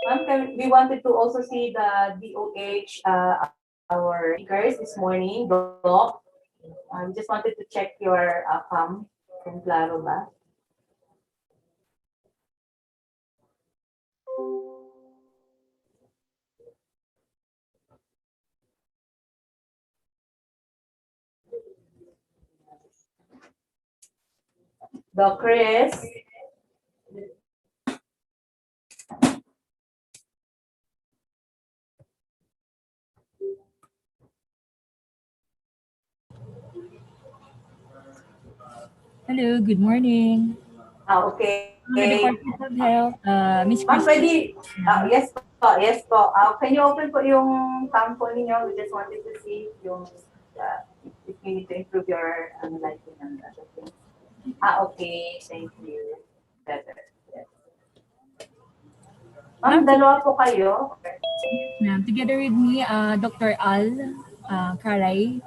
We wanted to also see the DOH, our speakers this morning, Doc. We just wanted to check your cam. Kung klaro ba? Doc Chris. Hello, good morning. Okay. Department of Health, Miss Ma'am, Christine. pwede, yes po. Can you open po yung cam po ninyo? We just wanted to see yung, if you need to improve your lighting and other things. Okay. Thank you. Better. Yes. Ma'am, dalawa po kayo. Ma'am, together with me, Dr. Al Karay.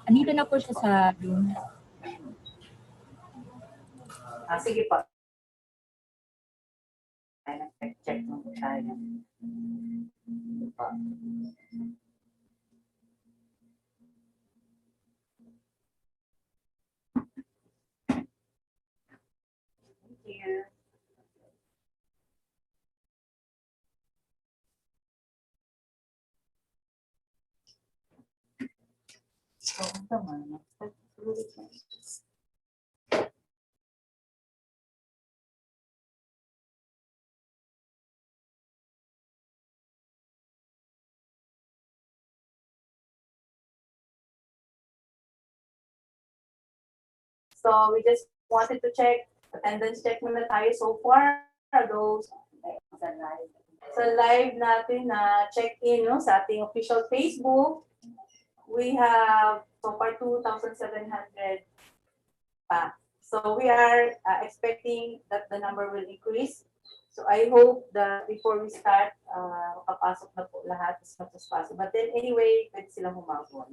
Andito na po siya sa room. Sige po. Check mo po tayo. Thank you. So, we just wanted to check, attendance check muna tayo so far. Those sa live natin na check-in no, sa ating official Facebook, we have so far 2,700 pa. So we are expecting that the number will increase. So I hope that before we start, makapasok na po lahat as much as possible. But then anyway, pwede silang humabol.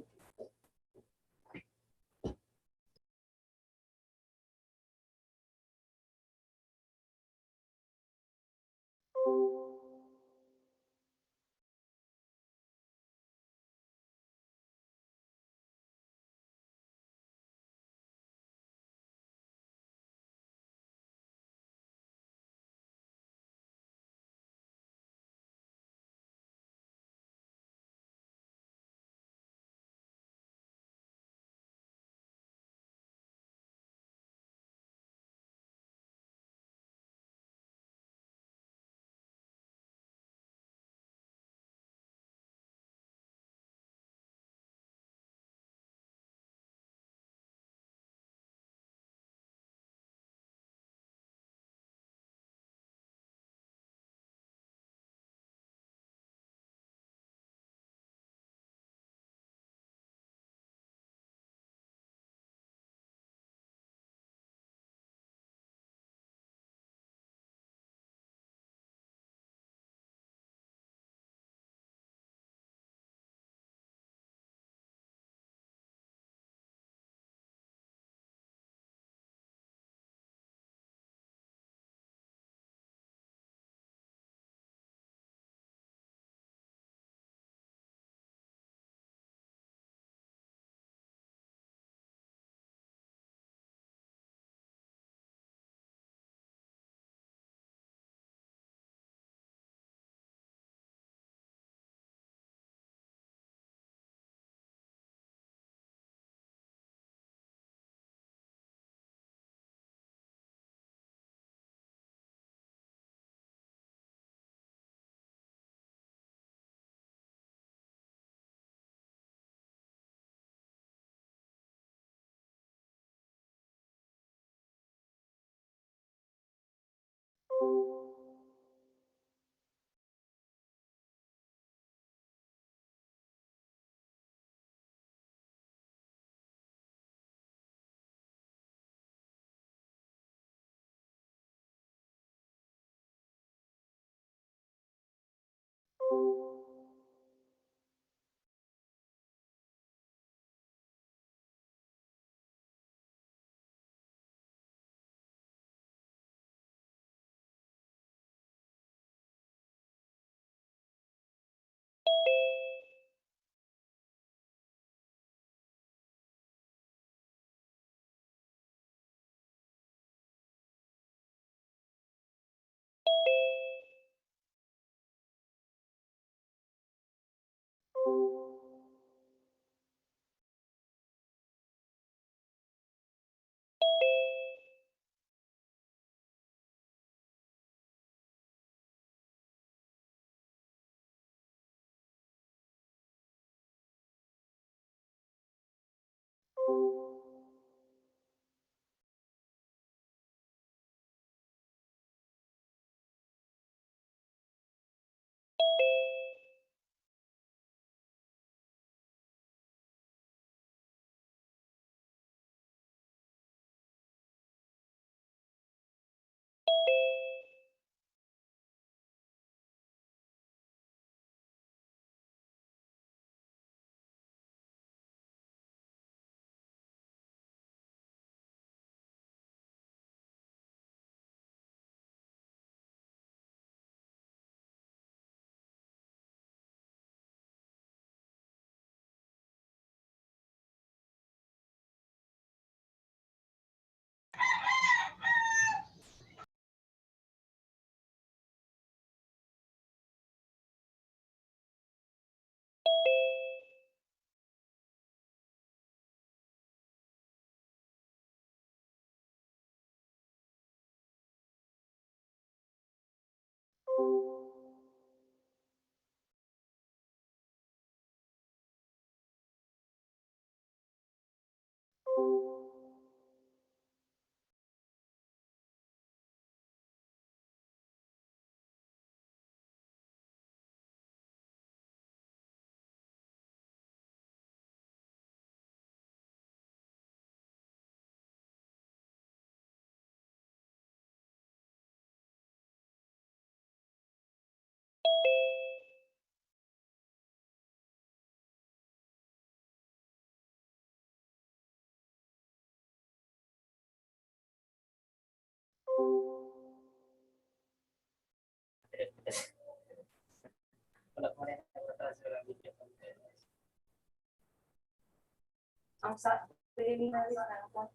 Ang sa preliminary na ako.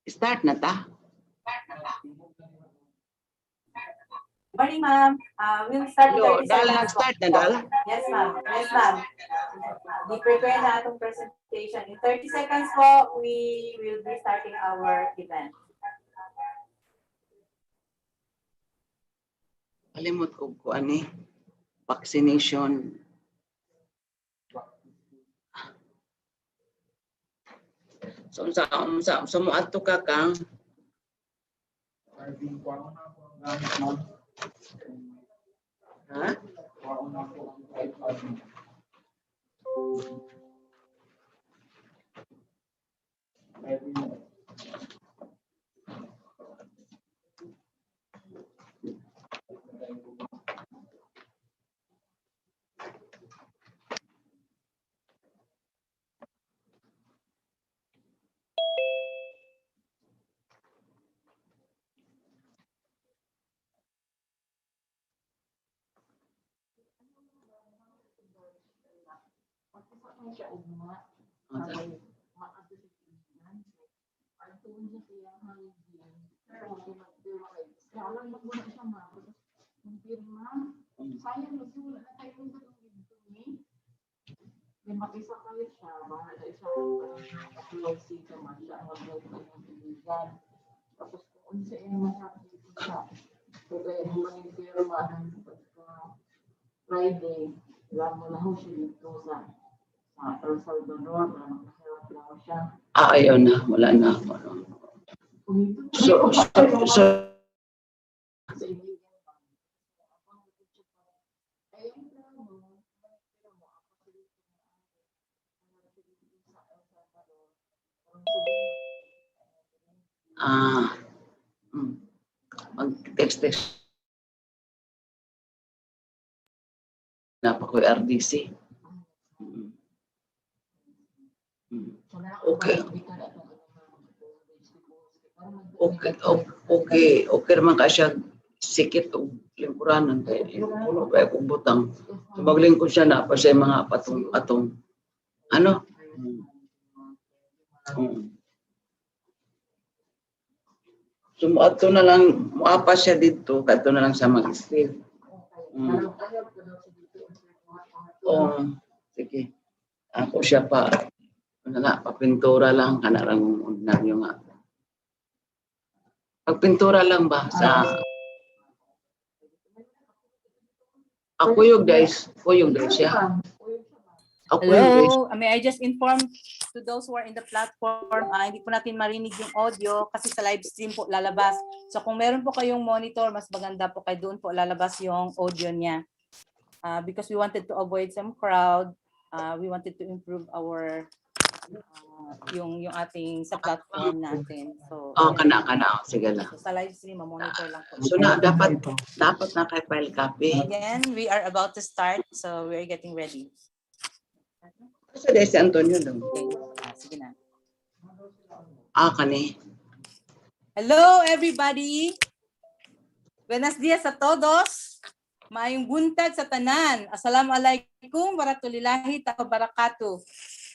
Start na ta. Morning, ma'am. We'll start Yo, 30 dahil seconds. nag-start na dahil. Yes, ma'am. Yes, ma'am. Di-prepare na itong presentation. In 30 seconds po, we will be starting our event. Kalimot ko ani. Vaccination. So mo ato ka kang ha? Friday, lamo na ho siya dito sa El Salvador, nakahirap lang ho siya. Ayaw na, wala na. So Sa iligan pa. Ayun na mo, pero mo ako sa dito sa El Salvador. Mag-text na pa ko RDC. Okay. Okay naman ka siya sikit o lingkuranan kay pulo pa akong butang. Sumaglingkod siya na pa siya mga atong ano So, ato na lang, muapa siya dito, kato na lang sa mag-stay. Oo, sige. Ako siya pa, ano na, papintura lang, kanarang ordinaryo nga. Pagpintura lang ba sa... Ako yung guys, siya. Ako yung guys. Hello, may I just inform to those who are in the platform, hindi po natin marinig yung audio kasi sa live stream po lalabas. So kung meron po kayong monitor, mas maganda po kay doon po lalabas yung audio niya. Because we wanted to avoid some crowd, we wanted to improve our yung ating sa platform natin. So Kana. Sige lang. so sa live stream, monitor lang po. So dapat na kay file copy. Again, we are about to start, so we are getting ready. Sa si Antonio lang. Okay. Sige na. Kani. Hello everybody. Buenos dias a todos. Maayong buntag sa tanan. Assalamualaikum warahmatullahi wabarakatuh.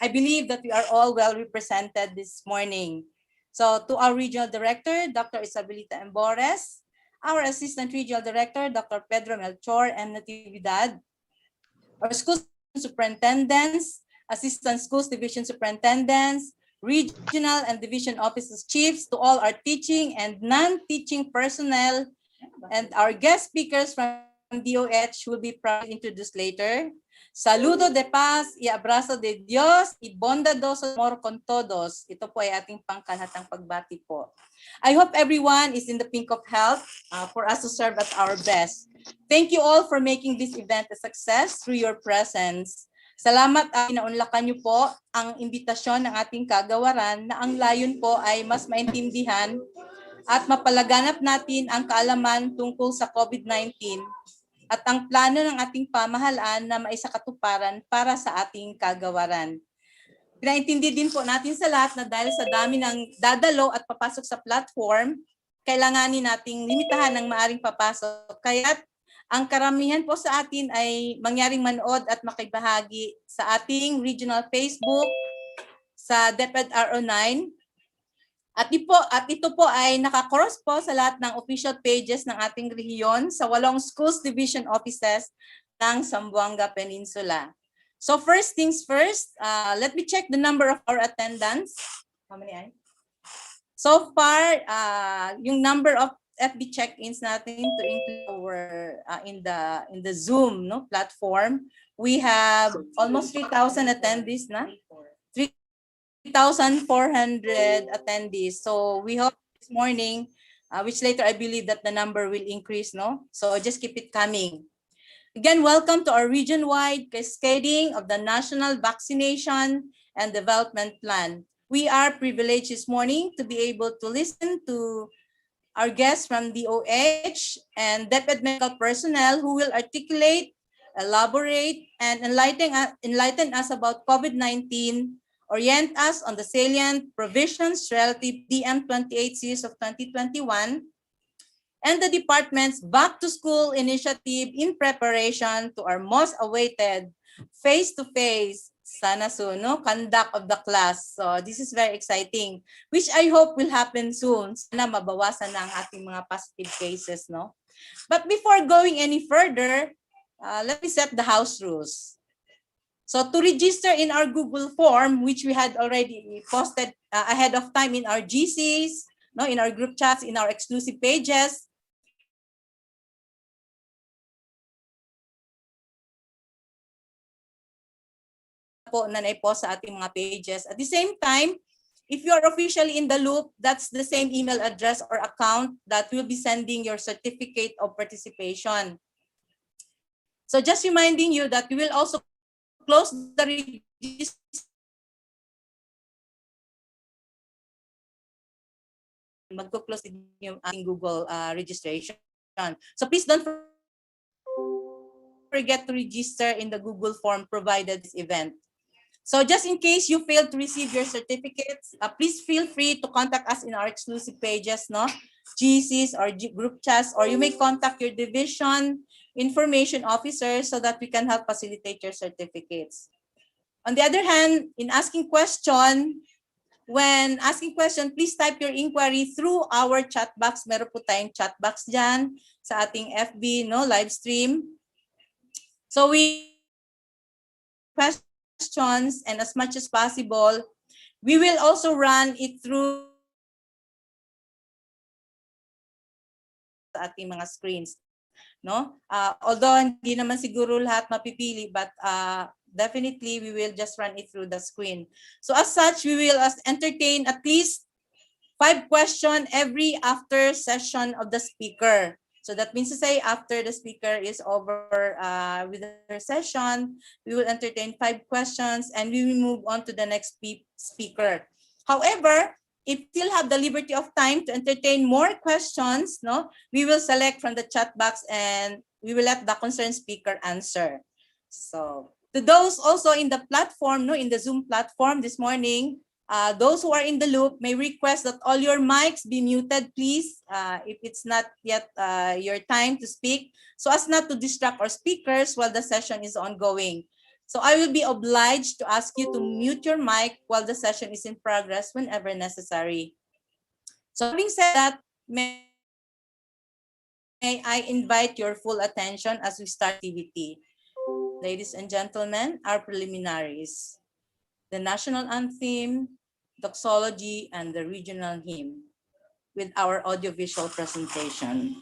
I believe that we are all well represented this morning. So to our regional director, Dr. Isabelita Embores, our assistant regional director, Dr. Pedro Melchor and Natividad, our school superintendents, assistant schools division superintendents, regional and division offices chiefs, to all our teaching and non-teaching personnel, and our guest speakers from DOH will be proudly introduced later. Saludo de paz y abrazo de Dios y bondadoso amor con todos. Ito po ay ating pangkalahatang pagbati po. I hope everyone is in the pink of health for us to serve at our best. Thank you all for making this event a success through your presence. Salamat at inaunlakan niyo po ang imbitasyon ng ating kagawaran na ang layon po ay mas maintindihan at mapalaganap natin ang kaalaman tungkol sa COVID-19 at ang plano ng ating pamahalaan na maisakatuparan para sa ating kagawaran. Pinaintindi din po natin sa lahat na dahil sa dami ng dadalo at papasok sa platform, kailanganin nating limitahan ng maaring papasok. Kaya't ang karamihan po sa atin ay mangyaring manood at makibahagi sa ating regional Facebook, sa DepEd RO9. At ito po ay naka-cross po sa lahat ng official pages ng ating rehiyon sa 8 schools division offices ng Zamboanga Peninsula. So first things first, let me check the number of our attendants. How many ay? So far, yung number of FB check-ins natin to include our in the Zoom platform, we have almost 3,000 attendees na. 3,400 attendees. So we hope this morning, which later I believe that the number will increase, no? So just keep it coming. Again, welcome to our region-wide cascading of the National Vaccination and Development Plan. We are privileged this morning to be able to listen to our guests from DOH and DepEd medical personnel who will articulate, elaborate, and enlighten us about COVID-19, orient us on the salient provisions relative to DM28 series of 2021, and the department's Back to School initiative in preparation to our most awaited face-to-face, sana soon, conduct of the class. So this is very exciting, which I hope will happen soon. Sana mabawasan na ang ating mga positive cases, no? But before going any further, let me set the house rules. So to register in our Google form, which we had already posted ahead of time in our GCs, in our group chats, in our exclusive pages, po na naipost sa ating mga pages. At the same time, if you are officially in the loop, that's the same email address or account that will be sending your certificate of participation. So just reminding you that we will also close the register magko-close din yung ating Google registration. So please don't forget to register in the Google form provided this event. So just in case you failed to receive your certificates, please feel free to contact us in our exclusive pages, GCs or group chats, or you may contact your division information officer so that we can help facilitate your certificates. On the other hand, in asking question, when asking question, please type your inquiry through our chat box. Meron po tayong chat box dyan sa ating FB, no, live stream. So we questions, and as much as possible, we will also run it through sa ating mga screens, no? Although hindi naman siguro lahat mapipili, but definitely we will just run it through the screen. So as such, we will entertain at least 5 questions every after session of the speaker. So that means to say, after the speaker is over with their session, we will entertain 5 questions and we will move on to the next speaker. However, if we still have the liberty of time to entertain more questions, no, we will select from the chat box and we will let the concerned speaker answer. So to those also in the platform, no, in the Zoom platform this morning, those who are in the loop may request that all your mics be muted, please, if it's not yet your time to speak, so as not to distract our speakers while the session is ongoing. So I will be obliged to ask you to mute your mic while the session is in progress whenever necessary. So having said that, may I invite your full attention as we start activity. Ladies and gentlemen, our preliminaries. The national anthem, doxology, and the regional hymn with our audiovisual presentation.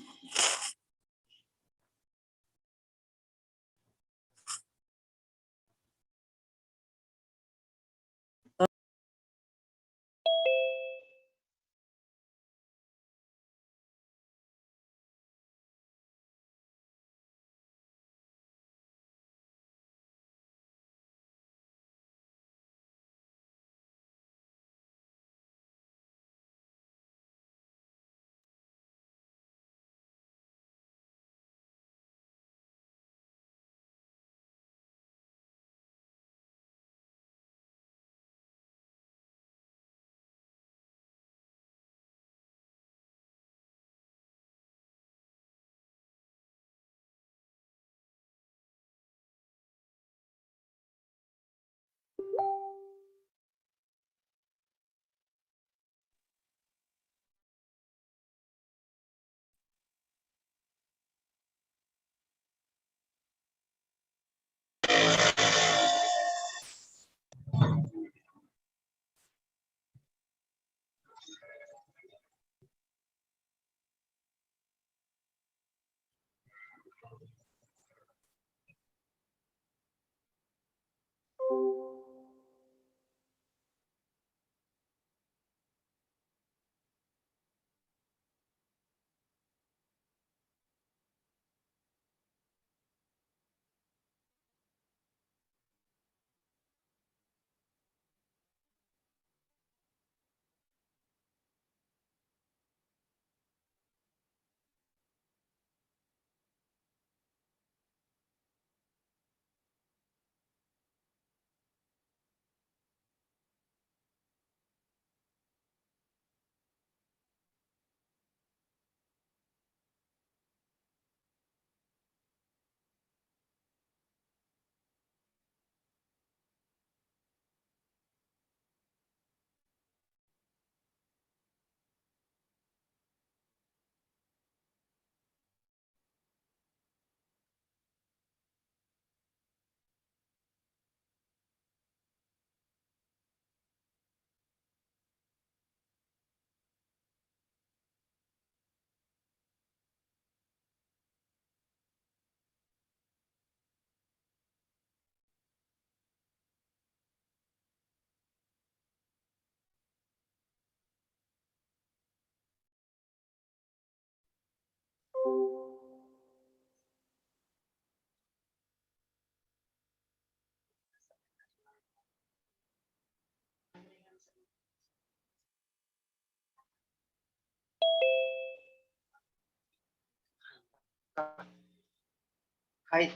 Hi.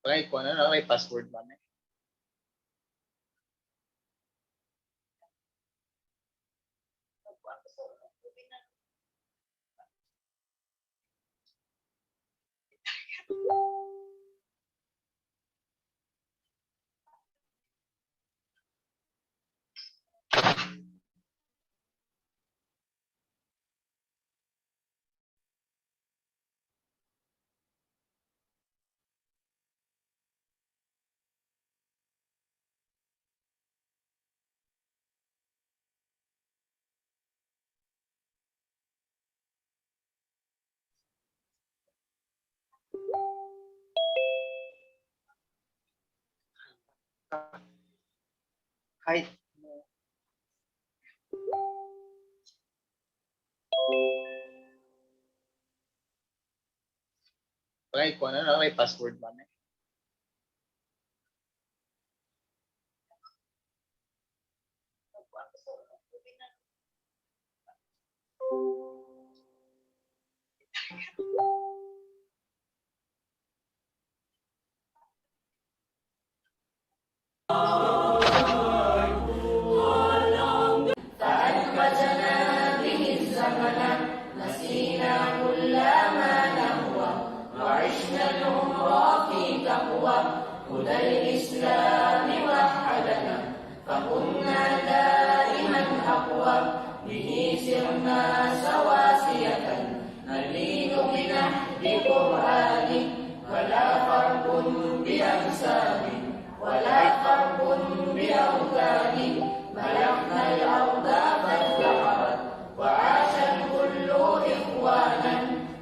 Okay, kung ano, may password man eh. Kahit Bagay ko na may password ba na?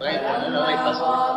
Bagay ko na may password.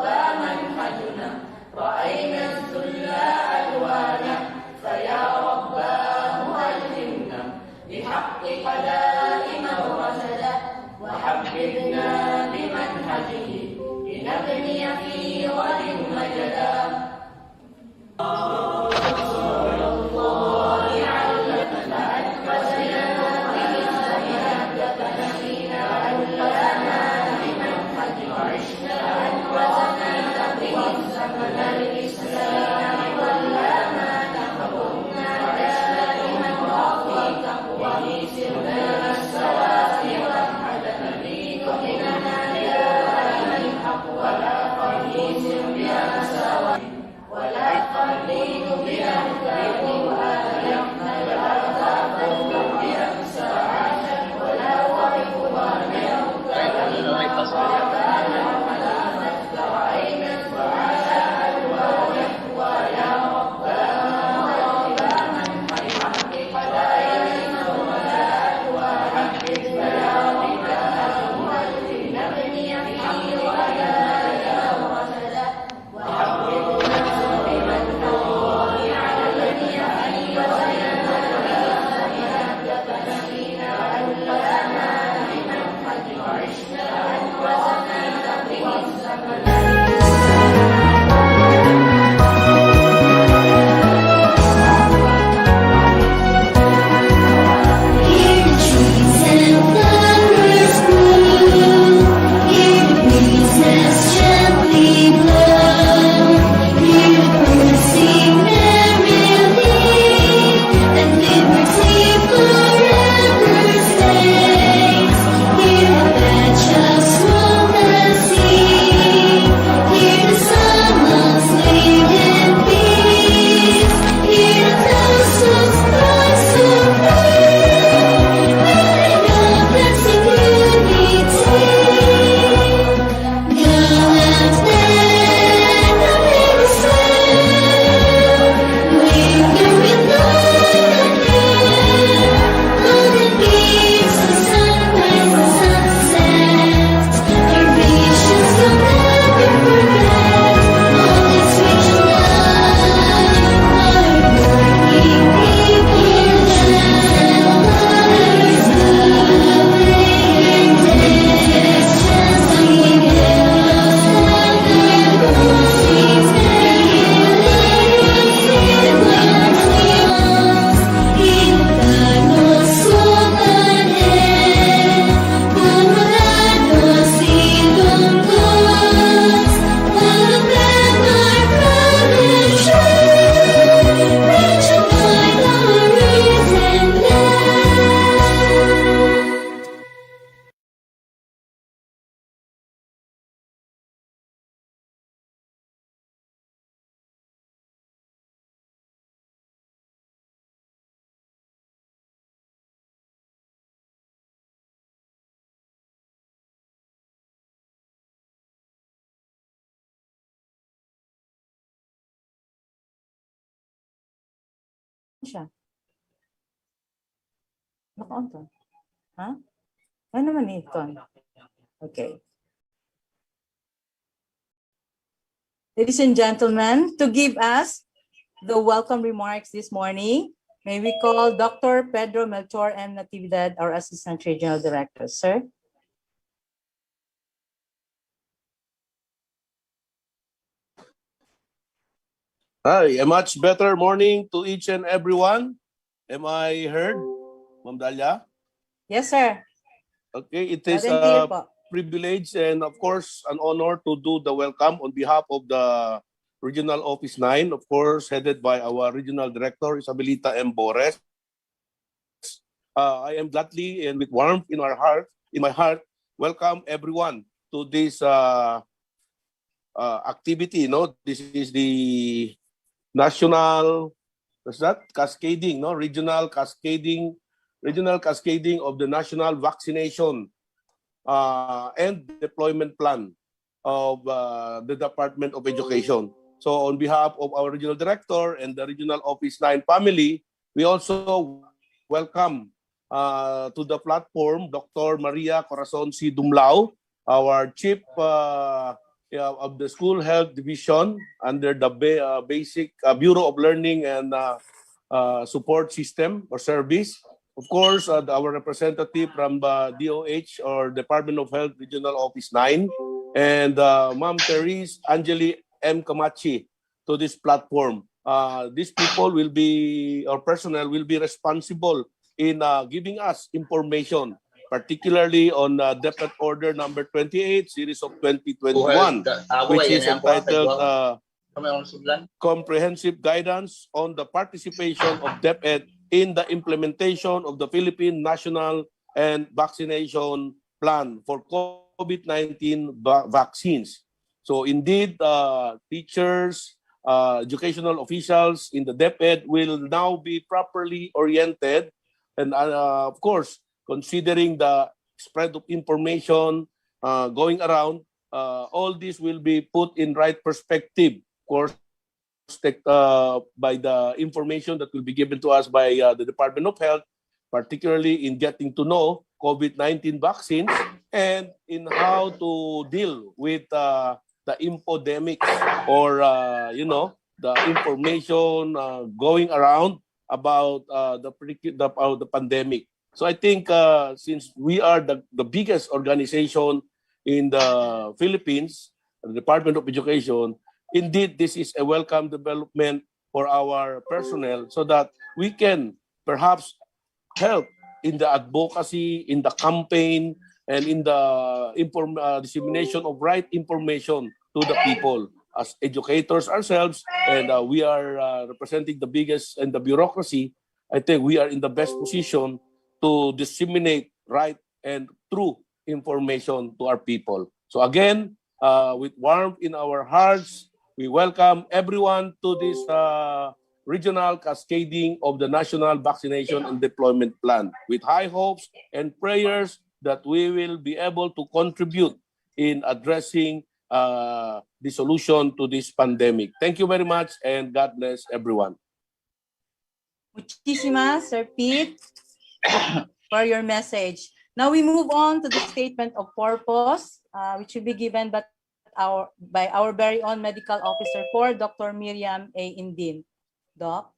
siya. Naka-on to. Ha? Ano naman ito? Okay. Ladies and gentlemen, to give us the welcome remarks this morning, may we call Dr. Pedro Melchor M. Natividad, our Assistant Regional Director. Sir? Hi, a much better morning to each and everyone. Am I heard, Ma'am Dalia? Yes, sir. Okay, it Loud is and clear a po. privilege and of course an honor to do the welcome on behalf of the Regional Office 9, of course headed by our Regional Director, Isabelita M. Bores. I am gladly and with warmth in my heart, welcome everyone to this activity. This is the national, what's that? Cascading, regional cascading of the national vaccination and deployment plan of the Department of Education. So on behalf of our regional director and the Regional Office 9 family, we also welcome to the platform Dr. Maria Corazon C. Dumlao, our Chief of the School Health Division under the Basic Bureau of Learning and Support System or Service. Of course, our representative from DOH or Department of Health Regional Office 9 and Ma'am Therese Angeli M. Camachi to this platform. These people will be, or personnel will be responsible in giving us information, particularly on DepEd Order number 28, series of 2021, which is entitled Comprehensive Guidance on the Participation of DepEd in the Implementation of the Philippine National and Vaccination Plan for COVID-19 vaccines. So indeed, teachers, educational officials in the DepEd will now be properly oriented and of course, considering the spread of information going around, all this will be put in right perspective, of course, by the information that will be given to us by the Department of Health, particularly in getting to know COVID-19 vaccines and in how to deal with the infodemics or, the information going around about the pandemic. So I think since we are the biggest organization in the Philippines, the Department of Education, indeed this is a welcome development for our personnel so that we can perhaps help in the advocacy, in the campaign, and in the dissemination of right information to the people. As educators ourselves, and we are representing the biggest and the bureaucracy, I think we are in the best position to disseminate right and true information to our people. So again, with warmth in our hearts, we welcome everyone to this regional cascading of the National Vaccination and Deployment Plan with high hopes and prayers that we will be able to contribute in addressing the solution to this pandemic. Thank you very much and God bless everyone. Muchísimas, Sir Pete, for your message. Now we move on to the statement of purpose, which will be given by our very own medical officer for Dr. Miriam A. Indin. Doc?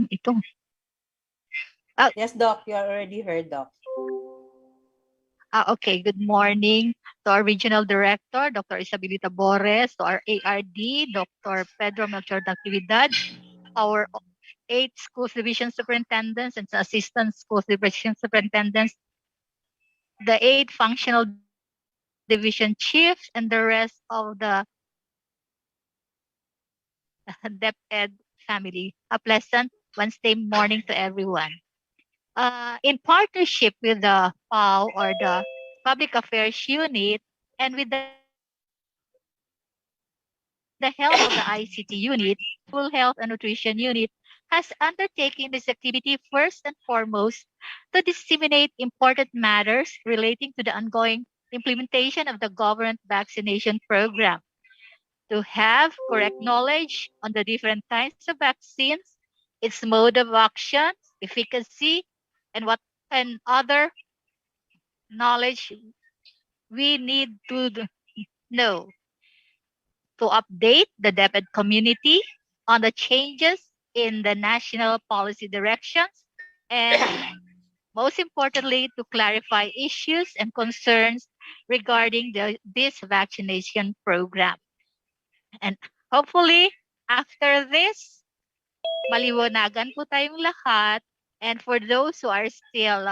Ito. Yes, Doc, you are already heard, Doc. Okay, good morning to our Regional Director, Dr. Isabelita Bores, to our ARD, Dr. Pedro Melchor Natividad, our 8 schools division superintendents and assistant schools division superintendents, the 8 functional division chiefs, and the rest of the DepEd family. A pleasant Wednesday morning to everyone. In partnership with the PAO or the Public Affairs Unit and with the help of the ICT Unit, School Health and Nutrition Unit has undertaken this activity first and foremost to disseminate important matters relating to the ongoing implementation of the government vaccination program, to have correct knowledge on the different types of vaccines, its mode of action, efficacy, and what and other knowledge we need to know, to update the DepEd community on the changes in the national policy directions, and most importantly, to clarify issues and concerns regarding this vaccination program. And hopefully, after this, maliwanagan po tayong lahat. And for those who are still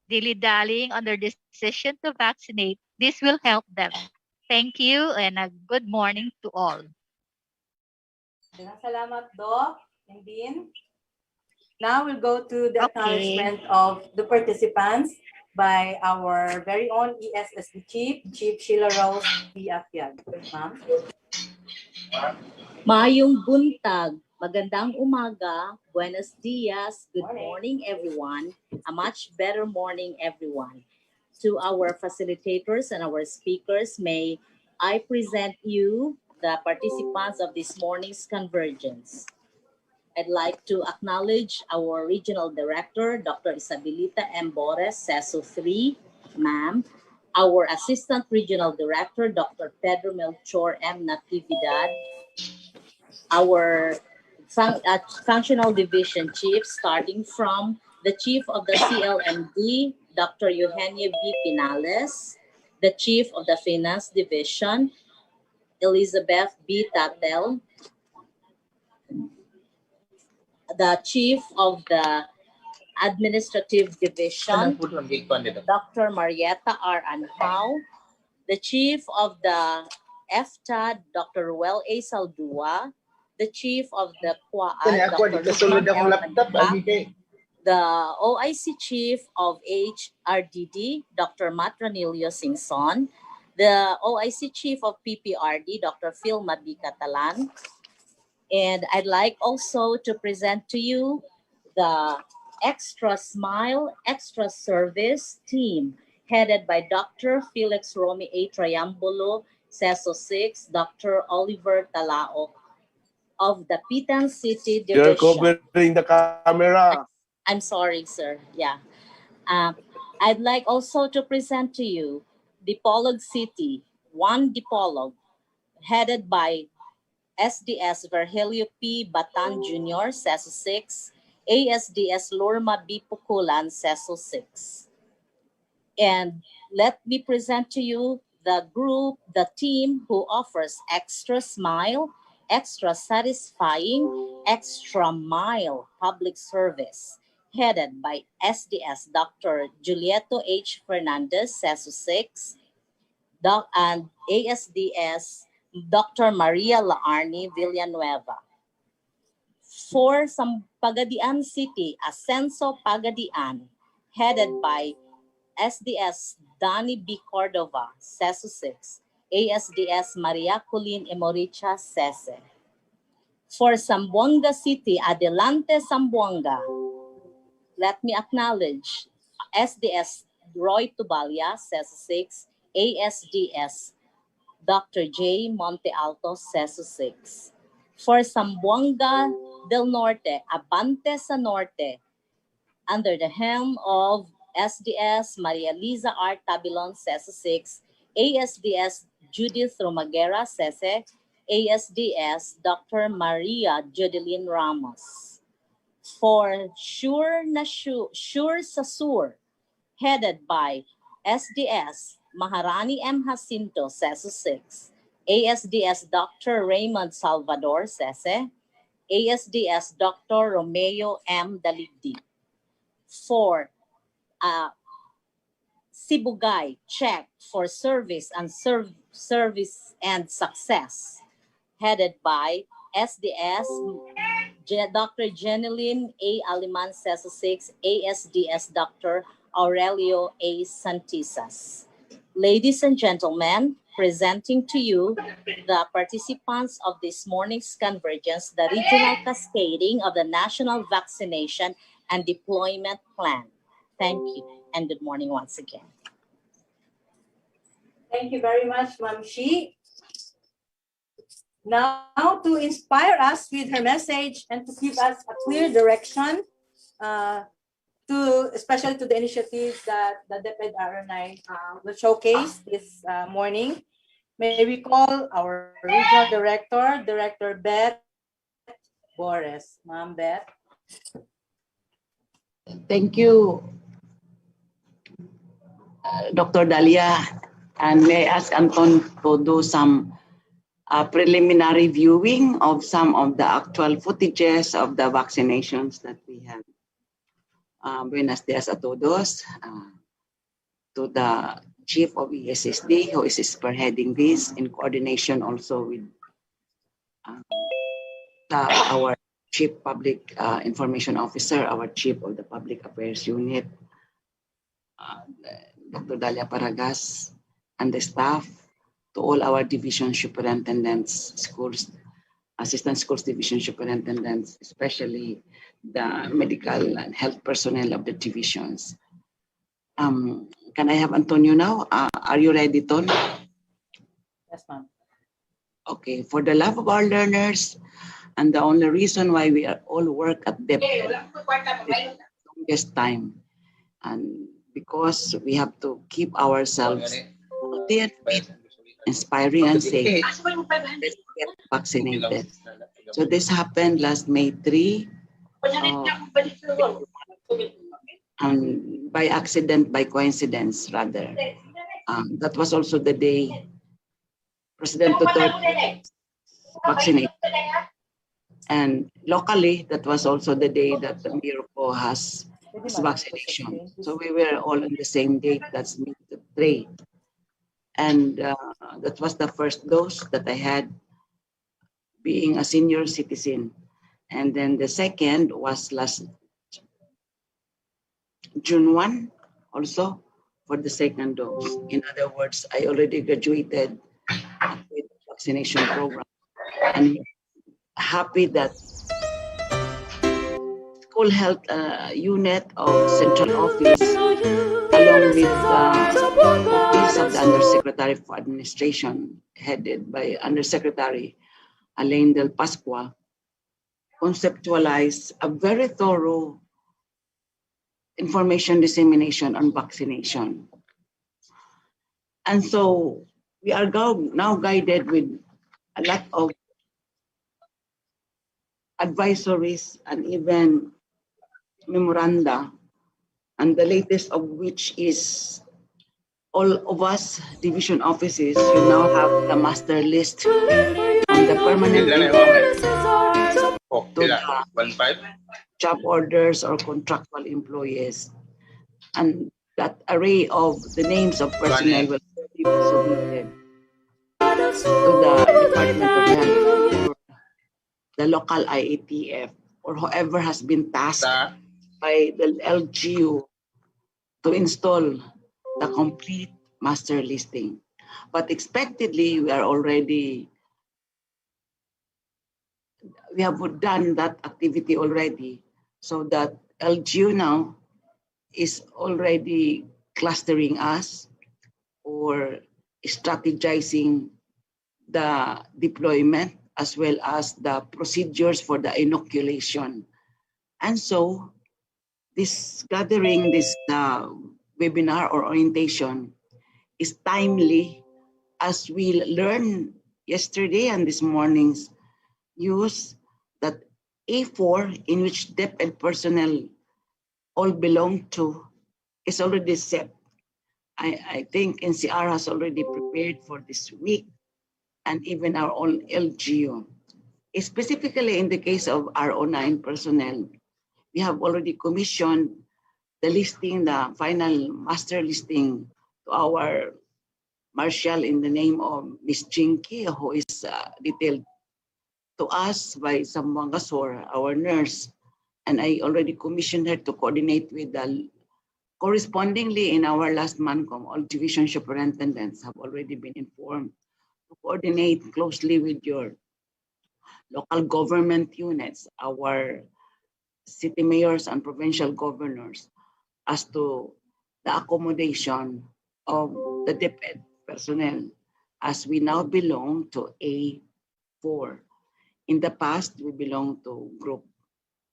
dilly-dallying on their decision to vaccinate, this will help them. Thank you and a good morning to all. Salamat, Doc and Dean. Now we'll go to the Okay. acknowledgement of the participants by our very own ESSD Chief Sheila Rose B. Akyag. Ma'am. Maayong buntag, magandang umaga, buenos dias, good morning everyone, a much better morning everyone. To our facilitators and our speakers, may I present you the participants of this morning's convergence. I'd like to acknowledge our Regional Director, Dr. Isabelita M. Bores, CESO 3, ma'am, our Assistant Regional Director, Dr. Pedro Melchor M. Natividad, our functional division chief, starting from the chief of the CLMD, Dr. Eugenia B. Pinales, the chief of the finance division, Elizabeth B. Tatel, the chief of the administrative division, Dr. Marietta R. Anhao, the chief of the FTAD, Dr. Ruel A. Saldua, the chief of the QUAAD, Dr. Lukman L. Manila, the OIC chief of HRDD, Dr. Matranilio Singson, the OIC chief of PPRD, Dr. Phil Mabi Catalan, and I'd like also to present to you the Extra Smile, Extra Service team, headed by Dr. Felix Romy A. Triambolo, CESO 6, Dr. Oliver Talao of the Pitan City Division. You're covering the camera. I'm sorry, sir. Yeah. I'd like also to present to you Dipolog City, one Dipolog, headed by SDS Virgilio P. Batan Jr., CESO 6, ASDS Lorma B. Pukulan, CESO 6. And let me present to you the group, the team who offers Extra Smile, Extra Satisfying, Extra Mile public service, headed by SDS Dr. Julieto H. Fernandez, CESO 6, and ASDS Dr. Maria Laarni Villanueva. For Pagadian City, Ascenso Pagadian, headed by SDS Dani B. Cordova, CESO 6, ASDS Maria Colin Emoricha, CESE. For Zamboanga City, Adelante Zamboanga, let me acknowledge SDS Roy Tubalia, CESO 6, ASDS Dr. J. Monte Alto, CESO 6. For Zamboanga del Norte, Abante sa Norte, under the helm of SDS Maria Liza R. Tabilon, CESO 6, ASDS Judith Romagera, CESE, ASDS Dr. Maria Jodeline Ramos. For Sure sa Sur, headed by SDS Maharani M. Jacinto, CESO 6, ASDS Dr. Raymond Salvador, CESE, ASDS Dr. Romeo M. Daligdi. For Sibugay, check for service and service and success, headed by SDS Dr. Jeneline A. Aliman, CESO 6, ASDS Dr. Aurelio A. Santisas. Ladies and gentlemen, presenting to you the participants of this morning's convergence, the regional cascading of the National Vaccination and Deployment Plan. Thank you and good morning once again. Thank you very much, Ma'am Shi. Now, to inspire us with her message and to give us a clear direction, especially to the initiatives that the DepEd RNI will showcase this morning, may we call our regional director, Director Beth Boris. Ma'am Beth. Thank you, Dr. Dalia. And may I ask Anton to do some preliminary viewing of some of the actual footages of the vaccinations that we have. Buenos dias a todos. To the Chief of ESSD, who is spearheading this in coordination also with our Chief Public Information Officer, our Chief of the Public Affairs Unit, Dr. Dalia Paragas, and the staff, to all our division superintendents, schools, assistant schools division superintendents, especially the medical and health personnel of the divisions. Can I have Antonio now? Are you ready, Ton? Yes, ma'am. Okay, for the love of our learners, and the only reason why we are all work at DepEd the longest time, and because we have to keep ourselves healthy and fit, inspiring and safe, let's get vaccinated. So this happened last May 3, by accident, by coincidence rather. That was also the day President Duterte vaccinated. And locally, that was also the day that the Miracle has his vaccination. So we were all on the same date, that's May 3. And that was the first dose that I had, being a senior citizen. And then the second was last June 1 also for the second dose. In other words, I already graduated with the vaccination program. And happy that school health unit of central office, along with the office of the Undersecretary for Administration, headed by Undersecretary Alain Del Pascua, conceptualized a very thorough information dissemination on vaccination. And so we are now guided with a lot of advisories and even memoranda, and the latest of which is all of us division offices should now have the master list on the permanent to the job orders or contractual employees. And that array of the names of personnel will be submitted to the Department of Health or the local IATF or whoever has been tasked by the LGU to install the complete master listing. But expectedly, we have done that activity already, so that LGU now is already clustering us or strategizing the deployment as well as the procedures for the inoculation. And so this gathering, this webinar or orientation is timely, as we learned yesterday and this morning's news that A4, in which DepEd personnel all belong to, is already set. I think NCR has already prepared for this week, and even our own LGU. Specifically in the case of RO9 personnel, we have already commissioned the listing, the final master listing, to our marshal in the name of Miss Jinky, who is detailed to us by Zamboanga, our nurse. And I already commissioned her to coordinate with the correspondingly in our last MANCOM. All division superintendents have already been informed to coordinate closely with your local government units, our city mayors and provincial governors, as to the accommodation of the DepEd personnel, as we now belong to A4. In the past, we belonged to Group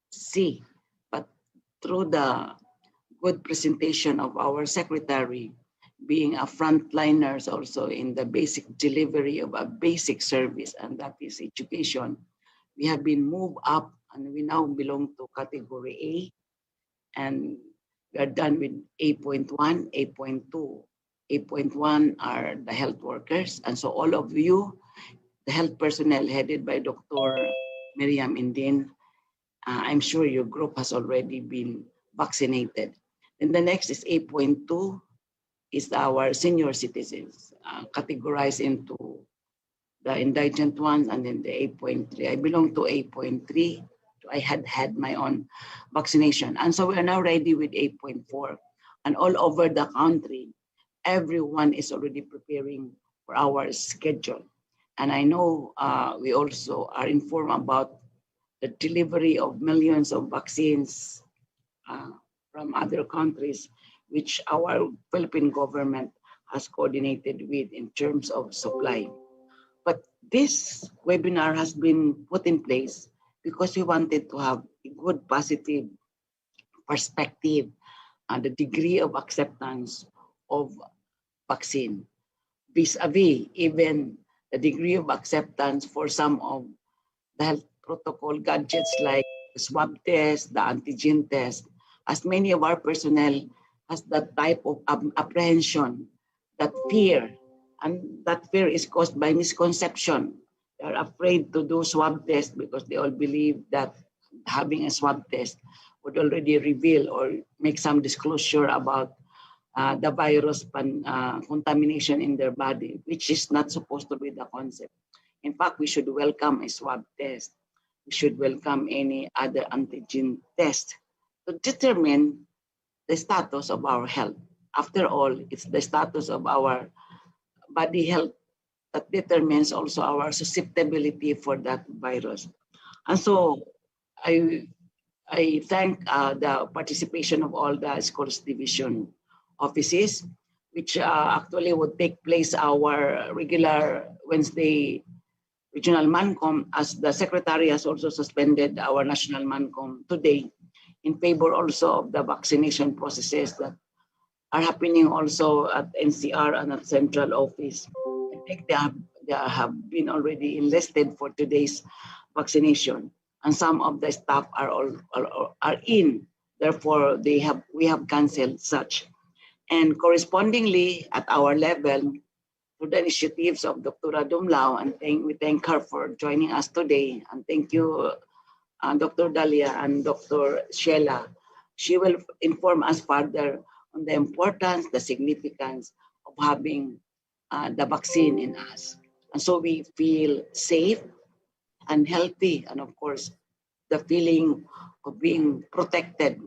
C, but through the good presentation of our secretary, being a frontliners also in the basic delivery of a basic service, and that is education, we have been moved up and we now belong to category A, and we are done with A.1, A.2. A.1 are the health workers, and so all of you, the health personnel headed by Dr. Miriam Indin, I'm sure your group has already been vaccinated. And the next is A.2, is our senior citizens, categorized into the indigent ones, and then the A.3. I belong to A.3. I had my own vaccination. And so we are now ready with A.4. And all over the country, everyone is already preparing for our schedule. And I know we also are informed about the delivery of millions of vaccines from other countries, which our Philippine government has coordinated with in terms of supply. But this webinar has been put in place because we wanted to have a good positive perspective on the degree of acceptance of vaccine, vis-a-vis even the degree of acceptance for some of the health protocol gadgets like the swab test, the antigen test, as many of our personnel has that type of apprehension, that fear, and that fear is caused by misconception. They are afraid to do swab test because they all believe that having a swab test would already reveal or make some disclosure about the virus contamination in their body, which is not supposed to be the concept. In fact, we should welcome a swab test. We should welcome any other antigen test to determine the status of our health. After all, it's the status of our body health that determines also our susceptibility for that virus. And so I thank the participation of all the schools division offices, which actually would take place our regular Wednesday regional MANCOM, as the secretary has also suspended our national MANCOM today in favor also of the vaccination processes that are happening also at NCR and at central office. I think they have been already enlisted for today's vaccination, and some of the staff are in. Therefore, we have canceled such. And correspondingly, at our level, to the initiatives of Dr. Dumlao, and we thank her for joining us today. And thank you, Dr. Dalia and Dr. Sheila. She will inform us further on the importance, the significance of having the vaccine in us. And so we feel safe and healthy, and of course, the feeling of being protected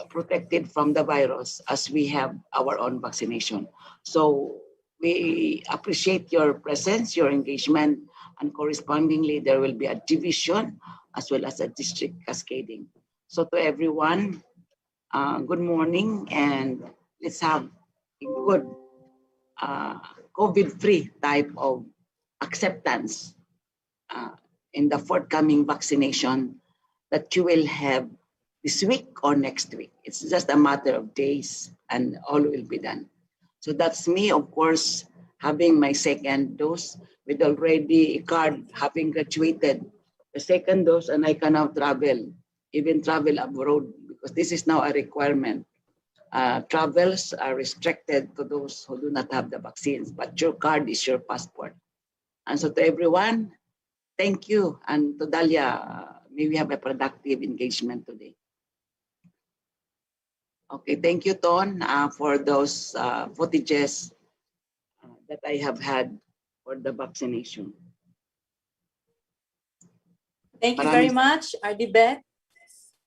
protected from the virus as we have our own vaccination. So we appreciate your presence, your engagement, and correspondingly there will be a division as well as a district cascading. So to everyone, good morning, and let's have a good COVID-free type of acceptance in the forthcoming vaccination that you will have this week or next week. It's just a matter of days and all will be done. So that's me, of course, having my second dose with already a card, having graduated the second dose, and I can now travel, even travel abroad, because this is now a requirement. Travels are restricted to those who do not have the vaccines, but your card is your passport. And so to everyone, thank you. And to Dalia, may we have a productive engagement today. Okay, thank you, Ton, for those footages that I have had for the vaccination. Thank you very much, DepEd,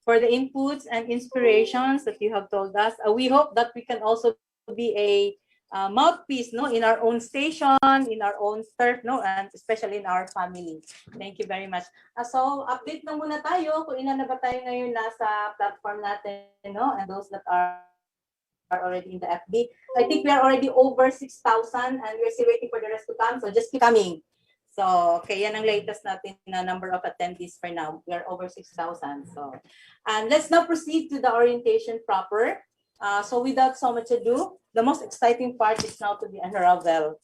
for the inputs and inspirations that you have told us. We hope that we can also be a mouthpiece, no, in our own station, in our own turf, no, and especially in our family. Thank you very much. So update na muna tayo kung ilan na ba tayo ngayon nasa platform natin, no, and those that are are already in the FB. I think we are already over 6,000 and we're still waiting for the rest to come. So just keep coming. So, okay, yan ang latest natin na number of attendees for now. We are over 6,000. So, and let's now proceed to the orientation proper. So without so much ado, the most exciting part is now to be unraveled.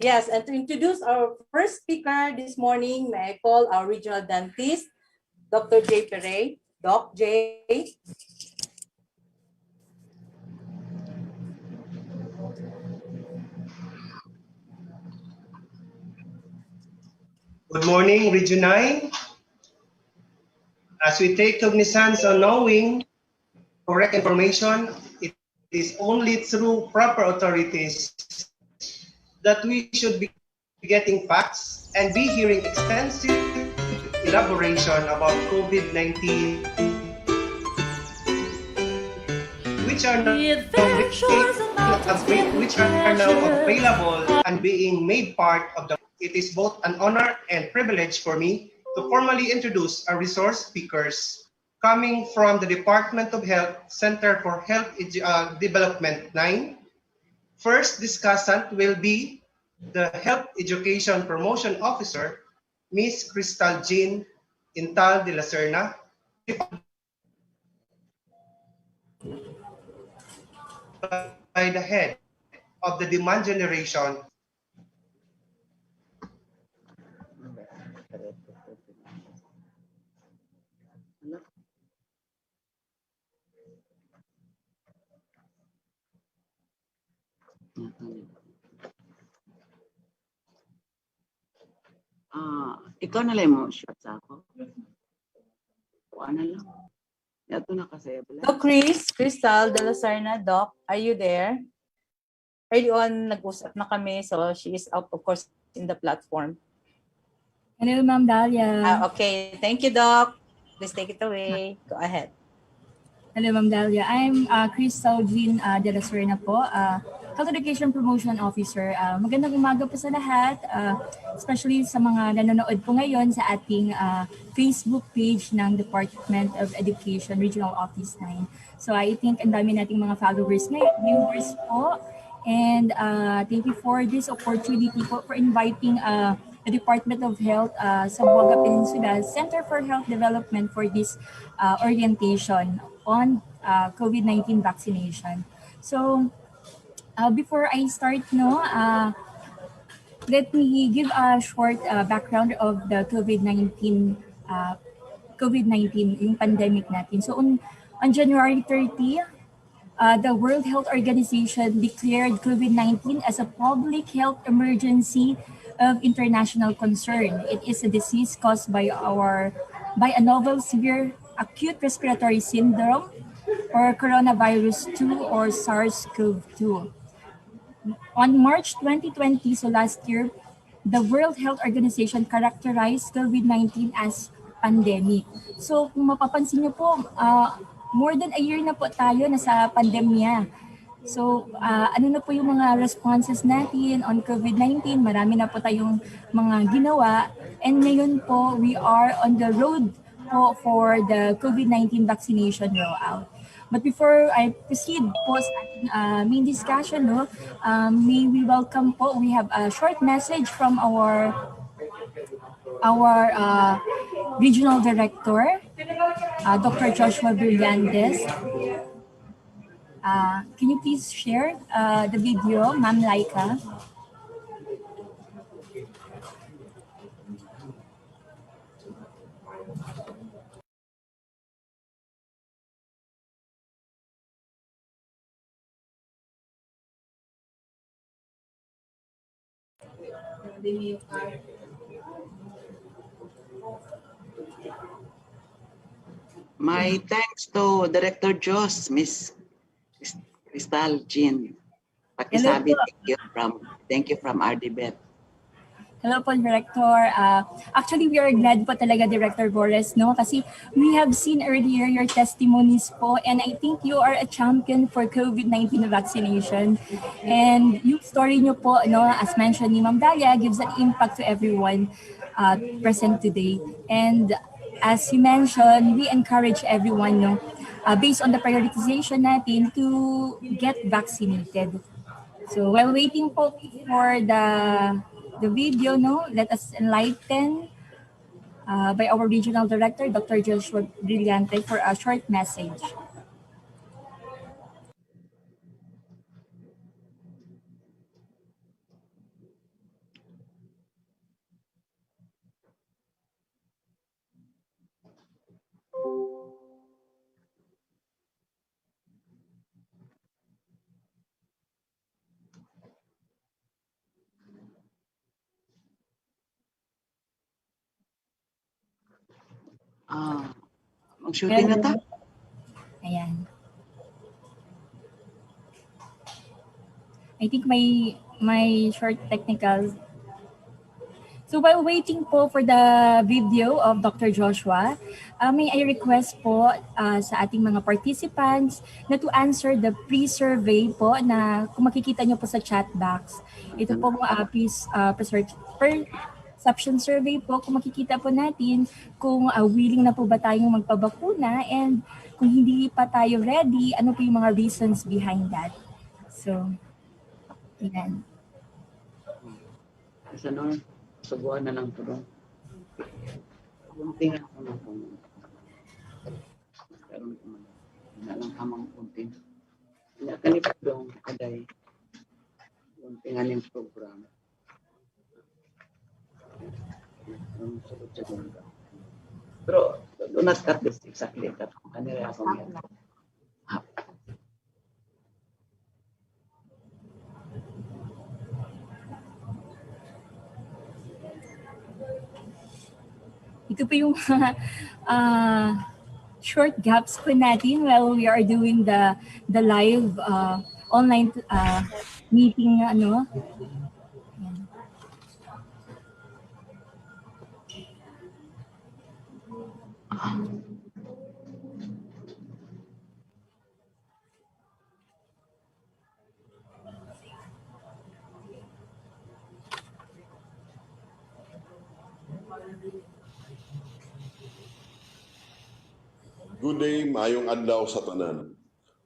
Yes, and to introduce our first speaker this morning, may I call our regional dentist, Dr. J. Pere. Doc J. Good morning, Region 9. As we take cognizance on knowing correct information, it is only through proper authorities that we should be getting facts and be hearing extensive elaboration about COVID-19, which are now available and being made part of the. It is both an honor and privilege for me to formally introduce our resource speakers coming from the Department of Health Center for Health Development 9. First discussant will be the Health Education Promotion Officer, Ms. Crystal Jean Intal de la Serna, by the head of the demand generation. Ikaw na lang mo shot sa ako. Ano lang. Ito na kasi. Doc Crystal de la Serna, Doc, are you there? Early on, nag-usap na kami, so she is out, of course, in the platform. Hello, Ma'am Dalia. Okay, thank you, Doc. Please take it away. Go ahead. Hello, Ma'am Dalia. I'm Crystal Jean de la Serna po, Health Education Promotion Officer. Magandang umaga po sa lahat, especially sa mga nanonood po ngayon sa ating Facebook page ng Department of Education Regional Office 9. So I think ang dami nating mga followers ngayon, viewers po. And thank you for this opportunity po for inviting the Department of Health Zamboanga Peninsula Center for Health Development for this orientation on COVID-19 vaccination. So before I start, let me give a short background of the COVID-19, yung pandemic natin. So on January 30, the World Health Organization declared COVID-19 as a public health emergency of international concern. It is a disease caused by a novel severe acute respiratory syndrome or coronavirus 2 or SARS-CoV-2. On March 2020, so last year, the World Health Organization characterized COVID-19 as pandemic. So kung mapapansin niyo po, more than a year na po tayo nasa pandemya. So ano na po yung mga responses natin on COVID-19? Marami na po tayong mga ginawa. And ngayon po, we are on the road po for the COVID-19 vaccination rollout. But before I proceed po sa ating main discussion, may we welcome po, we have a short message from our regional director, Dr. Joshua Brillantes. Can you please share the video, Ma'am Laika? My thanks to Director Joss, Miss Crystal Jean. Pakisabi, thank you from RDBET. Hello po, Director. Actually, we are glad po talaga, Director Boris, kasi we have seen earlier your testimonies po, and I think you are a champion for COVID-19 vaccination. And yung story nyo po, as mentioned ni Ma'am Dalia, gives an impact to everyone present today. And as you mentioned, we encourage everyone based on the prioritization natin to get vaccinated. So while waiting po for the video, no, let us enlighten by our regional director, Dr. Joshua Brillante, for a short message. Mag-shooting na ta? Ayan. I think may short technical. So while waiting po for the video of Dr. Joshua, may I request po sa ating mga participants na to answer the pre-survey po na kung makikita nyo po sa chat box. Ito po perception survey po, kung makikita po natin kung willing na po ba tayong magpabakuna, and kung hindi pa tayo ready, ano po yung mga reasons behind that. So, yan. Sa North, subuan na lang ito doon. Kunting ako na kung karoon ko man. Hindi lang hamang kunting. Hindi kanip doon kaday. Kuntingan yung program. Sunod sa doon. Pero do not cut this exactly. Kanila ako yan. Ito po yung short gaps po natin while we are doing the live online meeting. Ayan. Good day, maayong adlaw sa tanan.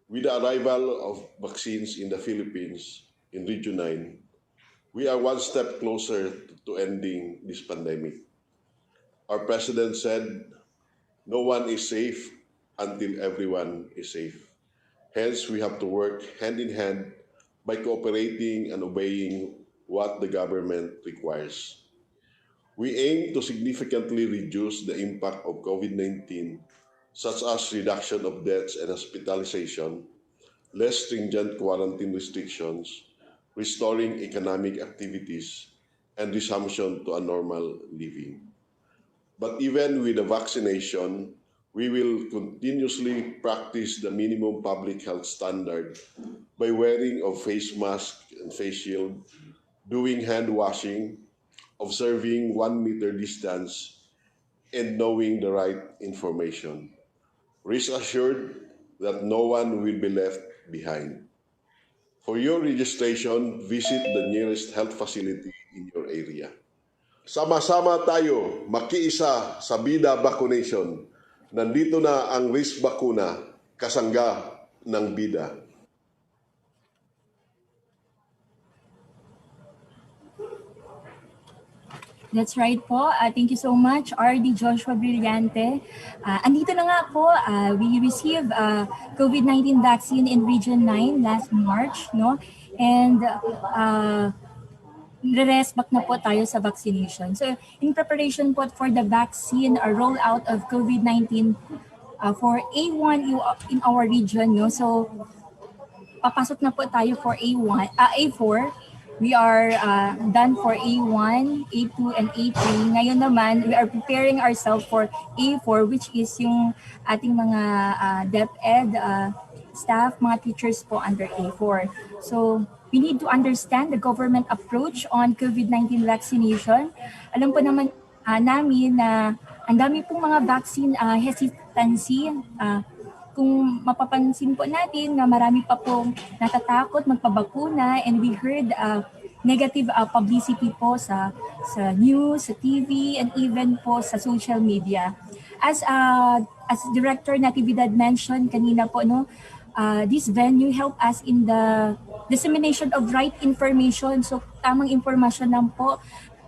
With the arrival of vaccines in the Philippines in Region 9, we are one step closer to ending this pandemic. Our president said, no one is safe until everyone is safe. Hence, we have to work hand in hand by cooperating and obeying what the government requires. We aim to significantly reduce the impact of COVID-19, such as reduction of deaths and hospitalization, less stringent quarantine restrictions, restoring economic activities, and resumption to a normal living. But even with the vaccination, we will continuously practice the minimum public health standard by wearing of face mask and face shield, doing hand washing, observing 1 meter distance, and knowing the right information. Rest assured that no one will be left behind. For your registration, visit the nearest health facility in your area. Sama-sama tayo makiisa sa Bida Vaccination. Nandito na ang risk bakuna, kasangga ng Bida. That's right po. Thank you so much, RD Joshua Brillante. Andito na nga po, we received COVID-19 vaccine in Region 9 last March, no? And rest back na po tayo sa vaccination. So in preparation po for the vaccine rollout of COVID-19 for A1 in our region, no? So papasok na po tayo for A4. We are done for A1, A2, and A3. Ngayon naman, we are preparing ourselves for A4, which is yung ating mga DepEd staff, mga teachers po under A4. So we need to understand the government approach on COVID-19 vaccination. Alam po naman namin na ang dami pong mga vaccine hesitancy. Kung mapapansin po natin na marami pa pong natatakot magpabakuna, and we heard negative publicity po sa news, sa TV, and even po sa social media. As as Director Natividad mentioned kanina po, no, this venue help us in the dissemination of right information. So tamang information lang po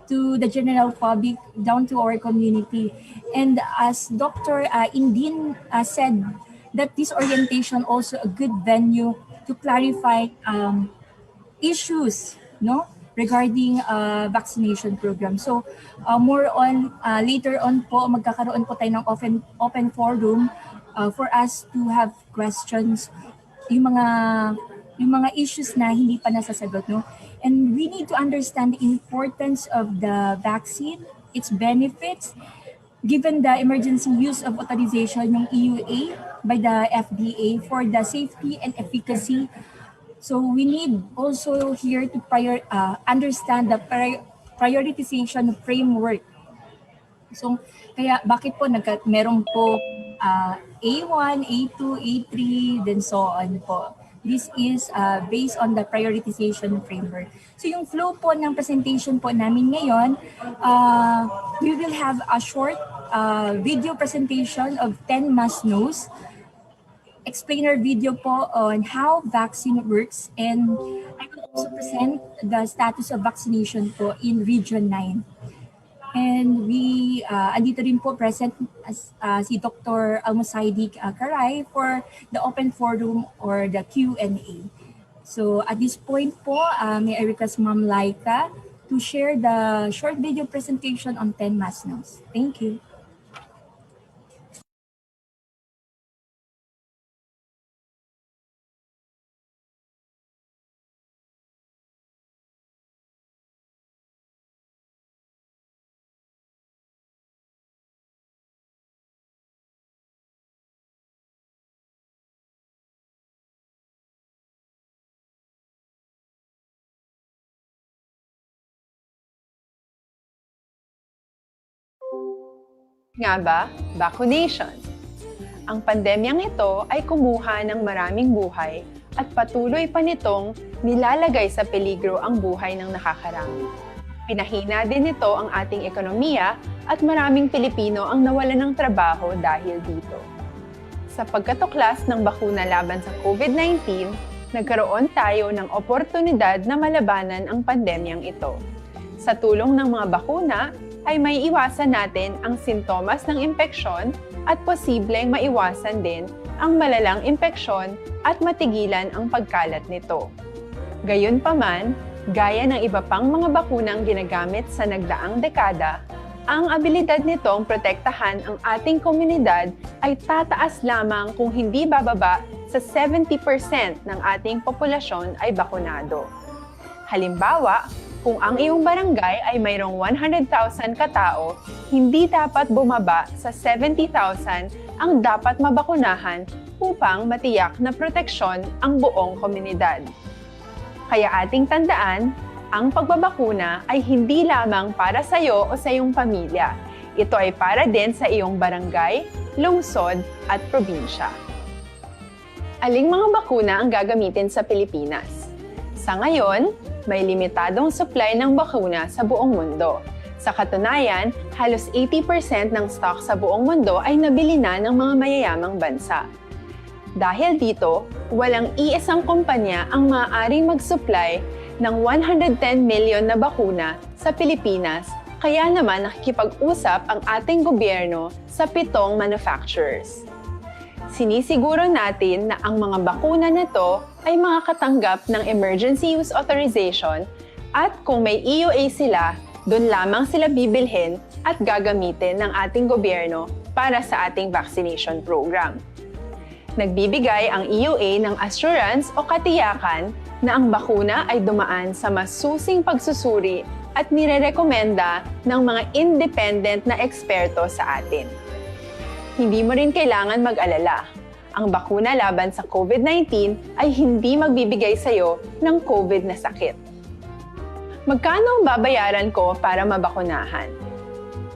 to the general public down to our community. And as Dr. Indin said, that this orientation also a good venue to clarify issues, no, regarding vaccination program. So more on later on po magkakaroon po tayo ng open forum for us to have questions, yung mga issues na hindi pa nasasagot, no. And we need to understand the importance of the vaccine, its benefits, given the emergency use of authorization ng EUA by the FDA for the safety and efficacy. So we need also here to understand the prioritization framework. So kaya bakit po meron po A1, A2, A3, then so on po. This is based on the prioritization framework. So yung flow po ng presentation po namin ngayon, we will have a short video presentation of 10 must-knows, explainer video po on how vaccine works, and I will also present the status of vaccination po in Region 9. And andito rin po present si Dr. Almosaidi Caray for the open forum or the Q&A. So at this point po, may I request Ma'am Laika to share the short video presentation on 10 must-knows. Thank you. Nga ba, vaccination? Ang pandemyang ito ay kumuha ng maraming buhay at patuloy pa nitong nilalagay sa peligro ang buhay ng nakakarami. Pinahina din nito ang ating ekonomiya at maraming Pilipino ang nawalan ng trabaho dahil dito. Sa pagkatuklas ng bakuna laban sa COVID-19, nagkaroon tayo ng oportunidad na malabanan ang pandemyang ito. Sa tulong ng mga bakuna, ay may iwasan natin ang sintomas ng impeksyon at posibleng maiwasan din ang malalang impeksyon at matigilan ang pagkalat nito. Gayunpaman, gaya ng iba pang mga bakunang ginagamit sa nagdaang dekada, ang abilidad nitong protektahan ang ating komunidad ay tataas lamang kung hindi bababa sa 70% ng ating populasyon ay bakunado. Halimbawa, kung ang iyong barangay ay mayroong 100,000 katao, hindi dapat bumaba sa 70,000 ang dapat mabakunahan upang matiyak na proteksyon ang buong komunidad. Kaya ating tandaan, ang pagbabakuna ay hindi lamang para sa iyo o sa iyong pamilya. Ito ay para din sa iyong barangay, lungsod at probinsya. Aling mga bakuna ang gagamitin sa Pilipinas? Sa ngayon, may limitadong supply ng bakuna sa buong mundo. Sa katunayan, halos 80% ng stock sa buong mundo ay nabili na ng mga mayayamang bansa. Dahil dito, walang iisang kumpanya ang maaaring mag-supply ng 110 million na bakuna sa Pilipinas, kaya naman nakikipag-usap ang ating gobyerno sa 7 manufacturers. Sinisiguro natin na ang mga bakuna nito ay makakatanggap ng Emergency Use Authorization at kung may EUA sila, doon lamang sila bibilhin at gagamitin ng ating gobyerno para sa ating vaccination program. Nagbibigay ang EUA ng assurance o katiyakan na ang bakuna ay dumaan sa masusing pagsusuri at nirerekomenda ng mga independent na eksperto sa atin. Hindi mo rin kailangan mag-alala. Ang bakuna laban sa COVID-19 ay hindi magbibigay sa iyo ng COVID na sakit. Magkano ang babayaran ko para mabakunahan?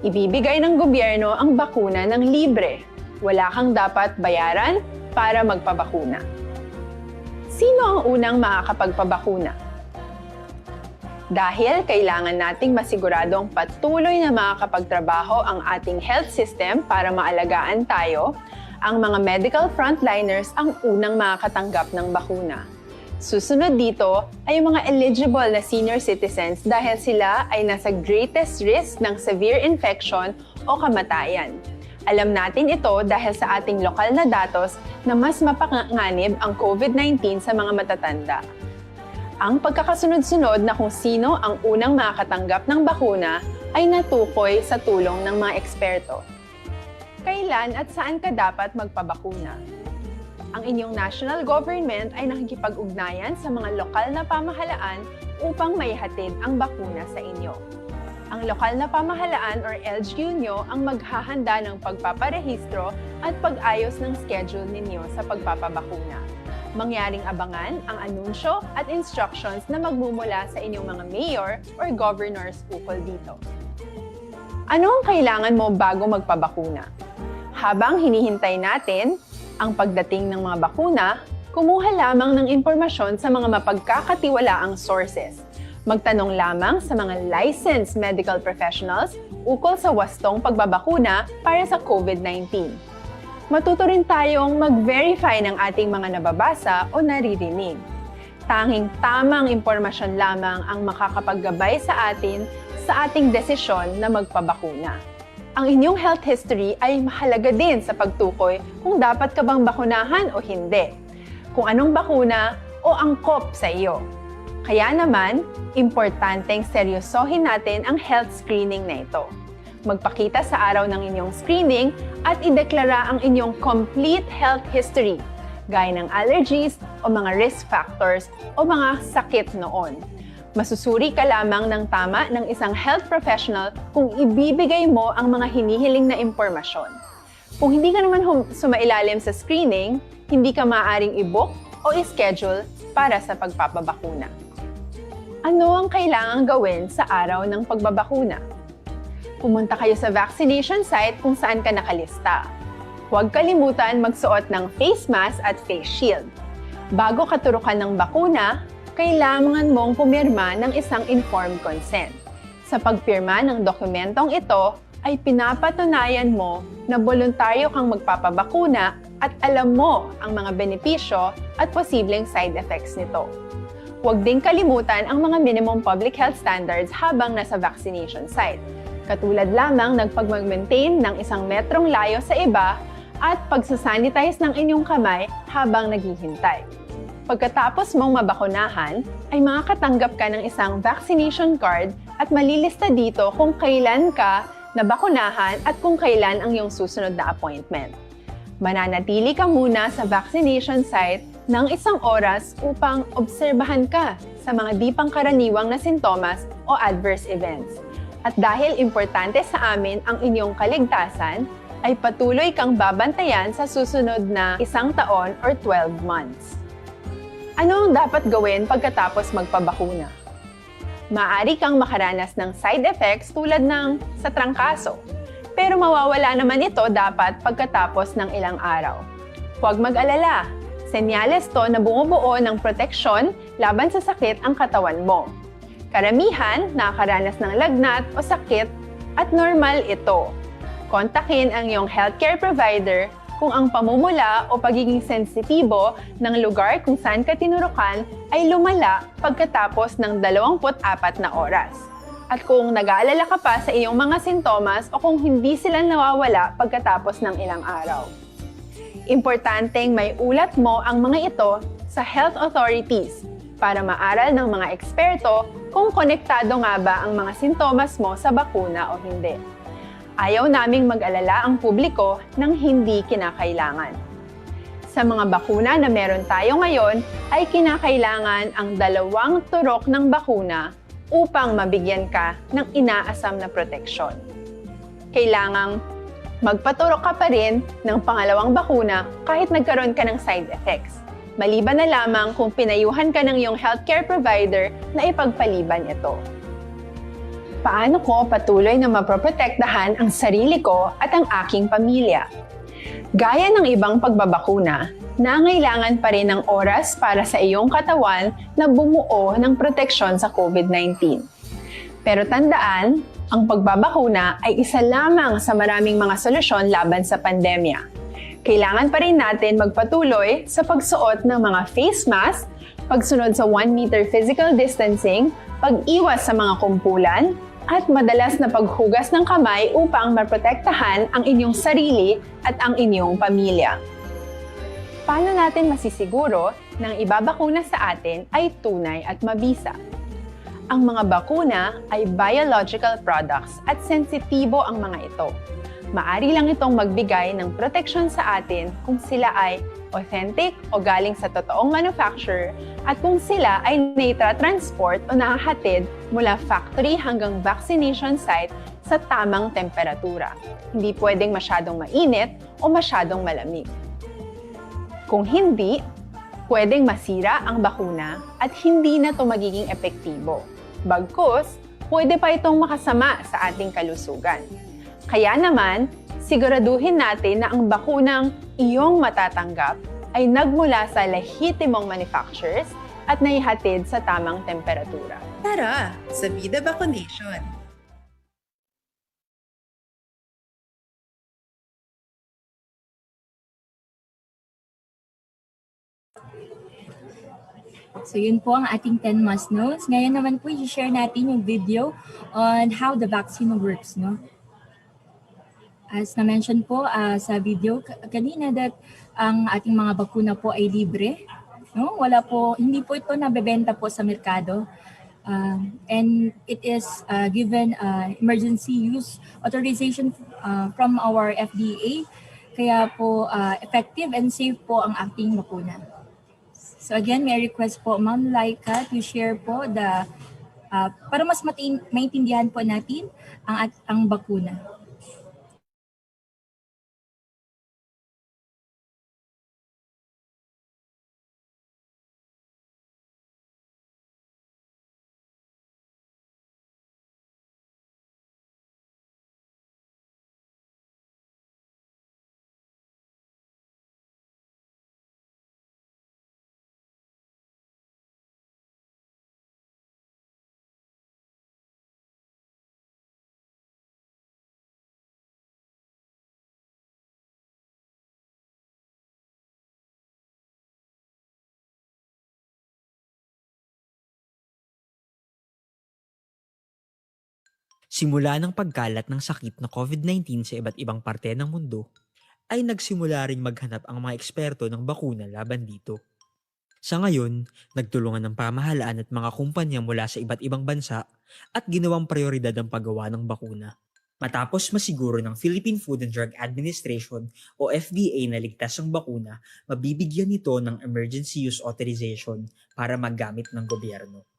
Ibibigay ng gobyerno ang bakuna ng libre. Wala kang dapat bayaran para magpabakuna. Sino ang unang makakapagpabakuna? Dahil kailangan nating masiguradong patuloy na makakapagtrabaho ang ating health system para maalagaan tayo, Ang mga medical frontliners ang unang makakatanggap ng bakuna. Susunod dito ay yung mga eligible na senior citizens dahil sila ay nasa greatest risk ng severe infection o kamatayan. Alam natin ito dahil sa ating lokal na datos na mas mapanganib ang COVID-19 sa mga matatanda. Ang pagkakasunod-sunod na kung sino ang unang makakatanggap ng bakuna ay natukoy sa tulong ng mga eksperto. Kailan at saan ka dapat magpabakuna? Ang inyong national government ay nakikipag-ugnayan sa mga lokal na pamahalaan upang maihatid ang bakuna sa inyo. Ang lokal na pamahalaan or LGU nyo ang maghahanda ng pagpaparehistro at pag-ayos ng schedule ninyo sa pagpapabakuna. Mangyaring abangan ang anunsyo at instructions na magmumula sa inyong mga mayor or governors ukol dito. Ano ang kailangan mo bago magpabakuna? Habang hinihintay natin ang pagdating ng mga bakuna, kumuha lamang ng impormasyon sa mga mapagkakatiwalaang sources. Magtanong lamang sa mga licensed medical professionals ukol sa wastong pagbabakuna para sa COVID-19. Matuto rin tayong mag-verify ng ating mga nababasa o naririnig. Tanging tamang impormasyon lamang ang makakapaggabay sa atin sa ating desisyon na magpabakuna. Ang inyong health history ay mahalaga din sa pagtukoy kung dapat ka bang bakunahan o hindi, kung anong bakuna o angkop sa iyo. Kaya naman, importanteng seryosohin natin ang health screening na ito. Magpakita sa araw ng inyong screening at ideklara ang inyong complete health history, gaya ng allergies o mga risk factors o mga sakit noon. Masusuri ka lamang ng tama ng isang health professional kung ibibigay mo ang mga hinihiling na impormasyon. Kung hindi ka naman sumailalim sa screening, hindi ka maaaring i-book o i-schedule para sa pagpapabakuna. Ano ang kailangang gawin sa araw ng pagbabakuna? Pumunta kayo sa vaccination site kung saan ka nakalista. Huwag kalimutan magsuot ng face mask at face shield. Bago ka turukan ng bakuna, kailangan mong pumirma ng isang informed consent. Sa pagpirma ng dokumentong ito, ay pinapatunayan mo na voluntaryo kang magpapabakuna at alam mo ang mga benepisyo at posibleng side effects nito. Huwag din kalimutan ang mga minimum public health standards habang nasa vaccination site. Katulad lamang ng pag-maintain ng 1 metrong layo sa iba at pagsasanitize ng inyong kamay habang naghihintay. Pagkatapos mong mabakunahan, ay makakatanggap ka ng isang vaccination card at malilista dito kung kailan ka nabakunahan at kung kailan ang iyong susunod na appointment. Mananatili ka muna sa vaccination site ng 1 oras upang obserbahan ka sa mga di pangkaraniwang na sintomas o adverse events. At dahil importante sa amin ang inyong kaligtasan, ay patuloy kang babantayan sa susunod na 1 taon or 12 months. Ano ang dapat gawin pagkatapos magpabakuna? Maaari kang makaranas ng side effects tulad ng sa trangkaso, pero mawawala naman ito dapat pagkatapos ng ilang araw. Huwag mag-alala, senyales to na bumubuo ng proteksyon laban sa sakit ang katawan mo. Karamihan nakakaranas ng lagnat o sakit at normal ito. Kontakin ang iyong healthcare provider kung ang pamumula o pagiging sensitibo ng lugar kung saan ka tinurukan ay lumala pagkatapos ng 24 na oras. At kung nag-aalala ka pa sa iyong mga sintomas o kung hindi sila nawawala pagkatapos ng ilang araw. Importanteng may ulat mo ang mga ito sa health authorities para maaral ng mga eksperto kung konektado nga ba ang mga sintomas mo sa bakuna o hindi. Ayaw naming mag-alala ang publiko ng hindi kinakailangan. Sa mga bakuna na meron tayo ngayon, ay kinakailangan ang 2 turok ng bakuna upang mabigyan ka ng inaasam na proteksyon. Kailangang magpaturok ka pa rin ng pangalawang bakuna kahit nagkaroon ka ng side effects. Maliban na lamang kung pinayuhan ka ng iyong healthcare provider na ipagpaliban ito. Paano ko patuloy na maproprotektahan ang sarili ko at ang aking pamilya? Gaya ng ibang pagbabakuna, nangailangan pa rin ng oras para sa iyong katawan na bumuo ng proteksyon sa COVID-19. Pero tandaan, ang pagbabakuna ay isa lamang sa maraming mga solusyon laban sa pandemya. kailangan pa rin natin magpatuloy sa pagsuot ng mga face mask, pagsunod sa 1 meter physical distancing, pag-iwas sa mga kumpulan, at madalas na paghugas ng kamay upang maprotektahan ang inyong sarili at ang inyong pamilya. Paano natin masisiguro na ang ibabakuna sa atin ay tunay at mabisa? Ang mga bakuna ay biological products at sensitibo ang mga ito. Maari lang itong magbigay ng proteksyon sa atin kung sila ay authentic o galing sa totoong manufacturer at kung sila ay naitra-transport o nahahatid mula factory hanggang vaccination site sa tamang temperatura. Hindi pwedeng masyadong mainit o masyadong malamig. Kung hindi, pwedeng masira ang bakuna at hindi na ito magiging epektibo. Bagkus, pwede pa itong makasama sa ating kalusugan. Kaya naman, siguraduhin natin na ang bakunang iyong matatanggap ay nagmula sa lehitimong manufacturers at naihatid sa tamang temperatura. Tara, sa Vida Vaccination! So yun po ang ating 10 must knows. Ngayon naman po i-share natin yung video on how the vaccine works, no? As na-mention po sa video kanina that ang ating mga bakuna po ay libre, no? Hindi po ito nabebenta po sa merkado. And it is given emergency use authorization from our FDA. Kaya po effective and safe po ang ating bakuna. So again, may request po Ma'am Laika to share po para mas maintindihan po natin ang bakuna. Simula ng pagkalat ng sakit na COVID-19 sa iba't ibang parte ng mundo, ay nagsimula ring maghanap ang mga eksperto ng bakuna laban dito. Sa ngayon, nagtulungan ng pamahalaan at mga kumpanya mula sa iba't ibang bansa at ginawang prioridad ang paggawa ng bakuna. Matapos masiguro ng Philippine Food and Drug Administration o FDA na ligtas ang bakuna, mabibigyan nito ng emergency use authorization para maggamit ng gobyerno.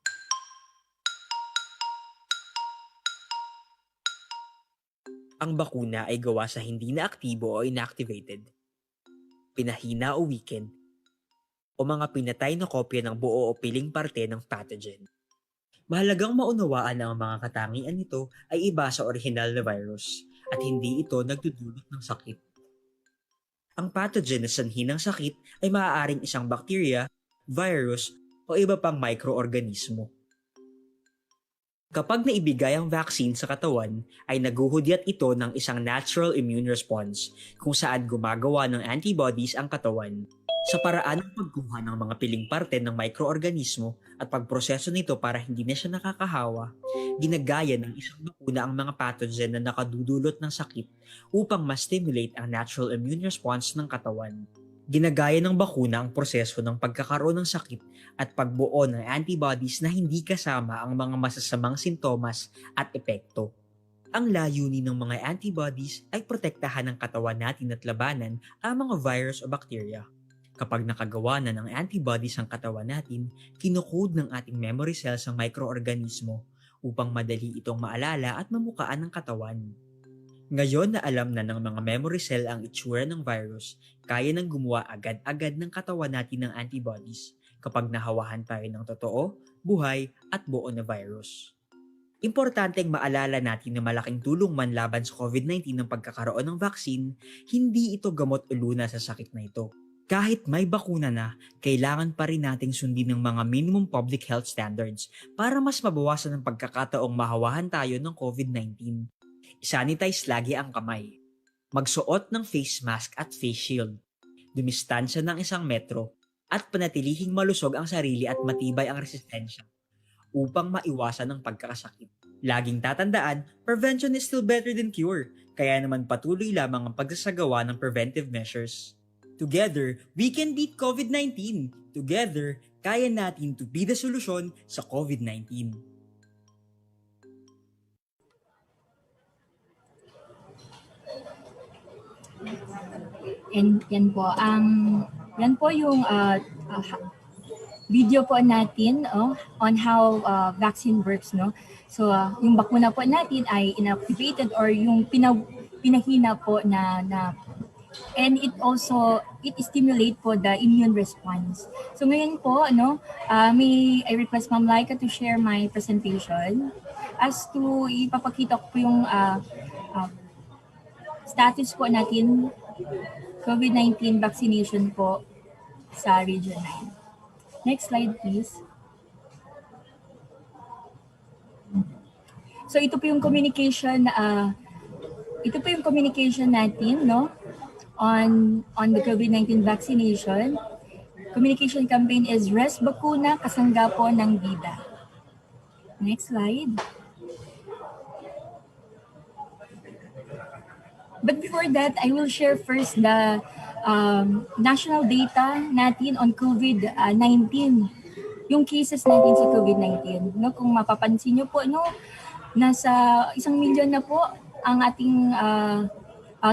Ang bakuna ay gawa sa hindi na aktibo o inactivated, pinahina o weakened, o mga pinatay na kopya ng buo o piling parte ng pathogen. Mahalagang maunawaan na ang mga katangian nito ay iba sa orihinal na virus at hindi ito nagdudulot ng sakit. Ang pathogen na sanhi ng sakit ay maaaring isang bacteria, virus, o iba pang microorganismo. Kapag naibigay ang vaccine sa katawan, ay naguhudyat ito ng isang natural immune response kung saan gumagawa ng antibodies ang katawan sa paraan ng pagkuha ng mga piling parte ng microorganismo at pagproseso nito para hindi na siya nakakahawa. Ginagaya ng isang bakuna ang mga pathogen na nakadudulot ng sakit upang ma-stimulate ang natural immune response ng katawan. Ginagaya ng bakuna ang proseso ng pagkakaroon ng sakit at pagbuo ng antibodies na hindi kasama ang mga masasamang sintomas at epekto. Ang layunin ng mga antibodies ay protektahan ang katawan natin at labanan ang mga virus o bakterya. Kapag nakagawa na ng antibodies ang katawan natin, kinukode ng ating memory cells ang microorganismo upang madali itong maalala at mamukaan ng katawan. Ngayon na alam na ng mga memory cell ang itsura ng virus, kaya nang gumawa agad-agad ng katawan natin ng antibodies kapag nahawahan tayo ng totoo, buhay at buo na virus. Importanteng maalala natin na malaking tulong man laban sa COVID-19 ng pagkakaroon ng vaccine, hindi ito gamot o luna sa sakit na ito. Kahit may bakuna na, kailangan pa rin nating sundin ng mga minimum public health standards para mas mabawasan ang pagkakataong mahawahan tayo ng COVID-19. Isanitize lagi ang kamay. magsuot ng face mask at face shield, dumistansya ng 1 metro, at panatilihing malusog ang sarili at matibay ang resistensya upang maiwasan ang pagkakasakit. Laging tatandaan, prevention is still better than cure, kaya naman patuloy lamang ang pagsasagawa ng preventive measures. Together, we can beat COVID-19. Together, kaya natin to be the solusyon sa COVID-19. And yan po yung video po natin on how vaccine works, no? So yung bakuna po natin ay inactivated or yung pinahina po na and it stimulate po the immune response. So ngayon po may I request Ma'am Laika to share my presentation as to ipapakita ko po yung status po natin COVID-19 vaccination po sa Region 9. Next slide please. So ito po yung communication natin, no, on the COVID-19 vaccination. Communication campaign is Res Bakuna, kasangga po ng bida. Next slide. But before that, I will share first the national data natin on COVID-19. Yung cases natin sa COVID-19. No, kung mapapansin nyo po, no, nasa 1 milyon na po ang ating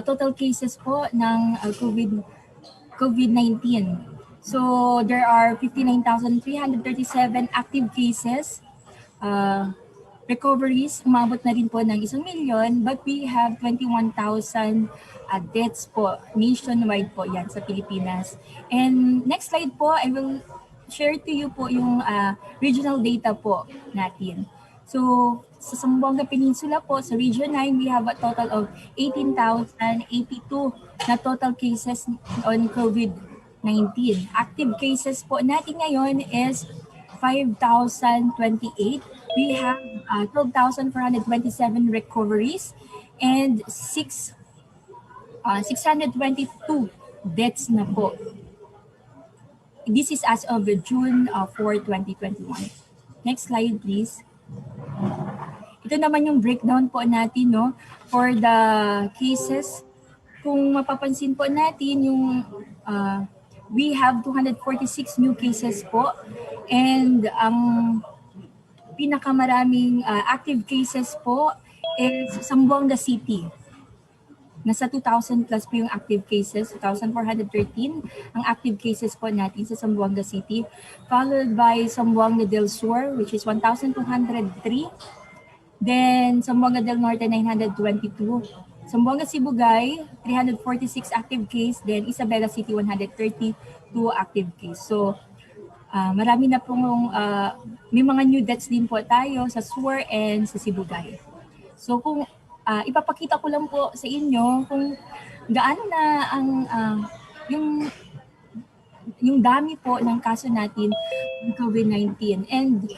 total cases po ng COVID-19. So there are 59,337 active cases. Recoveries, umabot na rin po ng 1 milyon, but we have 21,000 deaths po nationwide po yan sa Pilipinas. And next slide po, I will share to you po yung regional data po natin. So sa Zamboanga Peninsula po, sa Region 9, we have a total of 18,082 na total cases on COVID-19. Active cases po natin ngayon is 5,028. We have 12,427 recoveries and 622 deaths na po. This is as of June 4, 2021. Next slide, please. Ito naman yung breakdown po natin, no, for the cases. Kung mapapansin po natin, yung we have 246 new cases po, and ang pinakamaraming active cases po is Zamboanga City. Nasa 2,000 plus po yung active cases, 2,413 ang active cases po natin sa Zamboanga City, followed by Zamboanga del Sur, which is 1,203. Then Zamboanga del Norte, 922. Zamboanga Sibugay, 346 active case. Then Isabela City, 132 active case. So marami na pong may mga new deaths din po tayo sa Sur and sa Sibugay. So kung ipapakita ko lang po sa inyo kung gaano na ang yung dami po ng kaso natin ng COVID-19. And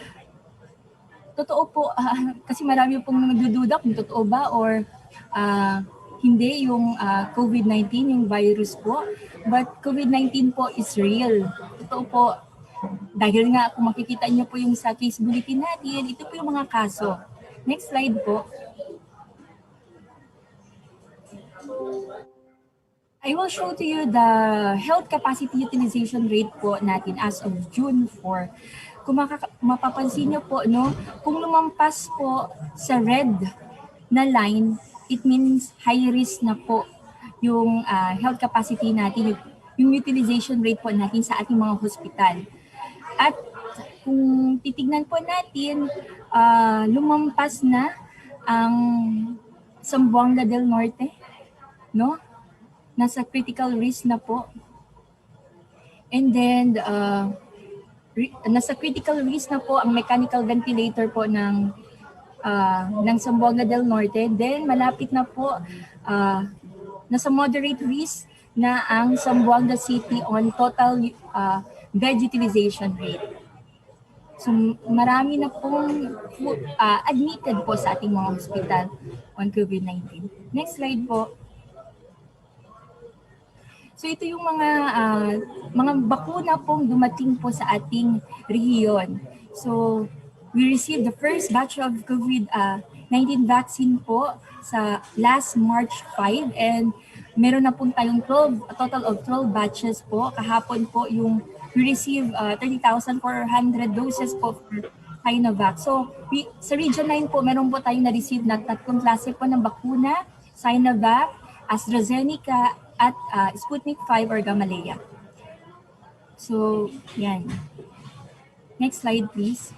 totoo po, kasi marami pong nagdududa kung totoo ba or hindi yung COVID-19, yung virus po. But COVID-19 po is real. Totoo po. Dahil nga kung makikita niyo po yung sa case bulletin natin, ito po yung mga kaso. Next slide po. I will show to you the health capacity utilization rate po natin as of June 4. Kung mapapansin niyo po, no, kung lumampas po sa red na line, it means high risk na po yung health capacity natin, yung utilization rate po natin sa ating mga hospital. At kung titignan po natin, lumampas na ang Zamboanga del Norte, no? Nasa critical risk na po. And then, nasa critical risk na po ang mechanical ventilator po ng Zamboanga del Norte. Then, malapit na po, nasa moderate risk na ang Zamboanga City on total bed utilization rate. So, marami na pong admitted po sa ating mga hospital on COVID-19. Next slide po. So ito yung mga bakuna pong dumating po sa ating rehiyon. So we received the first batch of COVID-19 vaccine po sa last March 5 and meron na po tayong a total of 12 batches po. Kahapon po we received 30,400 doses po for Sinovac. So sa Region 9 po, meron po tayong na-receive na 3 klase po ng bakuna, Sinovac, AstraZeneca, at Sputnik 5 or Gamaleya. So, yan. Next slide, please.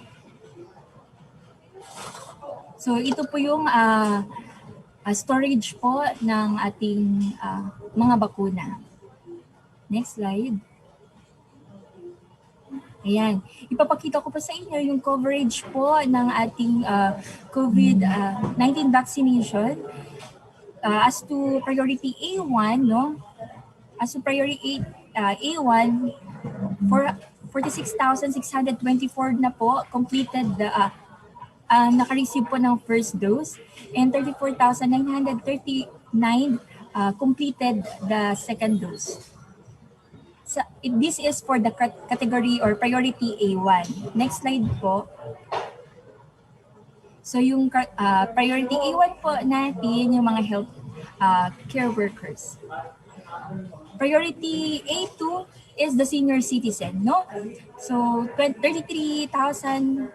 So, ito po yung storage po ng ating mga bakuna. Next slide. Ayan. Ipapakita ko po sa inyo yung coverage po ng ating COVID-19 vaccination. As to priority A1, no? As to priority A1, 46,624 na po completed naka-receive po ng first dose and 34,939 completed the second dose. So, this is for the category or priority A1. Next slide po. So yung priority A1 po natin, yung mga health care workers. Priority A2 is the senior citizen, no? So 33,109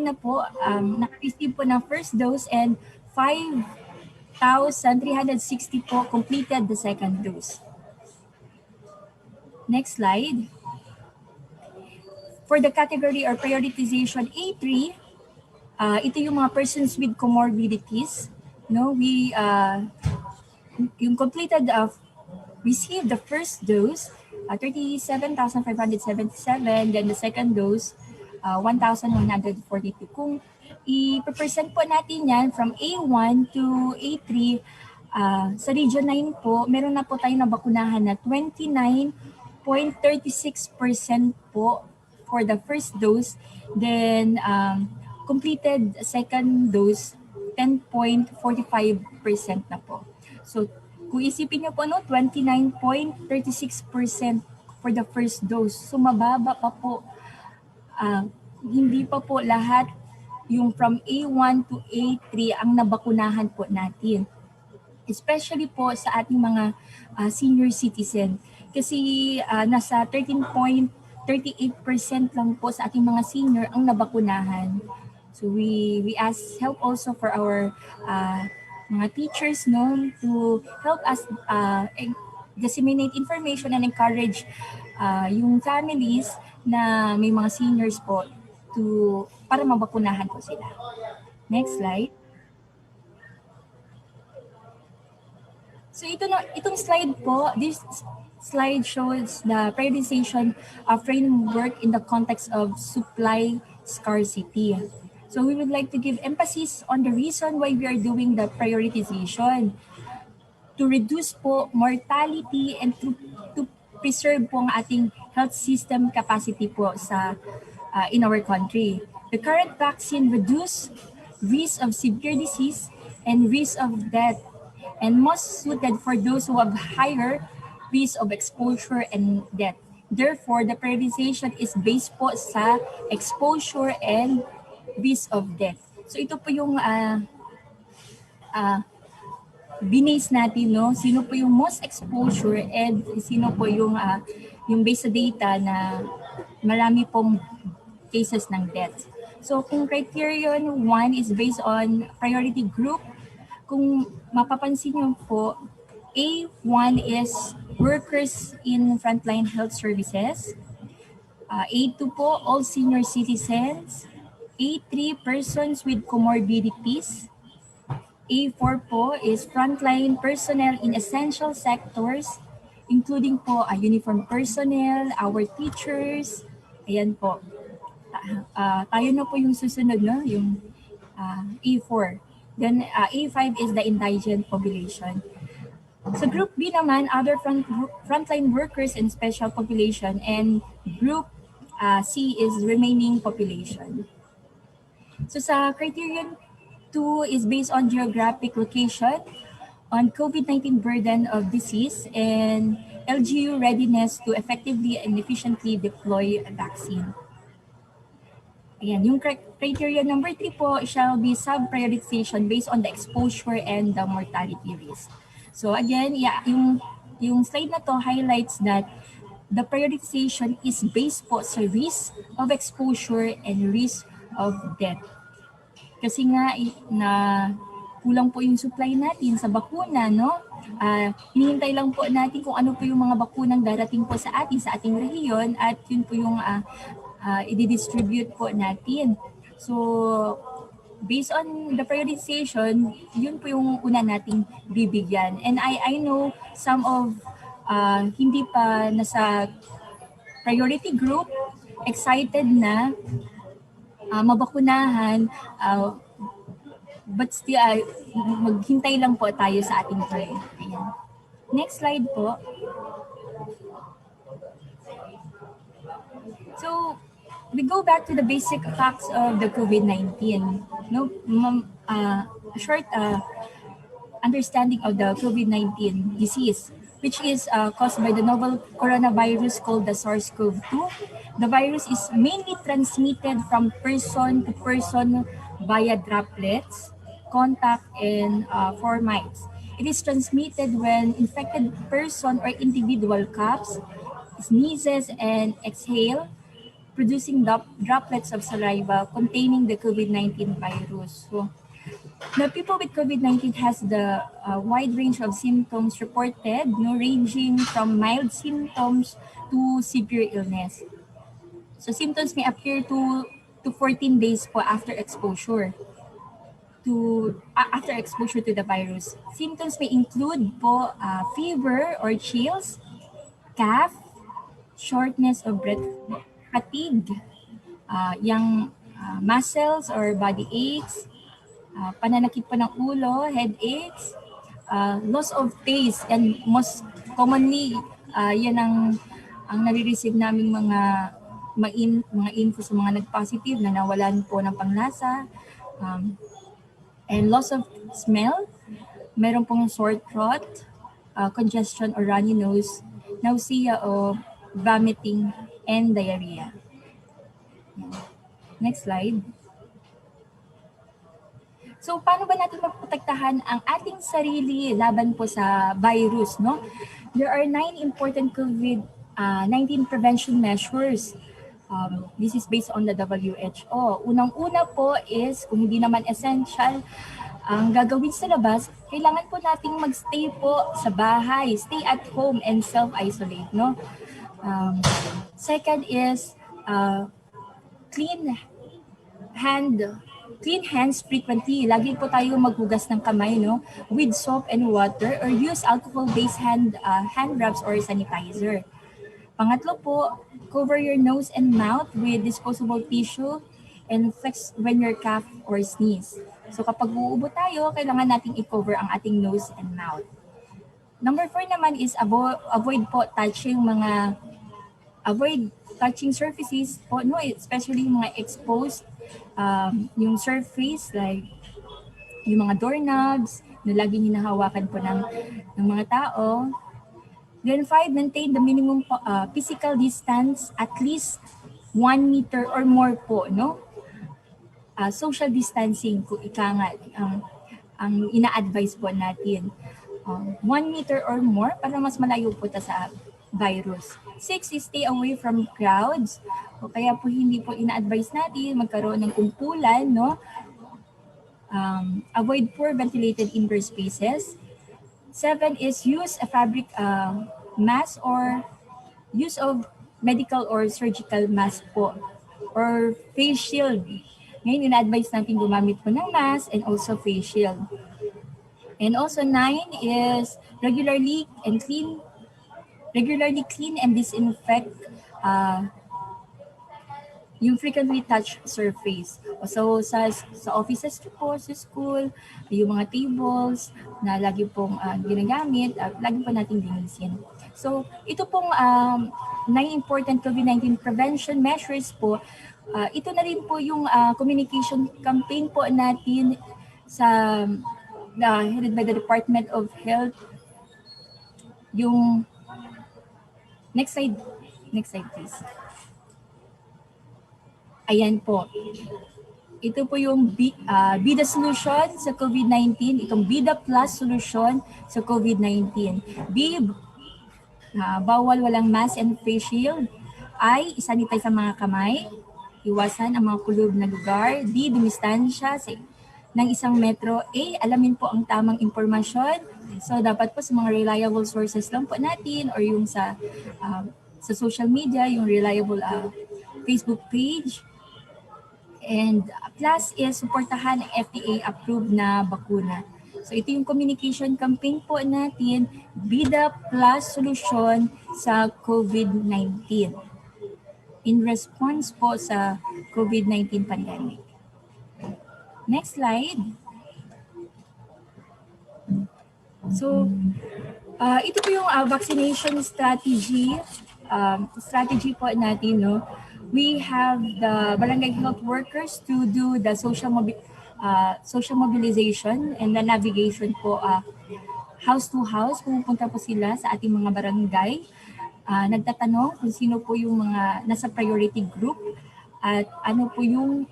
na po, naka-receive po ng first dose and 5,360 po completed the second dose. Next slide. For the category or prioritization A3, ito yung mga persons with comorbidities. No, yung completed received the first dose, 37,577, then the second dose, 1,142. Kung i-present po natin yan from A1 to A3, sa Region 9 po, meron na po tayong nabakunahan na 29.36% po for the first dose, then completed second dose, 10.45% na po. So, kung isipin niyo po, 29.36% for the first dose. So, mababa pa po. Hindi pa po lahat yung from A1 to A3 ang nabakunahan po natin. Especially po sa ating mga senior citizen. Kasi nasa 13.38% lang po sa ating mga senior ang nabakunahan. So we ask help also for our mga teachers, no, to help us disseminate information and encourage yung families na may mga seniors po para mabakunahan po sila. Next slide. So itong slide po, this slide shows the prioritization of framework in the context of supply scarcity. So we would like to give emphasis on the reason why we are doing the prioritization. To reduce po mortality and to preserve po ang ating health system capacity po in our country. The current vaccine reduce risk of severe disease and risk of death, and most suited for those who have higher risk of exposure and death. Therefore, the prioritization is based po sa exposure and risk of death. So ito po yung binase natin, no? Sino po yung most exposure and sino po yung based sa data na marami pong cases ng death. So kung criterion 1 is based on priority group, kung mapapansin niyo po, A1 is workers in frontline health services. A2 po, all senior citizens. A3, persons with comorbidities. A4 po is frontline personnel in essential sectors, including po uniform personnel, our teachers. Ayan po. Tayo na po yung susunod, no? Yung A4. Then A5 is the indigent population. Sa Group B naman, other frontline workers and special population, and Group C is remaining population. So sa criterion 2 is based on geographic location. on COVID-19 burden of disease and LGU readiness to effectively and efficiently deploy a vaccine. Ayan, yung criteria number 3 po shall be sub-prioritization based on the exposure and the mortality risk. So again, yeah, yung slide na to highlights that the prioritization is based po sa risk of exposure and risk of death. Kasi nga na kulang po yung supply natin sa bakuna, no? Hinihintay lang po natin kung ano po yung mga bakunang darating po sa ating rehiyon at yun po yung i-distribute po natin. So, based on the prioritization, yun po yung una nating bibigyan. And I know some of hindi pa nasa priority group, excited na mabakunahan, but still, maghintay lang po tayo sa ating turn. Ayan. Next slide po. So, we go back to the basic facts of the COVID-19. No, short understanding of the COVID-19 disease, which is caused by the novel coronavirus called the SARS-CoV-2. The virus is mainly transmitted from person to person via droplets, contact, and fomites. It is transmitted when infected person or individual coughs, sneezes, and exhale, producing droplets of saliva containing the COVID-19 virus. So, the people with COVID-19 has the wide range of symptoms reported, ranging from mild symptoms to severe illness. So symptoms may appear to 14 days po after exposure to the virus. Symptoms may include po fever or chills, cough, shortness of breath, fatigue, yung muscles or body aches, pananakit po ng ulo, headaches, loss of taste, and most commonly, yan ang nare-receive namin mga info sa mga nag-positive na nawalan po ng panglasa, and loss of smell, meron pong sore throat, congestion or runny nose, nausea o vomiting, and diarrhea. Next slide. So, paano ba natin maprotektahan ang ating sarili laban po sa virus, no? There are 9 important COVID-19 prevention measures. This is based on the WHO. Unang-una po is, kung hindi naman essential, ang gagawin sa labas, kailangan po nating magstay po sa bahay, stay at home and self-isolate, no? Second is clean hands frequently. Lagi po tayo maghugas ng kamay, no, with soap and water, or use alcohol-based hand rubs or sanitizer. Pangatlo po, cover your nose and mouth with disposable tissue and flex when you cough or sneeze. So kapag uubo tayo, kailangan nating i-cover ang ating nose and mouth. Number 4 naman is avoid touching surfaces po, no, especially mga exposed yung surface, like yung mga doorknobs na laging hinahawakan po ng mga tao. Then 5, maintain the minimum physical distance, at least 1 meter or more po, no? Social distancing, kung ika nga, ang ina-advise po natin. 1 meter or more para mas malayo po sa virus. 6 is stay away from crowds. O kaya po hindi po ina-advise natin magkaroon ng kumpulan, no? Avoid poor ventilated indoor spaces. 7 is use a fabric mask or use of medical or surgical mask po, or face shield. Ngayon, ina-advise natin gumamit po ng mask and also face shield. And also 9 is regularly clean and disinfect yung frequently touched surface. So sa offices po, sa school, yung mga tables na lagi pong ginagamit, lagi po natin linisin. So ito pong 9 important COVID-19 prevention measures po, ito na rin po yung communication campaign po natin sa headed by the Department of Health. Yung next slide please. Ayan po. Ito po yung BIDA solution sa COVID-19, itong BIDA Plus solution sa COVID-19. B, bawal walang mask and face shield. I, isanitize ang mga kamay. Iwasan ang mga kulob na lugar. D, dumistansya ng 1 metro. A, alamin po ang tamang impormasyon. So dapat po sa mga reliable sources lang po natin or yung sa social media, yung reliable Facebook page. And plus is supportahan ang FDA-approved na bakuna. So ito yung communication campaign po natin, BIDA Plus Solution sa COVID-19. In response po sa COVID-19 pandemic. Next slide. So ito po yung vaccination strategy. Strategy po natin, no? We have the barangay health workers to do the social mobilization and the navigation po house to house. Pupunta po sila sa ating mga barangay. Nagtatanong kung sino po yung mga nasa priority group at ano po yung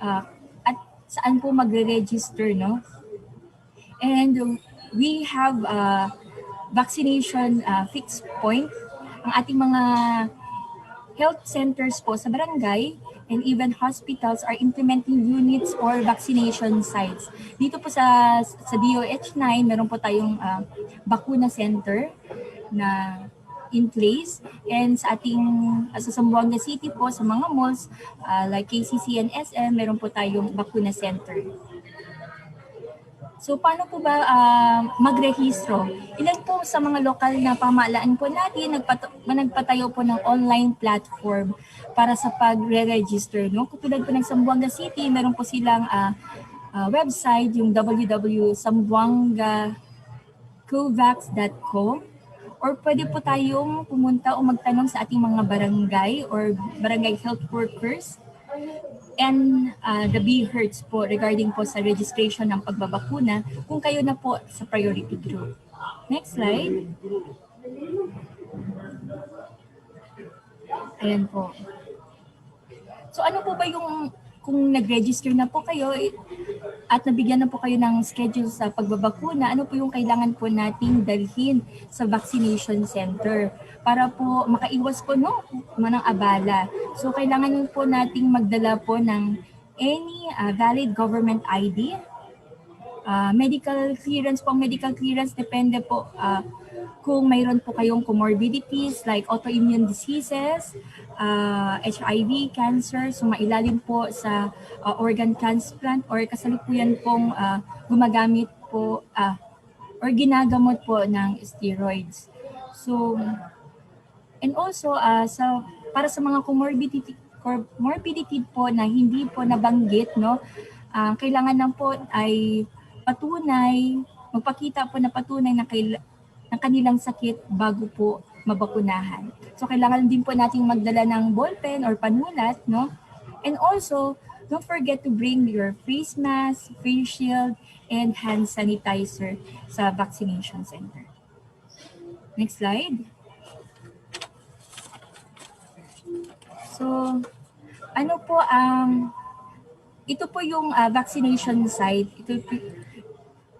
at saan po magre-register, no? And we have vaccination fixed point. Ang ating mga health centers po sa barangay and even hospitals are implementing units or vaccination sites. Dito po sa DOH9, meron po tayong bakuna center na in place. And sa ating sa Zamboanga City po, sa mga malls like KCC and SM, meron po tayong bakuna center. So paano po ba magrehistro? Ilan po sa mga lokal na pamahalaan po natin nagpatayo po ng online platform para sa pagre-register, no? Katulad po ng Zamboanga City, meron po silang website, yung www.zamboangacovax.com, or pwede po tayong pumunta o magtanong sa ating mga barangay or barangay health workers and the BHERTS po regarding po sa registration ng pagbabakuna kung kayo na po sa priority group. Next slide. Ayan po. So ano po ba yung kung nag-register na po kayo at nabigyan na po kayo ng schedule sa pagbabakuna, ano po yung kailangan po nating dalhin sa vaccination center para po makaiwas po manang abala. So kailangan po nating magdala po ng any valid government ID, medical clearance po. Medical clearance depende po kung mayroon po kayong comorbidities like autoimmune diseases, HIV, cancer, so mailalim po sa organ transplant or kasalukuyan pong gumagamit po or ginagamot po ng steroids. So, and also para sa mga comorbidity po na hindi po nabanggit, no, kailangan lang po ay magpakita po na patunay na ng kanilang sakit bago po mabakunahan. So kailangan din po nating magdala ng ballpen or panulat, no? And also, don't forget to bring your face mask, face shield, and hand sanitizer sa vaccination center. Next slide. So, ano po ito po yung vaccination site.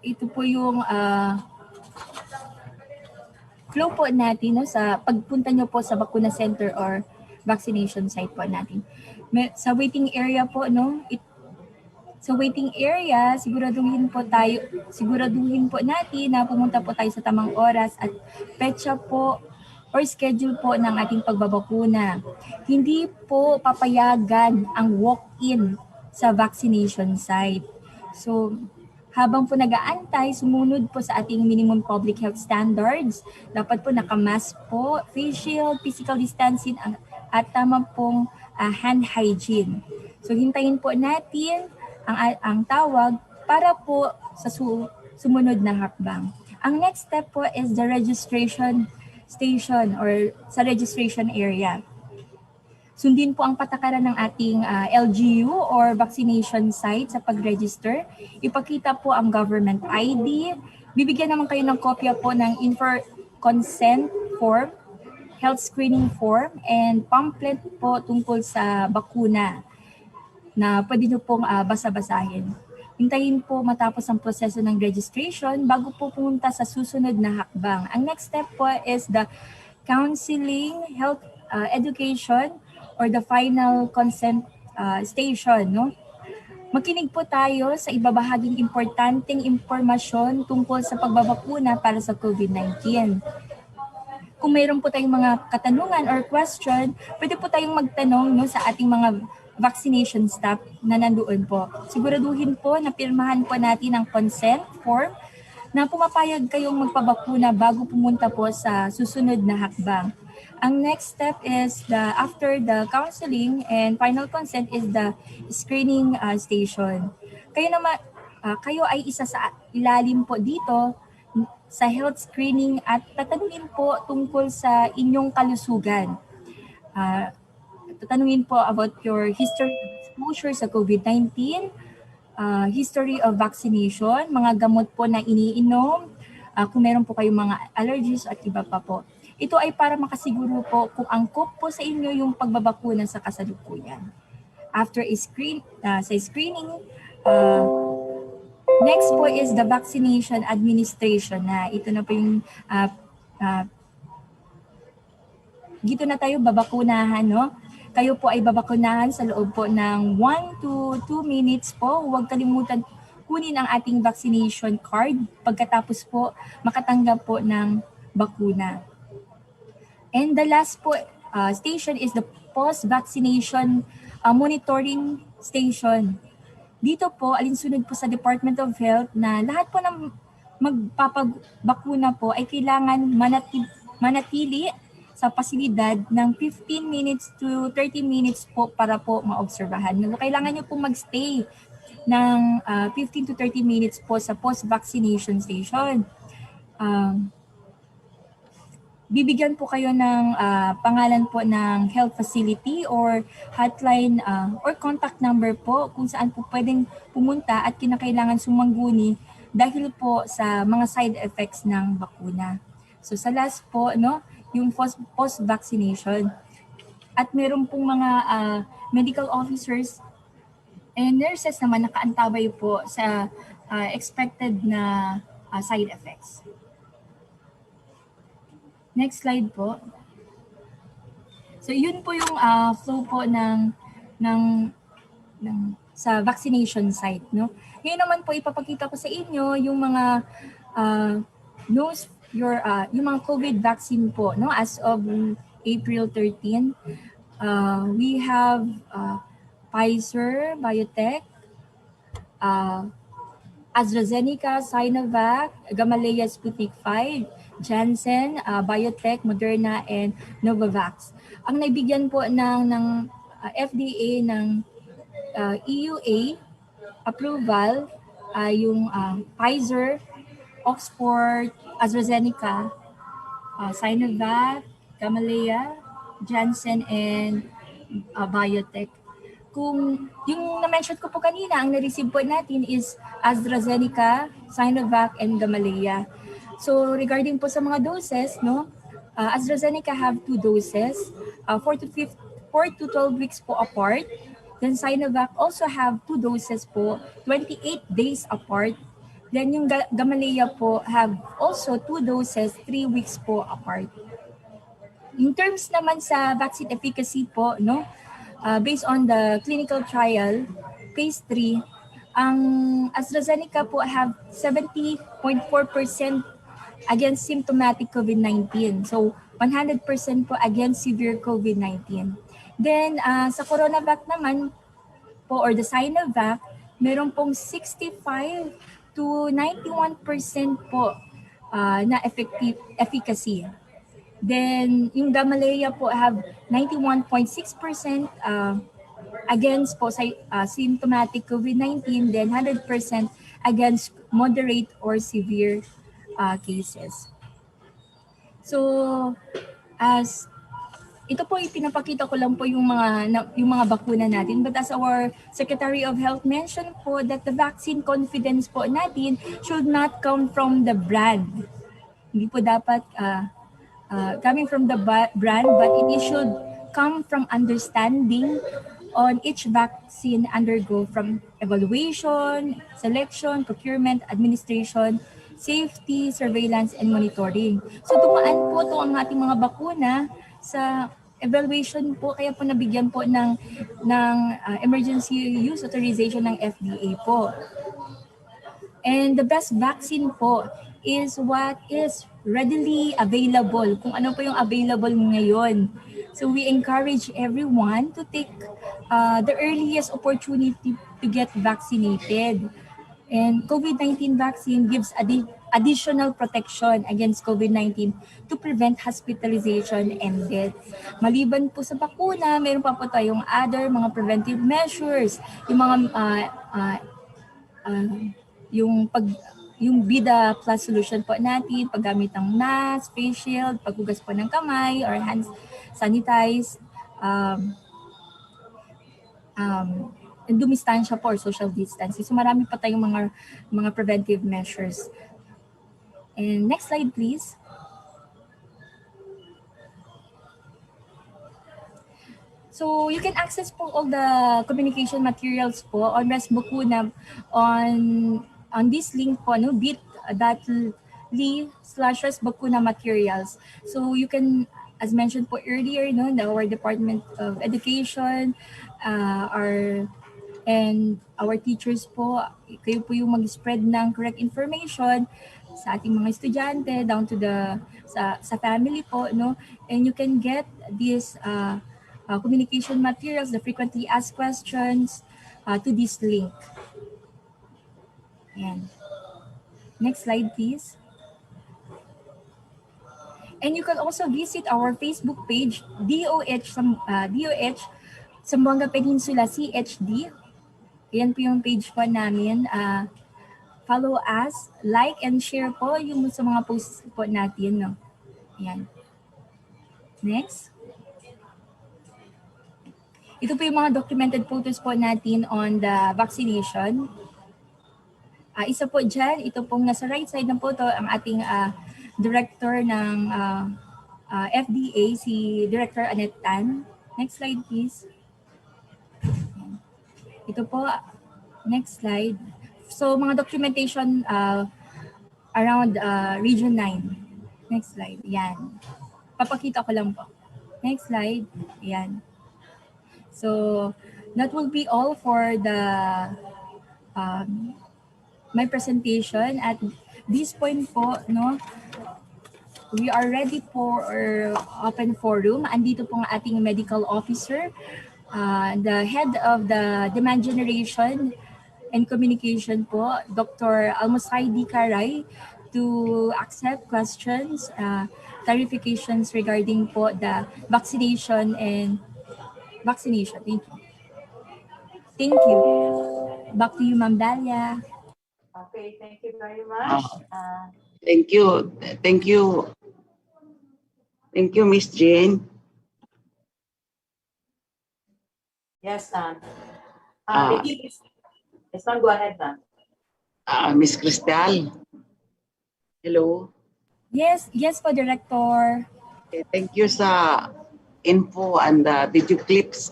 Ito po yung flow po natin, no, sa pagpunta nyo po sa bakuna center or vaccination site po natin. Sa waiting area po, no, sa waiting area, siguraduhin po natin na pumunta po tayo sa tamang oras at petsa po or schedule po ng ating pagbabakuna. Hindi po papayagan ang walk-in sa vaccination site. So, habang po nag-aantay, sumunod po sa ating minimum public health standards. Dapat po nakamask po, face shield, physical distancing, at tama pong hand hygiene. So hintayin po natin ang tawag para po sa sumunod na hakbang. Ang next step po is the registration station or sa registration area. Sundin po ang patakaran ng ating LGU or vaccination site sa pag-register. Ipakita po ang government ID. Bibigyan naman kayo ng kopya po ng consent form, health screening form, and pamphlet po tungkol sa bakuna na pwede nyo pong basa-basahin. Hintayin po matapos ang proseso ng registration bago po pumunta sa susunod na hakbang. Ang next step po is the counseling, health education, or the final consent station. No? Makinig po tayo sa ibabahaging importanteng impormasyon tungkol sa pagbabakuna para sa COVID-19. Kung mayroon po tayong mga katanungan or question, pwede po tayong magtanong sa ating mga vaccination staff na nandoon po. Siguraduhin po na pirmahan po natin ang consent form na pumapayag kayong magpabakuna bago pumunta po sa susunod na hakbang. Ang next step is after the counseling and final consent is the screening station. Kayo ay isa sa ilalim po dito sa health screening at tatanungin po tungkol sa inyong kalusugan. Tatanungin po about your history of exposure sa COVID-19, history of vaccination, mga gamot po na iniinom, kung meron po kayong mga allergies at iba pa po. Ito ay para makasiguro po kung angkop po sa inyo yung pagbabakuna sa kasalukuyan. After sa screening, next po is the vaccination administration na ito na po yung dito na tayo babakunahan, no? Kayo po ay babakunahan sa loob po ng 1 to 2 minutes po. Huwag kalimutan kunin ang ating vaccination card pagkatapos po makatanggap po ng bakuna. And the last po station is the post-vaccination monitoring station. Dito po, alinsunod po sa Department of Health na lahat po ng magpapabakuna po ay kailangan manatili sa pasilidad ng 15 minutes to 30 minutes po para po maobserbahan. Kailangan nyo po magstay ng 15 to 30 minutes po sa post-vaccination station. Bibigyan po kayo ng pangalan po ng health facility or hotline or contact number po kung saan po pwedeng pumunta at kinakailangan sumangguni dahil po sa mga side effects ng bakuna. So sa last po, no, yung post-vaccination. At meron pong mga medical officers and nurses naman nakaantabay po sa expected na side effects. Next slide po. So yun po yung flow po ng sa vaccination site, no. Ngayon naman po ipapakita ko sa inyo yung mga yung mga COVID vaccine po, no, as of April 13. We have Pfizer, BioNTech, AstraZeneca, Sinovac, Gamaleya, Sputnik 5, Janssen, BioNTech, Moderna, and Novavax. Ang nabigyan po ng FDA ng EUA approval ay yung Pfizer, Oxford, AstraZeneca, Sinovac, Gamaleya, Janssen, and BioNTech. Kung yung na-mention ko po kanina, ang na-receive po natin is AstraZeneca, Sinovac, and Gamaleya. So regarding po sa mga doses, no, AstraZeneca have 2 doses, 4 to 12 weeks po apart. Then Sinovac also have 2 doses po, 28 days apart. Then yung Gamaleya po have also 2 doses, 3 weeks po apart. In terms naman sa vaccine efficacy po, no, based on the clinical trial, phase 3, ang AstraZeneca po have 70.4% against symptomatic COVID-19. So 100% po against severe COVID-19. Then sa CoronaVac naman po or the Sinovac, meron pong 65 to 91% po na efficacy. Then yung Gamaleya po have 91.6% against po symptomatic COVID-19, then 100% against moderate or severe cases. So as ito po pinapakita ko lang po yung mga bakuna natin, but as our Secretary of Health mentioned po that the vaccine confidence po natin should not come from the brand. Hindi po dapat coming from the brand, but it should come from understanding on each vaccine undergo from evaluation, selection, procurement, administration, safety, surveillance, and monitoring. So dumaan po ito ang ating mga bakuna sa evaluation po, kaya po nabigyan po ng emergency use authorization ng FDA po. And the best vaccine po is what is readily available, kung ano po yung available ngayon. So we encourage everyone to take the earliest opportunity to get vaccinated. And COVID-19 vaccine gives additional protection against COVID-19 to prevent hospitalization and death. Maliban po sa bakuna, mayroon pa po tayong other mga preventive measures, yung mga yung BIDA plus solution po natin, paggamit ng mask, face shield, paghugas po ng kamay or hands sanitize, dumistansya po or social distancing. So marami pa tayong mga preventive measures. And next slide please. So you can access po all the communication materials po on Resbukuna on this link po, no, bit.ly/Resbukuna materials. So you can, as mentioned po earlier, no, our Department of Education, and our teachers po, kayo po yung mag-spread ng correct information sa ating mga estudyante down to sa family po, no, and you can get this communication materials, the frequently asked questions to this link. Ayan. Next slide, please. And you can also visit our Facebook page, DOH Zamboanga Peninsula CHD. Ayan po yung page po namin. Follow us, like and share po yung sa mga posts po natin. No? Ayan. Next. Ito po yung mga documented photos po natin on the vaccination. Isa po dyan, ito pong nasa right side ng photo, ang ating director ng FDA, si Director Annette Tan. Next slide, please. Ito po, next slide. So, mga documentation around Region 9. Next slide, yan. Papakita ko lang po. Next slide, yan. So, that will be all for the my presentation. At this point po, no, we are ready for open forum. Andito po ang ating medical officer, the head of the demand generation and communication po, Dr. Almosaidi Karay, to accept questions, clarifications regarding po the vaccination and vaccination. Thank you. Thank you. Back to you, Ma'am Dalia. Okay, thank you very much. Thank you. Thank you. Thank you, Miss Jane. Yes, yes, ma'am, go ahead, ma'am. Miss Cristal. Hello. Yes po, Director. Okay, thank you sa info and video clips.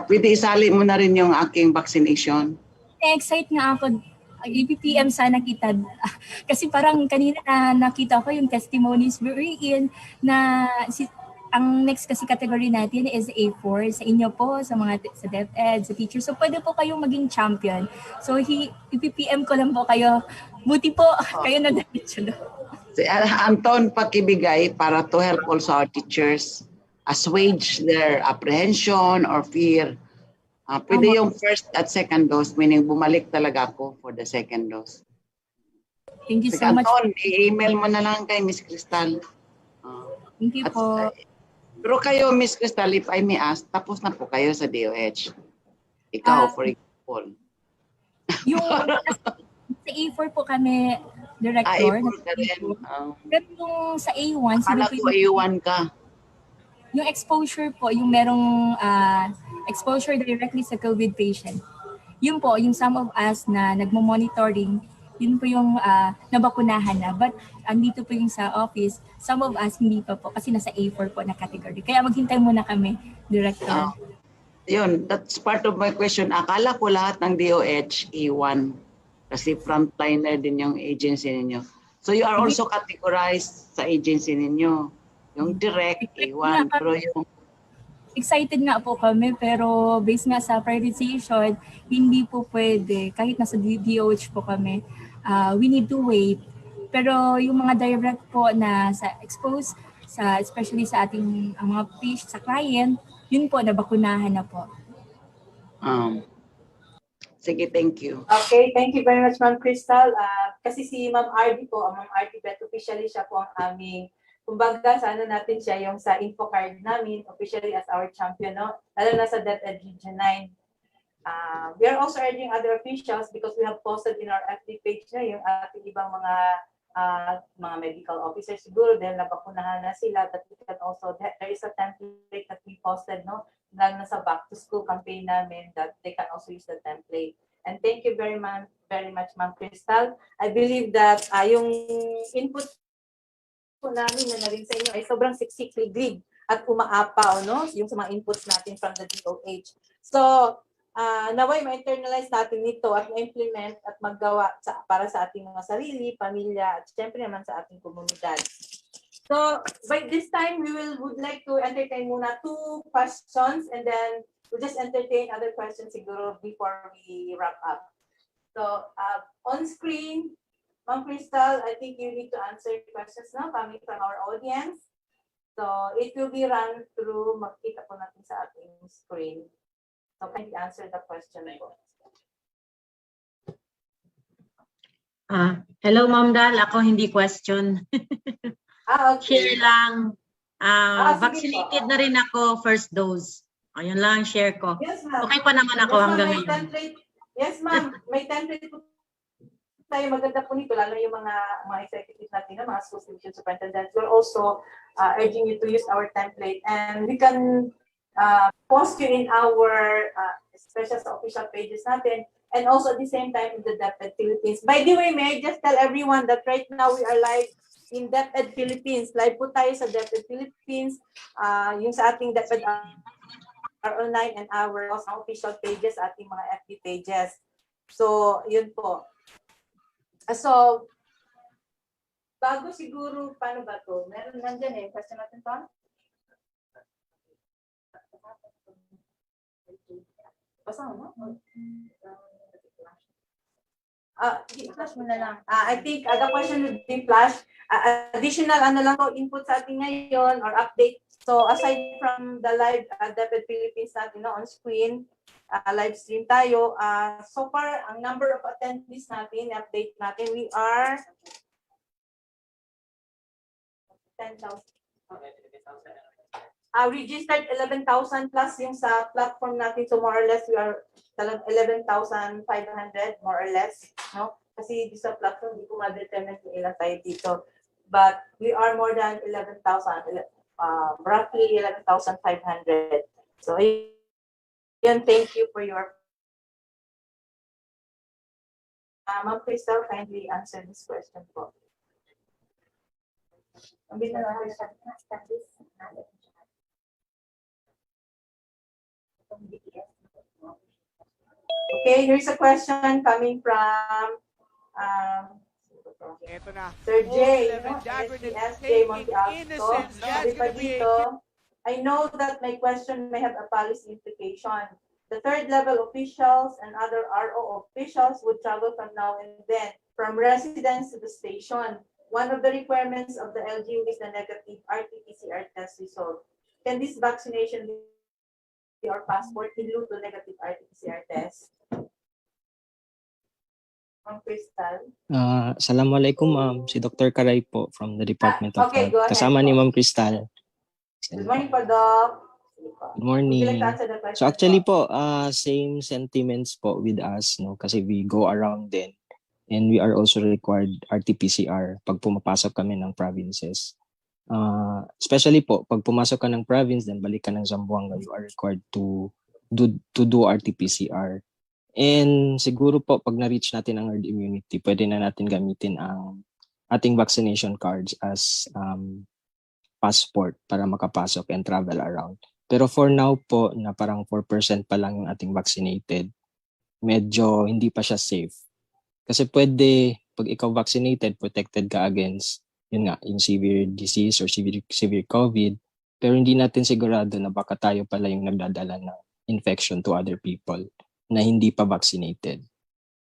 Pwede isali mo na rin yung aking vaccination. Excite nga ako. IPPM sana kita. Kasi parang kanina nakita ko yung testimonies wherein na ang next kasi category natin is A4 sa inyo po, sa mga sa DepEd, sa teachers. So pwede po kayong maging champion. So IPPM ko lang po kayo. Buti po kayo na diretso. Si Anton pakibigay para to help also our teachers assuage their apprehension or fear. Pwede yung first at second dose, meaning bumalik talaga ako for the second dose. Thank you so much. Anton, i-email mo na lang kay Miss Cristal. Thank you po. Pero kayo, Miss Cristal, if I may ask, tapos na po kayo sa DOH. Ikaw, for example. Yung sa A4 po kami, Director. A4 ka rin. Pero yung sa A1, Akala ko A1 ka. Yung exposure po, yung merong exposure directly sa COVID patient. Yun po, yung some of us na nagmo-monitoring, yun po yung nabakunahan na. But andito po yung sa office, some of us hindi pa po kasi nasa A4 po na category. Kaya maghintay muna kami, Director. Yun, that's part of my question. Akala ko lahat ng DOH, A1. Kasi frontliner din yung agency ninyo. So you are also categorized sa agency ninyo. Yung direct, A1. Pero yung Excited nga po kami pero based nga sa prioritization, hindi po pwede. Kahit nasa DOH po kami, we need to wait. Pero yung mga direct po na sa expose, especially sa ating mga patient, sa client, yun po, nabakunahan na po. Sige, thank you. Okay, thank you very much, Ma'am Crystal. Kasi si Ma'am RD po, Ma'am RD Bet, officially siya po ang aming, kumbaga, sa ano natin siya, yung sa info card namin, officially as our champion, no? Lalo na sa DepEd Region 9. We are also urging other officials because we have posted in our FB page na yung ating ibang mga medical officers siguro dahil nabakunahan na sila, that we can also, there is a template that we posted, no? Lalo na sa back to school campaign namin that they can also use the template. And thank you very much, Ma'am Crystal. I believe that yung input po namin na naging sa inyo ay sobrang siksik-liglig at umaapaw, no? Yung sa mga inputs natin from the DOH. So, naway ma-internalize natin nito at ma-implement at maggawa para sa ating mga sarili, pamilya, at syempre naman sa ating komunidad. So, by this time, we would like to entertain muna 2 questions and then we'll just entertain other questions siguro before we wrap up. So, on screen, Ma'am Crystal, I think you need to answer questions now coming from our audience. So, it will be run through, makita po natin sa ating screen. So, can you answer the question po? Hello, Ma'am Dal. Ako hindi question. Okay. Share lang. sige Vaccinated po. na rin ako, first dose. Ayun lang, share ko. Yes, ma'am. Okay pa naman ako Yes, hanggang may ngayon. template. Yes, ma'am. May template po tayo, maganda po nito, lalo yung mga executives natin, mga school division superintendents. We're also urging you to use our template and we can post you in our special sa official pages natin and also at the same time in the DepEd Philippines. By the way, may I just tell everyone that right now we are live in DepEd Philippines. Live po tayo sa DepEd Philippines, yung sa ating DepEd online and our official pages, ating mga FB pages. So, yun po. So, bago siguro, paano ba ito? Meron nandyan eh. Question natin to? Basta mo? I-flash mo na lang. I think the question would be flash. Additional ano lang to, input sa atin ngayon or update. So, aside from the live DepEd Philippines natin on screen, live stream tayo. So far, ang number of attendees natin, update natin, we are 10,000. Registered 11,000 plus yung sa platform natin. So more or less, we are 11,500 more or less. No? Kasi sa platform, hindi ko ma-determine kung ilan tayo dito. But we are more than 11,000, roughly 11,500. So, yan, thank you for your Ma'am Crystal, kindly answer this question po. Okay, here's a question coming from Sir J. SJ Montiasto. Sabi pa dito, I know that my question may have a policy implication. The third level officials and other RO officials would travel from now and then from residence to the station. One of the requirements of the LGU is the negative RT-PCR test result. Can this vaccination be our passport in lieu to negative RT-PCR test? Ma'am Crystal. Assalamualaikum, ma'am. Si Dr. Karay po from the Department of Okay, Health. go ahead Kasama ni po. Ma'am Crystal. Good morning po, Doc. Good morning. Would you like to answer the question? So actually po, same sentiments po with us, no? Kasi we go around din. And we are also required RT-PCR pag pumapasok kami ng provinces. Especially po, pag pumasok ka ng province, then balik ka ng Zamboanga, you are required to do RT-PCR. And siguro po, pag na-reach natin ang herd immunity, pwede na natin gamitin ang ating vaccination cards as passport para makapasok and travel around. Pero for now po, na parang 4% pa lang yung ating vaccinated, medyo hindi pa siya safe. Kasi pwede, pag ikaw vaccinated, protected ka against, yun nga, yung severe disease or severe COVID, pero hindi natin sigurado na baka tayo pala yung nagdadala ng infection to other people na hindi pa vaccinated.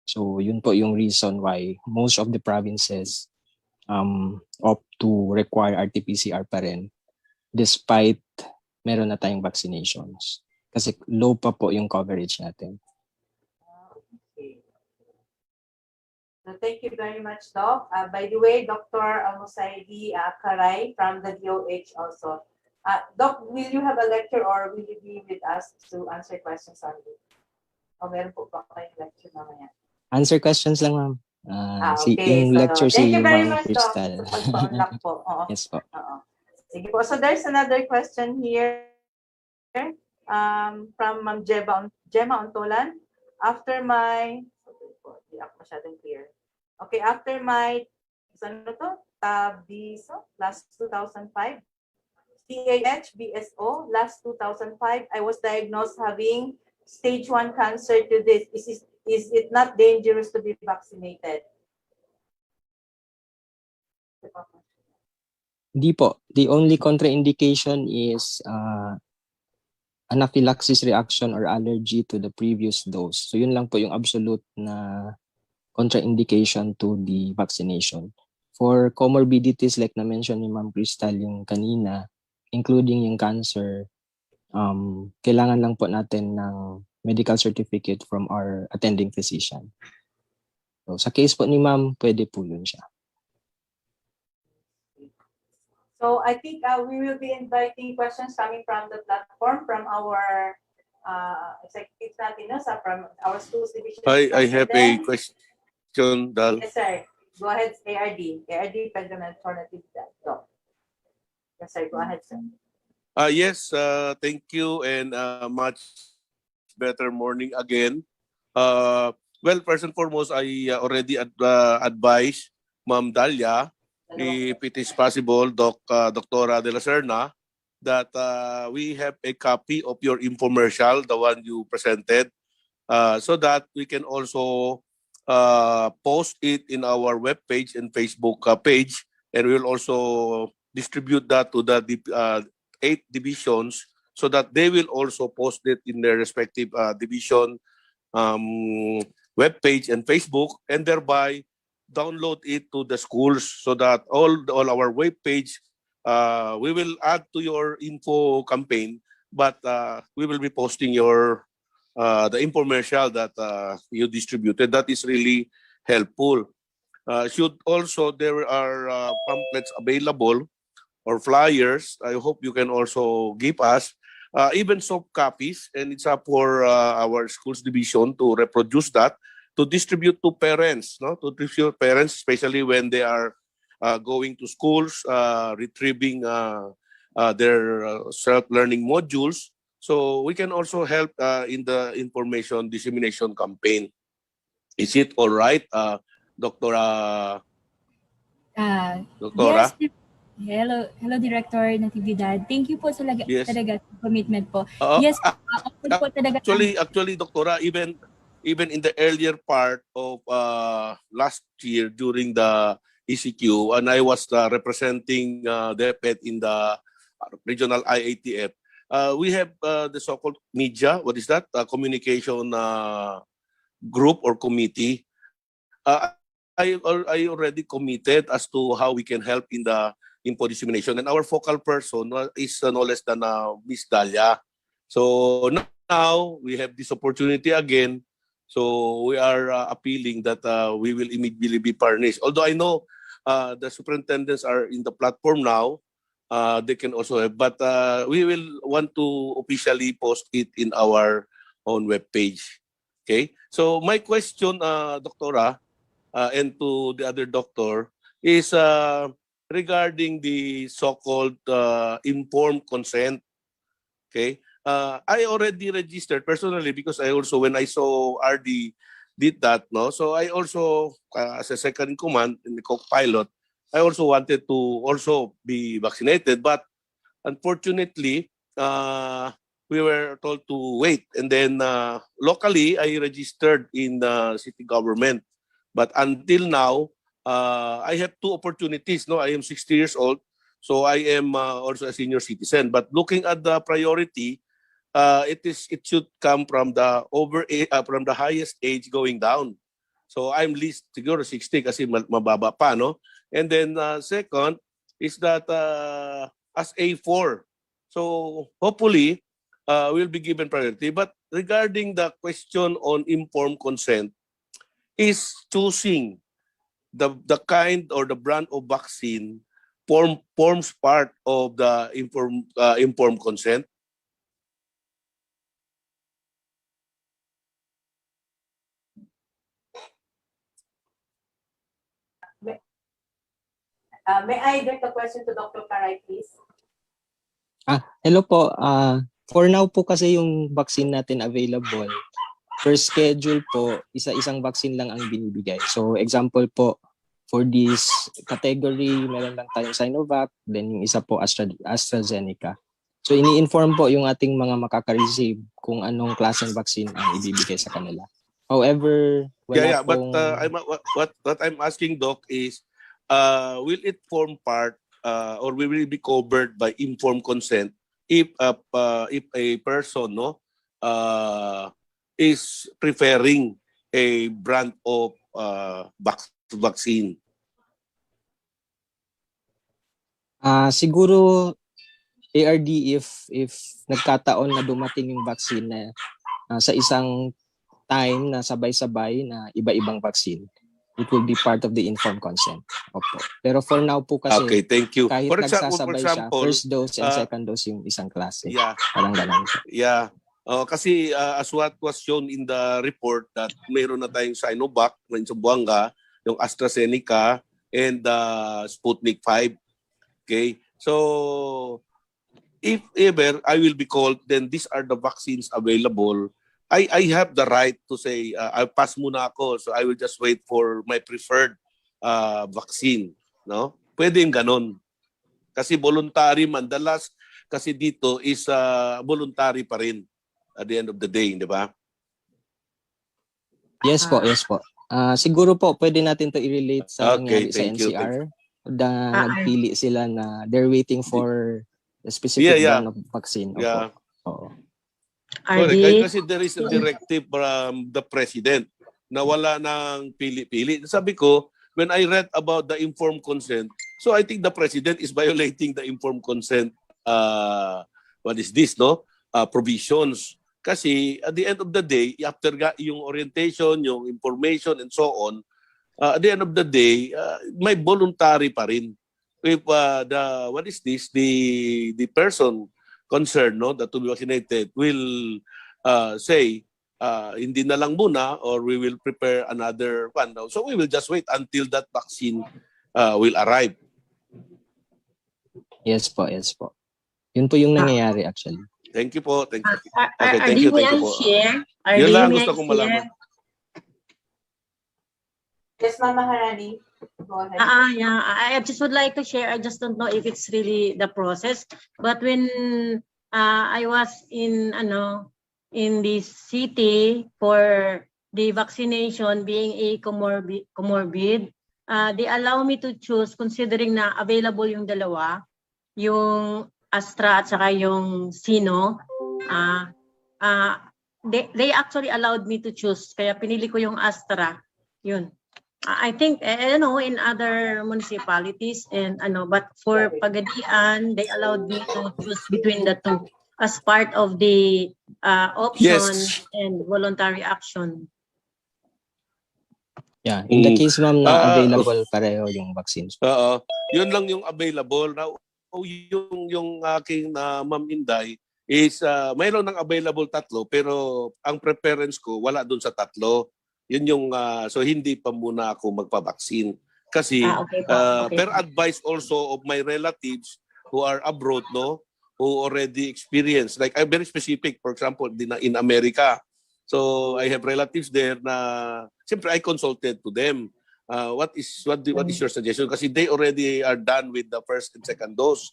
So yun po yung reason why most of the provinces opt to require RT-PCR pa rin despite meron na tayong vaccinations. Kasi low pa po yung coverage natin. So thank you very much, Doc. By the way, Dr. Almosaidi Karay from the DOH also. Doc, will you have a lecture or will you be with us to answer questions only? O meron po ba kayong lecture mamaya? Answer questions lang, ma'am. Okay. Yung So, lecture thank you very Ma'am much, Doc. Crystal. Pag-unlock po. Oo. Yes po. Oo. Sige po. So there's another question here from Ma'am Gemma Ontolan. After my, hindi ako masyadong clear. Okay, after my, ano to? Tabiso, last 2005. CAH, BSO, last 2005. I was diagnosed having stage 1 cancer to this. Is it not dangerous to be vaccinated? Hindi po. The only contraindication is anaphylaxis reaction or allergy to the previous dose. So yun lang po yung absolute na contraindication to the vaccination. For comorbidities like na-mention ni Ma'am Crystal yung kanina, including yung cancer, kailangan lang po natin ng medical certificate from our attending physician. So sa case po ni Ma'am, pwede po yun siya. So I think we will be inviting questions coming from the platform from our executives natin, no? From our schools division. I have a question, Dal. Yes, sir. Go ahead, ARD. ARD, Pedro Alternative. Yes, sir. Go ahead, sir. Yes, thank you and much better morning again. Well, first and foremost, I already advised Ma'am Dalia, if it is possible, Doctora de la Serna, that we have a copy of your infomercial, the one you presented, so that we can also post it in our webpage and Facebook page, and we will also distribute that to the 8 divisions so that they will also post it in their respective division webpage and Facebook, and thereby download it to the schools so that all our webpage, we will add to your info campaign, but we will be posting your the infomercial that you distributed. That is really helpful. Should also there are pamphlets available or flyers. I hope you can also give us even soft copies, and it's up for our schools division to reproduce that, to distribute to parents, no? To distribute parents, especially when they are going to schools, retrieving their self-learning modules. So we can also help in the information dissemination campaign. Is it all right, Doctora? Doctora? Yes. Hello, Director Natividad. Thank you po sa Yes. talaga commitment po. Yes, po talaga. Actually, Doctora, even in the earlier part of last year during the ECQ, and I was representing DepEd in the regional IATF, we have the so-called media, what is that? Communication group or committee. I already committed as to how we can help in the info dissemination, and our focal person is no less than Miss Dalia. So now we have this opportunity again. So we are appealing that we will immediately be furnished. Although I know the superintendents are in the platform now, they can also have, but we will want to officially post it in our own webpage. Okay. So my question, Doctora, and to the other doctor is regarding the so-called informed consent. Okay, I already registered personally because I also, when I saw RD did that, no, so I also as a second in command in the co-pilot, I also wanted to also be vaccinated, but unfortunately, we were told to wait. And then locally, I registered in the city government. But until now, I have two opportunities. No, I am 60 years old, so I am also a senior citizen. But looking at the priority, it should come from the from the highest age going down. So I'm least siguro 60 kasi mababa pa, no? And then second is that as A4. So hopefully we'll be given priority. But regarding the question on informed consent is choosing the kind or the brand of vaccine forms part of the informed consent. May I direct the question to Dr. Karay, please? Hello po. For now po kasi yung vaccine natin available, per schedule po, isa-isang vaccine lang ang binibigay. So example po, for this category, meron lang tayong Sinovac, then yung isa po AstraZeneca. So ini-inform po yung ating mga makaka-receive kung anong klaseng vaccine ang ibibigay sa kanila. However, wala pong... But what I'm asking, Doc, is will it form part or will it be covered by informed consent if a person is preferring a brand of vaccine? Siguro ARD if nagkataon na dumating yung vaccine na sa isang time na sabay-sabay na iba-ibang vaccine, it will be part of the informed consent. Opo. Pero for now po kasi, okay, thank you. Kahit for example, siya, first dose and second dose yung isang klase. Yeah. Parang ganun. Yeah. Kasi as what was shown in the report that mayroon na tayong Sinovac ng Zamboanga, yung AstraZeneca, and Sputnik 5. Okay? So, if ever I will be called, then these are the vaccines available. I have the right to say, I'll pass muna ako, so I will just wait for my preferred vaccine. No? Pwede yung ganun. Kasi voluntary, mandalas, kasi dito is voluntary pa rin at the end of the day, di ba? Yes po, yes po. Siguro po, pwede natin to i-relate sa nangyari sa NCR. Nagpili sila na they're waiting for the specific brand of vaccine. Yeah. Oo. Correct. Kasi there is a directive from the president na wala ng pili-pili. Sabi ko, when I read about the informed consent, so I think the president is violating the informed consent, what is this, no? Provisions. Kasi at the end of the day, after yung orientation, yung information, and so on, at the end of the day, may voluntary pa rin. If the person concerned, no, that to be vaccinated will say, hindi na lang muna or we will prepare another one. So we will just wait until that vaccine will arrive. Yes po, yes po. Yun po yung nangyayari actually. Thank you po. Thank you. Okay, thank you po. Yun lang gusto kong malaman. Yes, Mama Harani. Go ahead. Yeah, I just would like to share. I just don't know if it's really the process, but when I was in this city for the vaccination, being a comorbid, they allow me to choose considering na available yung dalawa, yung Astra at saka yung Sino. They actually allowed me to choose, kaya pinili ko yung Astra. Yun. I think, I don't know, in other municipalities and but for Pagadian, they allowed me to choose between the two as part of the option and voluntary action. Yeah, in the case ma'am na available pareho yung vaccines. Yun lang yung available. Now, yung aking Ma'am Inday is mayroon ng available 3 pero ang preference ko wala doon sa 3. Yun yung so hindi pa muna ako magpa-vaccine Kasi Okay po. Okay. per advice also of my relatives who are abroad, no, who already experienced, like I'm very specific, for example, in America. So I have relatives there na, siyempre I consulted to them. What is your suggestion? Kasi they already are done with the first and second dose.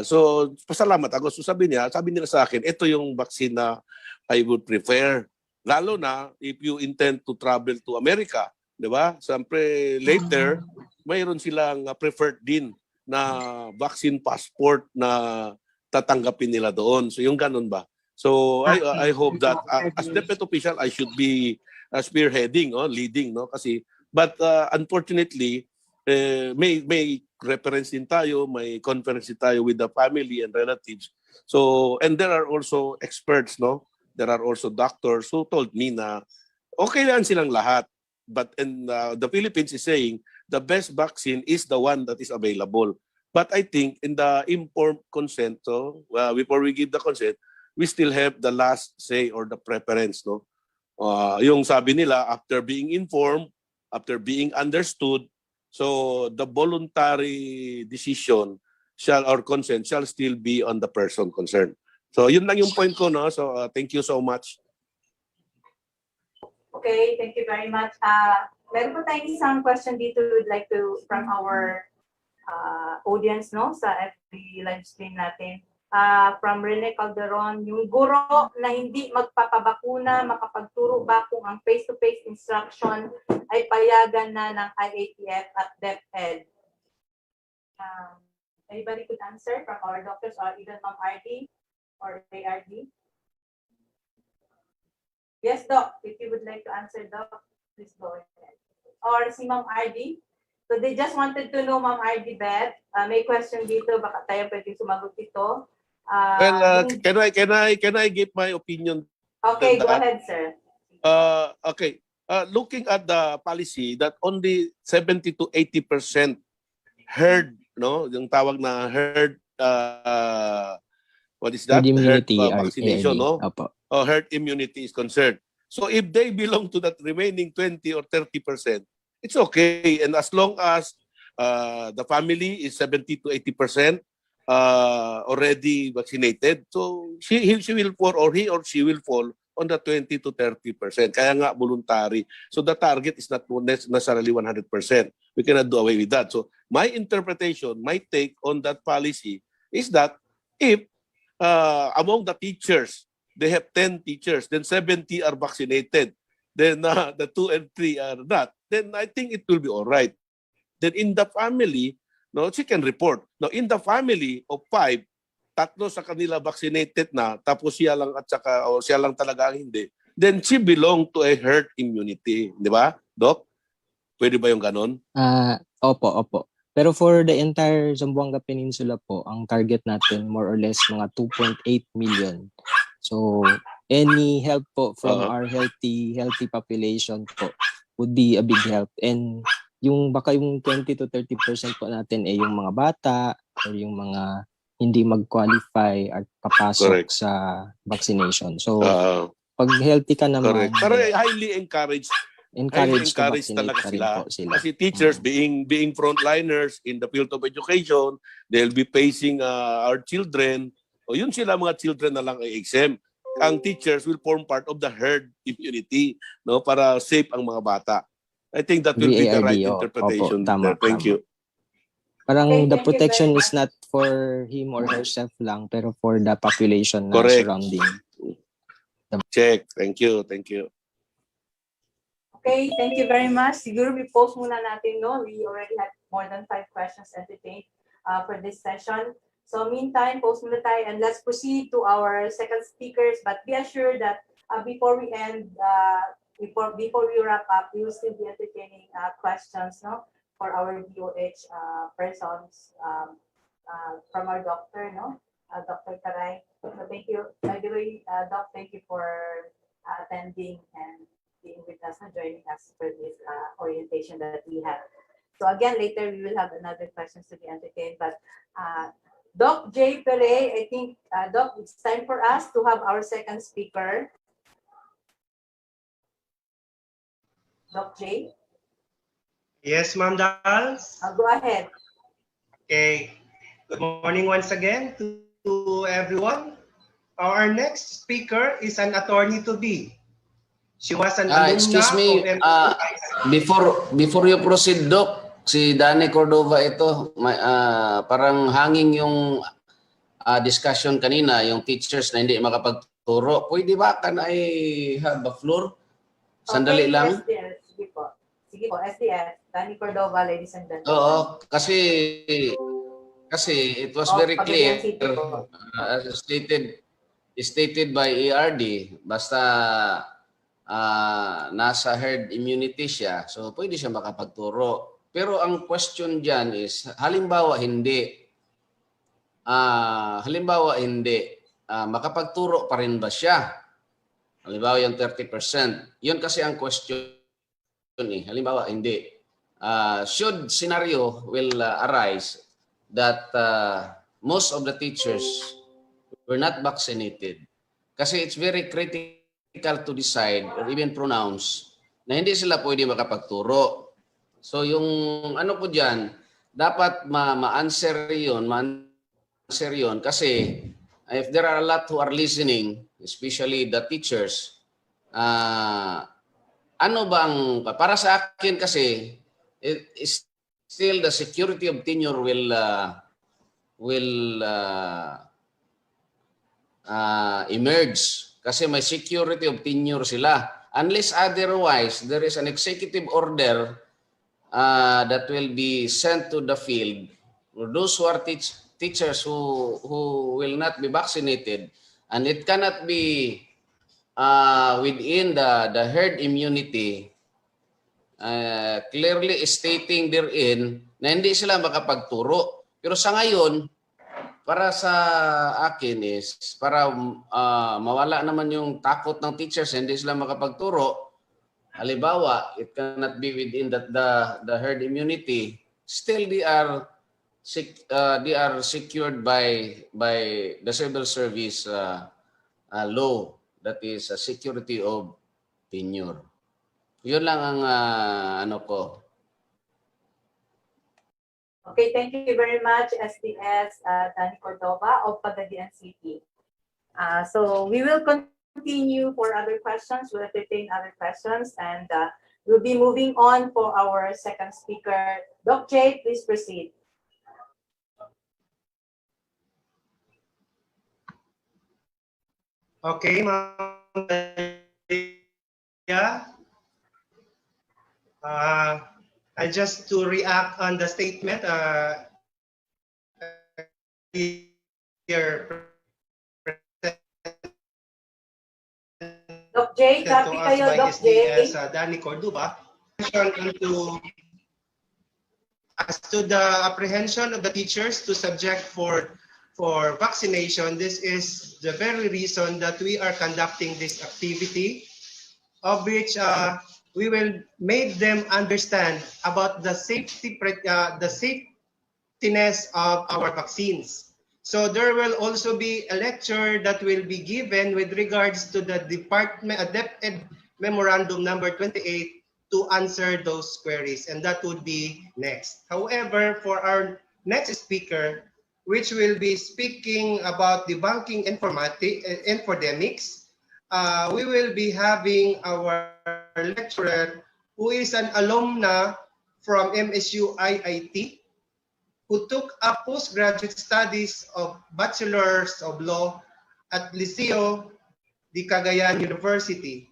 So pasalamat ako. So sabi nila sa akin, ito yung vaccine na I would prefer. Lalo na if you intend to travel to America, di ba? Siyempre later, mayroon silang preferred din na vaccine passport na tatanggapin nila doon. So yung ganun ba? So I hope that as DepEd official, I should be spearheading, leading, no? Kasi but unfortunately, may reference din tayo, may conference din tayo with the family and relatives. So and there are also experts, no? There are also doctors who told me na okay lang silang lahat. But the Philippines is saying the best vaccine is the one that is available. But I think in the informed consent, so before we give the consent, we still have the last say or the preference, no? Yung sabi nila, after being informed, after being understood, so the voluntary decision or consent shall still be on the person concerned. So yun lang yung point ko, no? So thank you so much. Okay, thank you very much. Meron po tayong isang question dito we'd like to from our audience, no, sa FB live stream natin. From Rene Calderon, yung guro na hindi magpapabakuna, makapagturo ba kung ang face-to-face instruction ay payagan na ng IATF at DepEd? Anybody could answer from our doctors or even Ma'am RD or ARD? Yes, Doc, if you would like to answer, Doc, please go ahead. Or si Ma'am RD? So they just wanted to know, Ma'am RD Beth, may question dito, baka tayo pwede sumagot ito. Can I give my opinion? Okay, go ahead, sir. Okay. Looking at the policy that only 70 to 80% herd, no, yung tawag na herd, what is that? Herd immunity, vaccination, ARD. no? Opo. Herd immunity is concerned. So if they belong to that remaining 20 or 30%, it's okay. And as long as the family is 70 to 80% already vaccinated, so he will fall or he or she will fall on the 20 to 30%. Kaya nga voluntary. So the target is not necessarily 100%. We cannot do away with that. So my interpretation, my take on that policy is that if among the teachers, they have 10 teachers, then 70 are vaccinated, then the 2 and 3 are not, then I think it will be all right. Then in the family, no, she can report. Now, in the family of 5, 3 sa kanila vaccinated na, tapos siya lang o siya lang talaga ang hindi, then she belong to a herd immunity. Di ba, Doc? Pwede ba yung ganon? Opo. Pero for the entire Zamboanga Peninsula po, ang target natin more or less mga 2.8 million. So, any help po from our healthy population po would be a big help. And baka yung 20 to 30% po natin ay yung mga bata or yung mga hindi mag-qualify at papasok sa vaccination. So, pag healthy ka naman, pero highly encouraged talaga sila. Kasi teachers being frontliners in the field of education, they'll be facing our children. O yun sila mga children na lang ay exempt. Ang teachers will form part of the herd immunity, no, para safe ang mga bata. I think that will be the right interpretation. Tama, Thank you. Parang the protection is not for him or herself lang, pero for the population na surrounding. Check. Thank you. Okay, thank you very much. Siguro post muna natin, no? We already had more than 5 questions entertained for this session. So meantime, post muna tayo and let's proceed to our second speakers. But be assured that before we end, before we wrap up, we will still be entertaining questions, no, for our DOH persons from our doctor, no, Dr. Karay. So thank you. By the way, Doc, thank you for attending and being with us and joining us for this orientation that we have. So again, later we will have another questions to be entertained. But Doc J. Pere, I think, Doc, it's time for us to have our second speaker. Doc J. Yes, Ma'am Dals. Go ahead. Okay. Good morning once again to everyone. Our next speaker is an attorney to be. She was an Excuse alumna of me, before you proceed, Doc, si Danny Cordova ito, parang hanging yung discussion kanina, yung teachers na hindi makapagturo. Pwede ba can I have the floor? Sandali lang. SDS. Sige po. Sige po, SDS. Danny Cordova, ladies and gentlemen. Oo, kasi it was very clear, stated by ERD, basta nasa herd immunity siya, so pwede siya makapagturo. Pero ang question dyan is, halimbawa hindi, makapagturo pa rin ba siya? Halimbawa yung 30%. Yun kasi ang question eh. Halimbawa hindi. Should scenario will arise that most of the teachers were not vaccinated, kasi it's very critical to decide or even pronounce na hindi sila pwede makapagturo. So yung ano ko dyan, dapat ma-answer yun kasi if there are a lot who are listening, especially the teachers, ano bang, para sa akin kasi, it is still the security of tenure will emerge kasi may security of tenure sila. Unless otherwise, there is an executive order that will be sent to the field for those who are teachers who will not be vaccinated, and it cannot be within the herd immunity, clearly stating therein na hindi sila makapagturo. Pero sa ngayon, para sa akin is, para mawala naman yung takot ng teachers, hindi sila makapagturo. Halimbawa, it cannot be within the herd immunity. Still, they are secured by the civil service law, that is a security of tenure. Yun lang ang ano ko. Okay, thank you very much, SDS Danny Cordova of Pagadian City. So we will continue for other questions. We'll entertain other questions, and we'll be moving on for our second speaker. Doc J, please proceed. Okay, Ma'am. I just to react on the statement here. Doc J, copy kayo, Doc J. Danny Cordova. As to the apprehension of the teachers to subject for vaccination, this is the very reason that we are conducting this activity, of which we will make them understand about the safetiness of our vaccines. So there will also be a lecture that will be given with regards to the DepEd Memorandum number 28 to answer those queries, and that would be next. However, for our next speaker, which will be speaking about debunking infodemics, we will be having our lecturer who is an alumna from MSU IIT, who took up postgraduate studies of Bachelors of Law at Liceo de Cagayan University.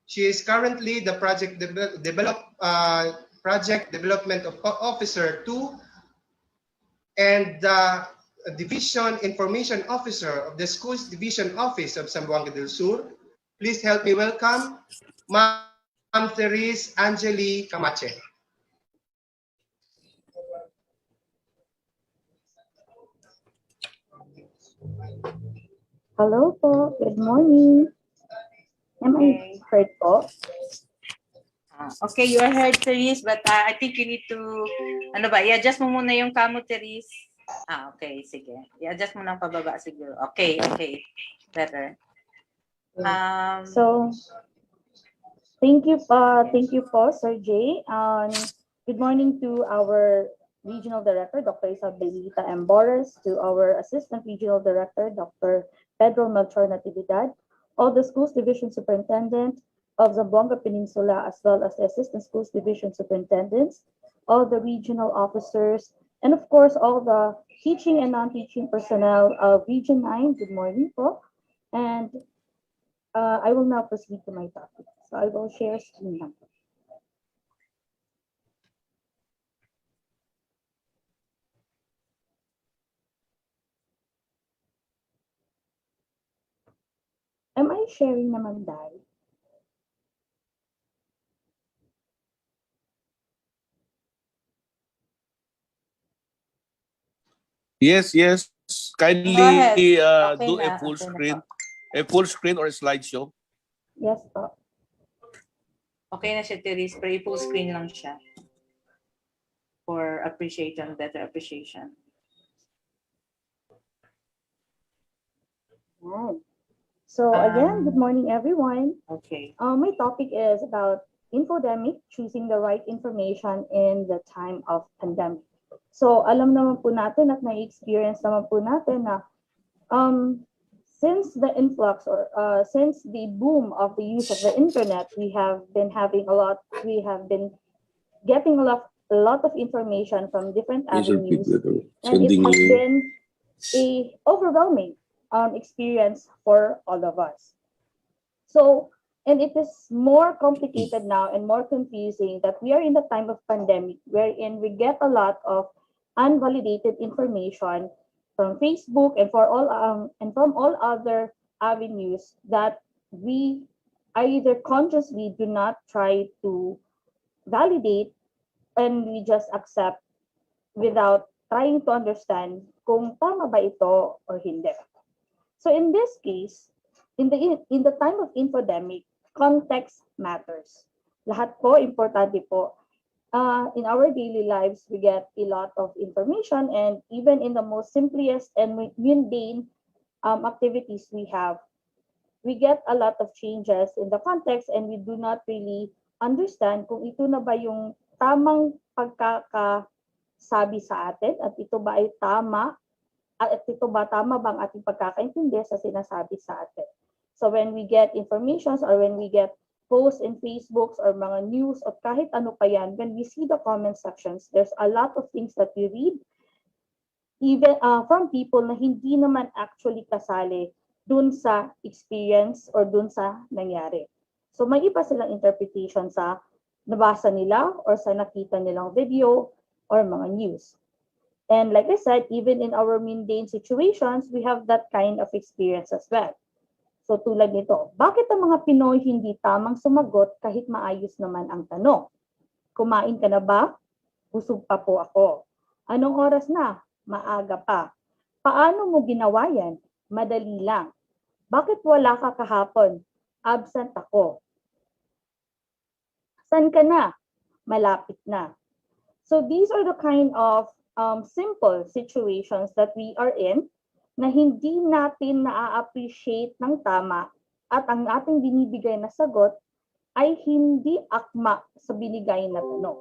She is currently the Project Development Officer 2 and the Division Information Officer of the Schools Division Office of Zamboanga del Sur. Please help me welcome Ma'am Therese Angeli Camache. Hello po, good morning. Am I heard po? Okay, you are heard, Therese, but I think you need to, i-adjust mo muna yung kamo, Therese. Okay, sige. I-adjust mo ng pababa siguro. Okay, better. So, thank you po, Sir Jay. Good morning to our Regional Director, Dr. Isabelita M. Boris, to our Assistant Regional Director, Dr. Pedro Melchor Natividad, all the Schools Division Superintendent of Zamboanga Peninsula, as well as the Assistant Schools Division Superintendents, all the regional officers, and of course, all the teaching and non-teaching personnel of Region 9. Good morning po. And I will now proceed to my topic. So I will share screen now. Am I sharing naman dahil? Yes, yes. Go ahead. Kindly Okay do na. a full Okay na screen. po. A full screen or a slideshow. Yes po. Okay na siya, Therese, pero i-full screen lang siya. For appreciation, better appreciation. Right. So again, good morning everyone. Okay. My topic is about infodemic, choosing the right information in the time of pandemic. So alam naman po natin at na-experience naman po natin na since the influx or since the boom of the use of the internet, we have been getting a lot of information from different avenues, and it has been a overwhelming experience for all of us. So, and it is more complicated now and more confusing that we are in the time of pandemic, wherein we get a lot of unvalidated information from Facebook and from all other avenues that we either consciously do not try to validate, and we just accept without trying to understand kung tama ba ito or hindi. So in this case, in the time of infodemic, context matters. Lahat po, importante po. In our daily lives, we get a lot of information, and even in the most simplest and mundane activities we get a lot of changes in the context, and we do not really understand kung ito na ba yung tamang pagkakasabi sa atin at ito ba ay tama at ito ba tama bang ating pagkakaintindi sa sinasabi sa atin. So when we get informations or when we get posts in Facebooks or mga news or kahit ano pa yan, when we see the comment sections, there's a lot of things that we read even from people na hindi naman actually kasali dun sa experience or dun sa nangyari. So may iba silang interpretation sa nabasa nila or sa nakita nilang video or mga news. And like I said, even in our mundane situations, we have that kind of experience as well. So tulad nito, bakit ang mga Pinoy hindi tamang sumagot kahit maayos naman ang tanong? Kumain ka na ba? Busog pa po ako. Anong oras na? Maaga pa. Paano mo ginawa yan? Madali lang. Bakit wala ka kahapon? Absent ako. San ka na? Malapit na. So these are the kind of simple situations that we are in na hindi natin na-appreciate ng tama at ang ating binibigay na sagot ay hindi akma sa binigay na tanong.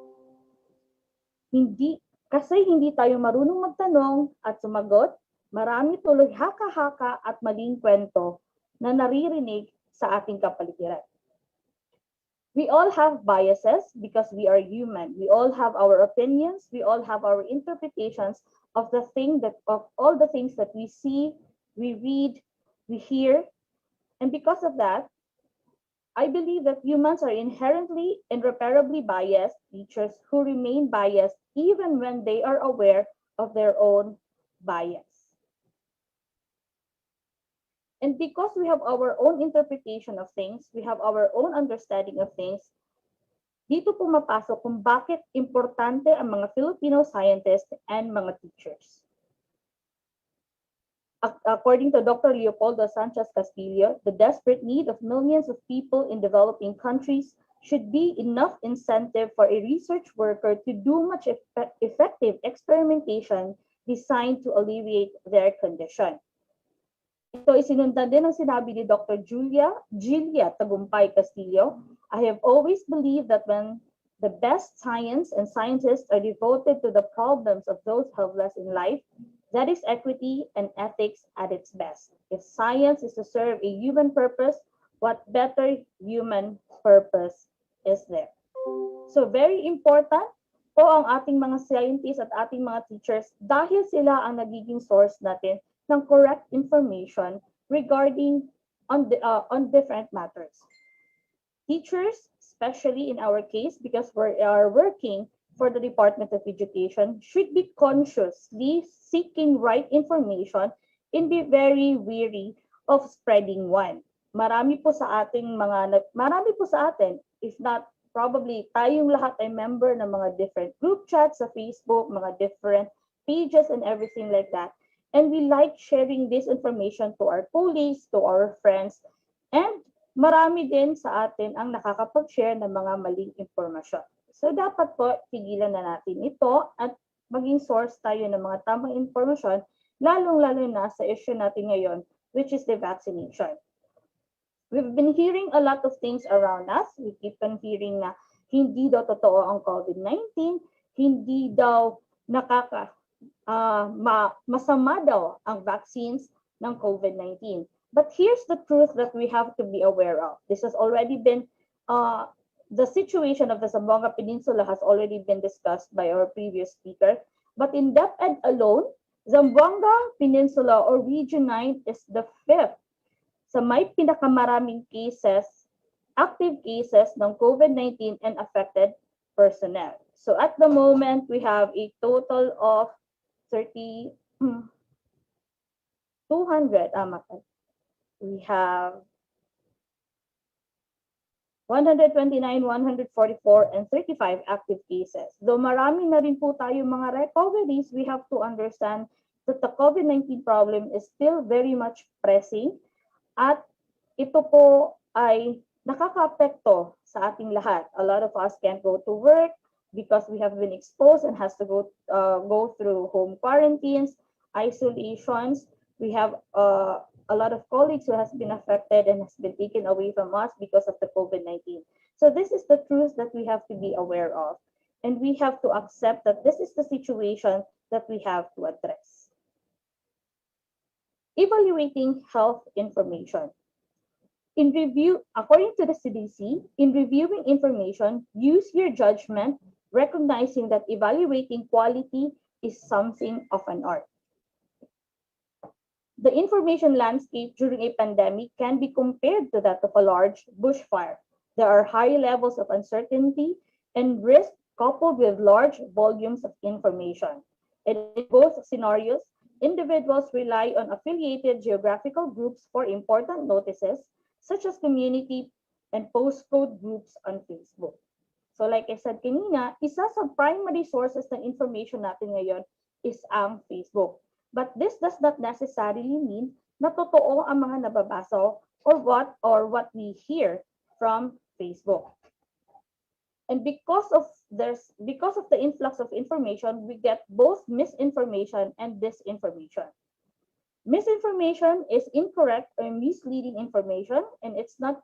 Kasi hindi tayo marunong magtanong at sumagot, marami tuloy haka-haka at maling kwento na naririnig sa ating kapaligiran. We all have biases because we are human. We all have our opinions. We all have our interpretations of all the things that we see, we read, we hear. And because of that, I believe that humans are inherently irreparably biased creatures who remain biased even when they are aware of their own bias. And because we have our own interpretation of things, we have our own understanding of things, dito pumapasok kung bakit importante ang mga Filipino scientists and mga teachers. According to Dr. Leopoldo Sanchez Castillo, the desperate need of millions of people in developing countries should be enough incentive for a research worker to do much effective experimentation designed to alleviate their condition. Ito isinundan din ang sinabi ni Dr. Julia Tagumpay Castillo. I have always believed that when The best science and scientists are devoted to the problems of those helpless in life. That is equity and ethics at its best. If science is to serve a human purpose, what better human purpose is there? So very important po ang ating mga scientists at ating mga teachers dahil sila ang nagiging source natin ng correct information regarding on different matters. Teachers, especially in our case, because we are working for the Department of Education, should be consciously seeking right information and be very wary of spreading one. Marami po sa atin, if not probably tayong lahat ay member ng mga different group chats sa Facebook, mga different pages and everything like that. And we like sharing this information to our colleagues, to our friends, and marami din sa atin ang nakakapag-share ng mga maling impormasyon. So dapat po, tigilan na natin ito at maging source tayo ng mga tamang impormasyon, lalong-lalo na sa issue natin ngayon, which is the vaccination. We've been hearing a lot of things around us. We keep on hearing na hindi daw totoo ang COVID-19, hindi daw masama daw ang vaccines ng COVID-19. But here's the truth that we have to be aware of. This has already been, the situation of the Zamboanga Peninsula has already been discussed by our previous speaker. But in DepEd alone, Zamboanga Peninsula or Region 9 is the 5th sa may pinakamaraming cases, active cases ng COVID-19 and affected personnel. So at the moment, we have a total of 200, we have 129, 144, and 35 active cases. Though marami na rin po tayo mga recoveries, we have to understand that the COVID-19 problem is still very much pressing at ito po ay nakaka-apekto sa ating lahat. A lot of us can't go to work because we have been exposed and has to go through home quarantines, isolations. We have a lot of colleagues who has been affected and has been taken away from us because of the COVID-19. So this is the truth that we have to be aware of. And we have to accept that this is the situation that we have to address. Evaluating health information. According to the CDC, in reviewing information, use your judgment, recognizing that evaluating quality is something of an art. The information landscape during a pandemic can be compared to that of a large bushfire. There are high levels of uncertainty and risk coupled with large volumes of information. In both scenarios, individuals rely on affiliated geographical groups for important notices, such as community and postcode groups on Facebook. So like I said kanina, isa sa primary sources ng information natin ngayon is ang Facebook. But this does not necessarily mean na totoo ang mga nababasa or what we hear from Facebook. And because of the influx of information, we get both misinformation and disinformation. Misinformation is incorrect or misleading information, and it's not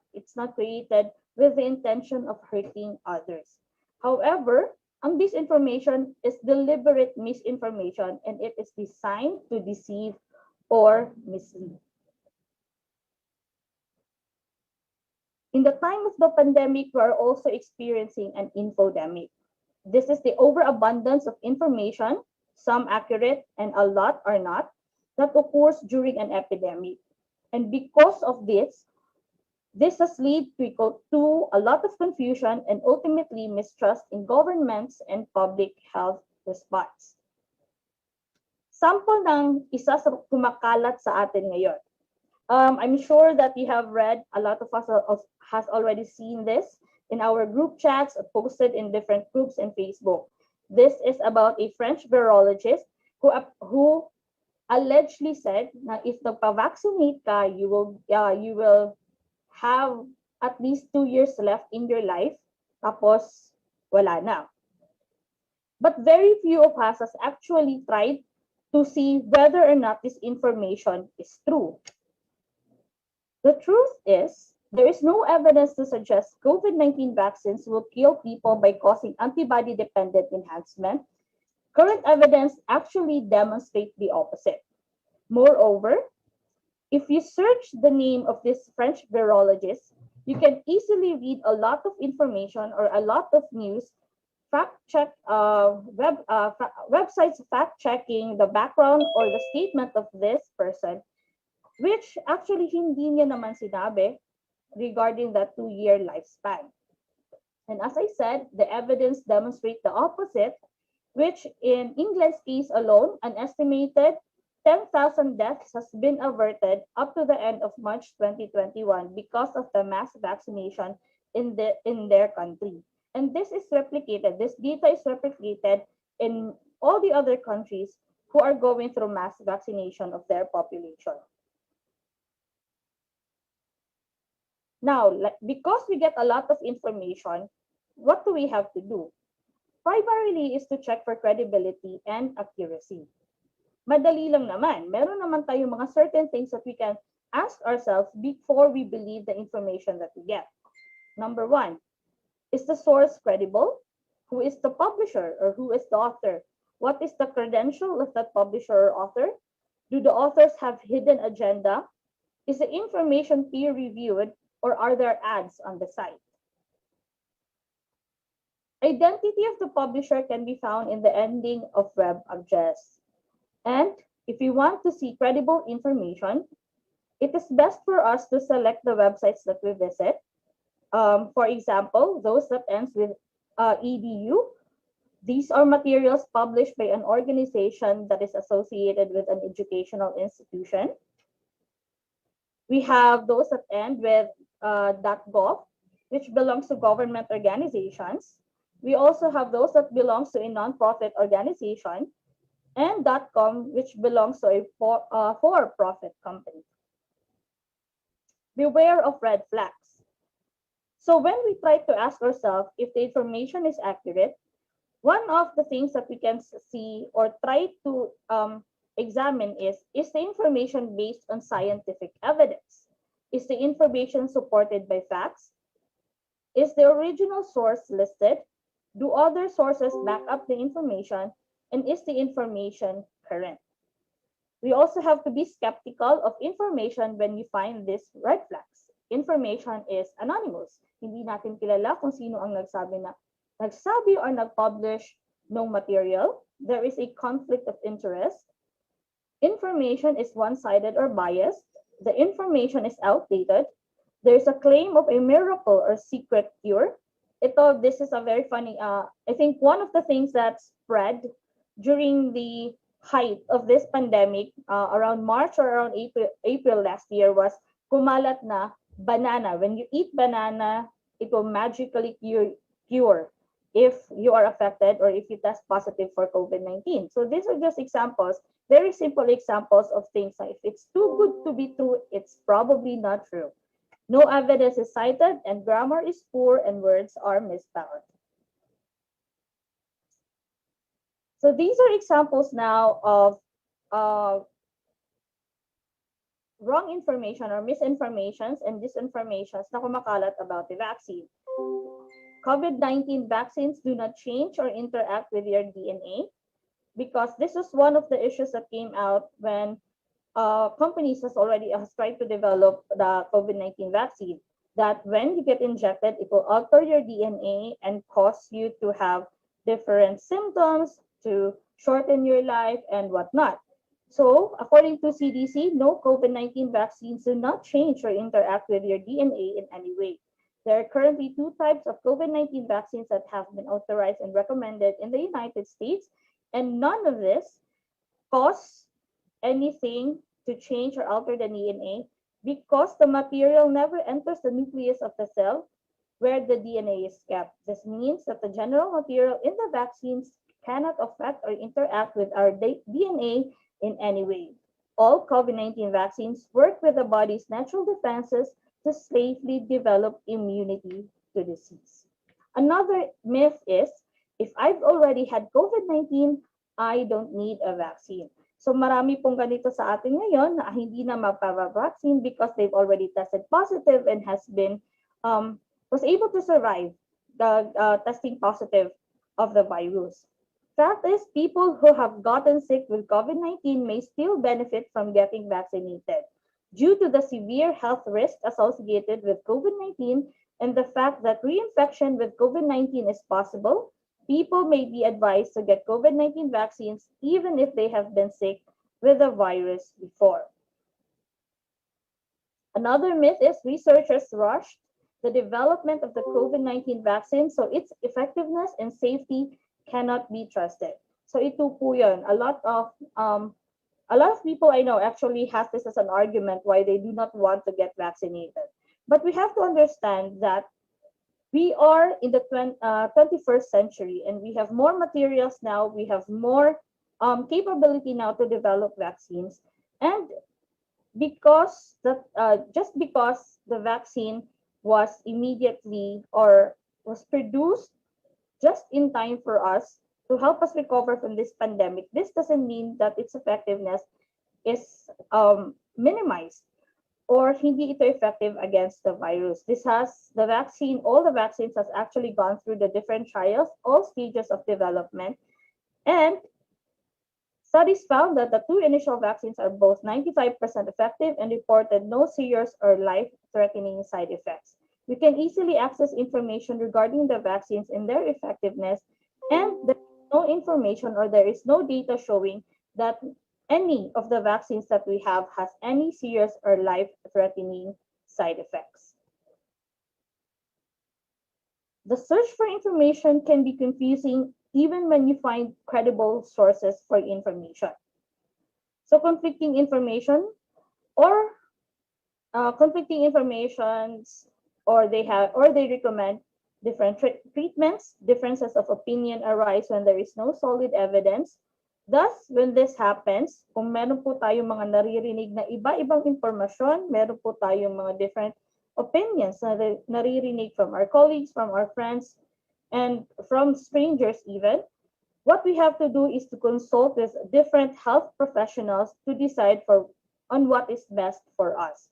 created with the intention of hurting others. However, ang disinformation is deliberate misinformation, and it is designed to deceive or mislead. In the time of the pandemic, we are also experiencing an infodemic. This is the overabundance of information, some accurate and a lot are not, that occurs during an epidemic. And because of this has led to a lot of confusion and ultimately mistrust in governments and public health response. Sample ng isa sa kumakalat sa atin ngayon. I'm sure that you have read, a lot of us has already seen this in our group chats posted in different groups in Facebook. This is about a French virologist who allegedly said na if nagpa-vaccinate ka, you will have at least 2 years left in your life, tapos wala na. But very few of us has actually tried to see whether or not this information is true. The truth is There is no evidence to suggest COVID-19 vaccines will kill people by causing antibody-dependent enhancement. Current evidence actually demonstrates the opposite. Moreover, if you search the name of this French virologist, you can easily read a lot of information or a lot of news, websites fact checking the background or the statement of this person, which actually hindi niya naman sinabi regarding that 2-year lifespan. And as I said, the evidence demonstrates the opposite, which in England's case alone, an estimated 10,000 deaths has been averted up to the end of March 2021 because of the mass vaccination in their country. And this data is replicated in all the other countries who are going through mass vaccination of their population. Now, because we get a lot of information, what do we have to do? Primarily is to check for credibility and accuracy. Madali lang naman. Meron naman tayong mga certain things that we can ask ourselves before we believe the information that we get. Number 1, is the source credible? Who is the publisher or who is the author? What is the credential of that publisher or author? Do the authors have hidden agenda? Is the information peer-reviewed or are there ads on the site? Identity of the publisher can be found in the ending of web address. And if you want to see credible information, it is best for us to select the websites that we visit. For example, those that ends with edu. These are materials published by an organization that is associated with an educational institution. We have those that end with .gov, which belongs to government organizations. We also have those that belongs to a nonprofit organization, and .com, which belongs to a for-profit company. Beware of red flags. So when we try to ask ourselves if the information is accurate, one of the things that we can see or try to examine is the information based on scientific evidence? Is the information supported by facts? Is the original source listed? Do other sources back up the information? And is the information current? We also have to be skeptical of information when you find these red flags. Information is anonymous. Hindi natin kilala kung sino ang nagsabi or nag-publish ng material. There is a conflict of interest. Information is one-sided or biased. The information is outdated. There's a claim of a miracle or secret cure. This is a very funny, I think one of the things that spread during the height of this pandemic, around March or around April last year, was kumalat na banana. When you eat banana, it will magically cure if you are affected or if you test positive for COVID-19. So these are just examples, very simple examples of things that if it's too good to be true, it's probably not true. No evidence is cited and grammar is poor and words are misspelled. So these are examples now of wrong information or misinformations and disinformations na kumakalat about the vaccine. COVID-19 vaccines do not change or interact with your DNA because this is one of the issues that came out when companies has tried to develop the COVID-19 vaccine, that when you get injected, it will alter your DNA and cause you to have different symptoms, to shorten your life and whatnot. So according to CDC, no COVID-19 vaccines do not change or interact with your DNA in any way. There are currently 2 types of COVID-19 vaccines that have been authorized and recommended in the United States, and none of this cause anything to change or alter the DNA because the material never enters the nucleus of the cell where the DNA is kept. This means that the general material in the vaccines cannot affect or interact with our DNA in any way. All COVID-19 vaccines work with the body's natural defenses to safely develop immunity to disease. Another myth is, if I've already had COVID-19, I don't need a vaccine. So marami pong ganito sa atin ngayon na hindi na magpa-vaccine because they've already tested positive and was able to survive the testing positive of the virus. Fact is, people who have gotten sick with COVID-19 may still benefit from getting vaccinated. Due to the severe health risk associated with COVID-19 and the fact that reinfection with COVID-19 is possible, people may be advised to get COVID-19 vaccines even if they have been sick with the virus before. Another myth is researchers rushed the development of the COVID-19 vaccine, so its effectiveness and safety cannot be trusted. So ito po yun. A lot of people I know actually has this as an argument why they do not want to get vaccinated. But we have to understand that we are in the 21st century and we have more materials now, we have more capability now to develop vaccines. And just because the vaccine was immediately or was produced just in time for us to help us recover from this pandemic, this doesn't mean that its effectiveness is minimized or hindi ito effective against the virus. All the vaccines has actually gone through the different trials, all stages of development, and studies found that the two initial vaccines are both 95% effective and reported no serious or life-threatening side effects. We can easily access information regarding the vaccines and their effectiveness, and there is no information or there is no data showing that any of the vaccines that we have has any serious or life-threatening side effects. The search for information can be confusing even when you find credible sources for information. So conflicting information or they recommend different treatments. Differences of opinion arise when there is no solid evidence. Thus, when this happens, kung meron po tayong mga naririnig na iba-ibang impormasyon, meron po tayong mga different opinions na naririnig from our colleagues, from our friends, and from strangers even, what we have to do is to consult with different health professionals to decide on what is best for us.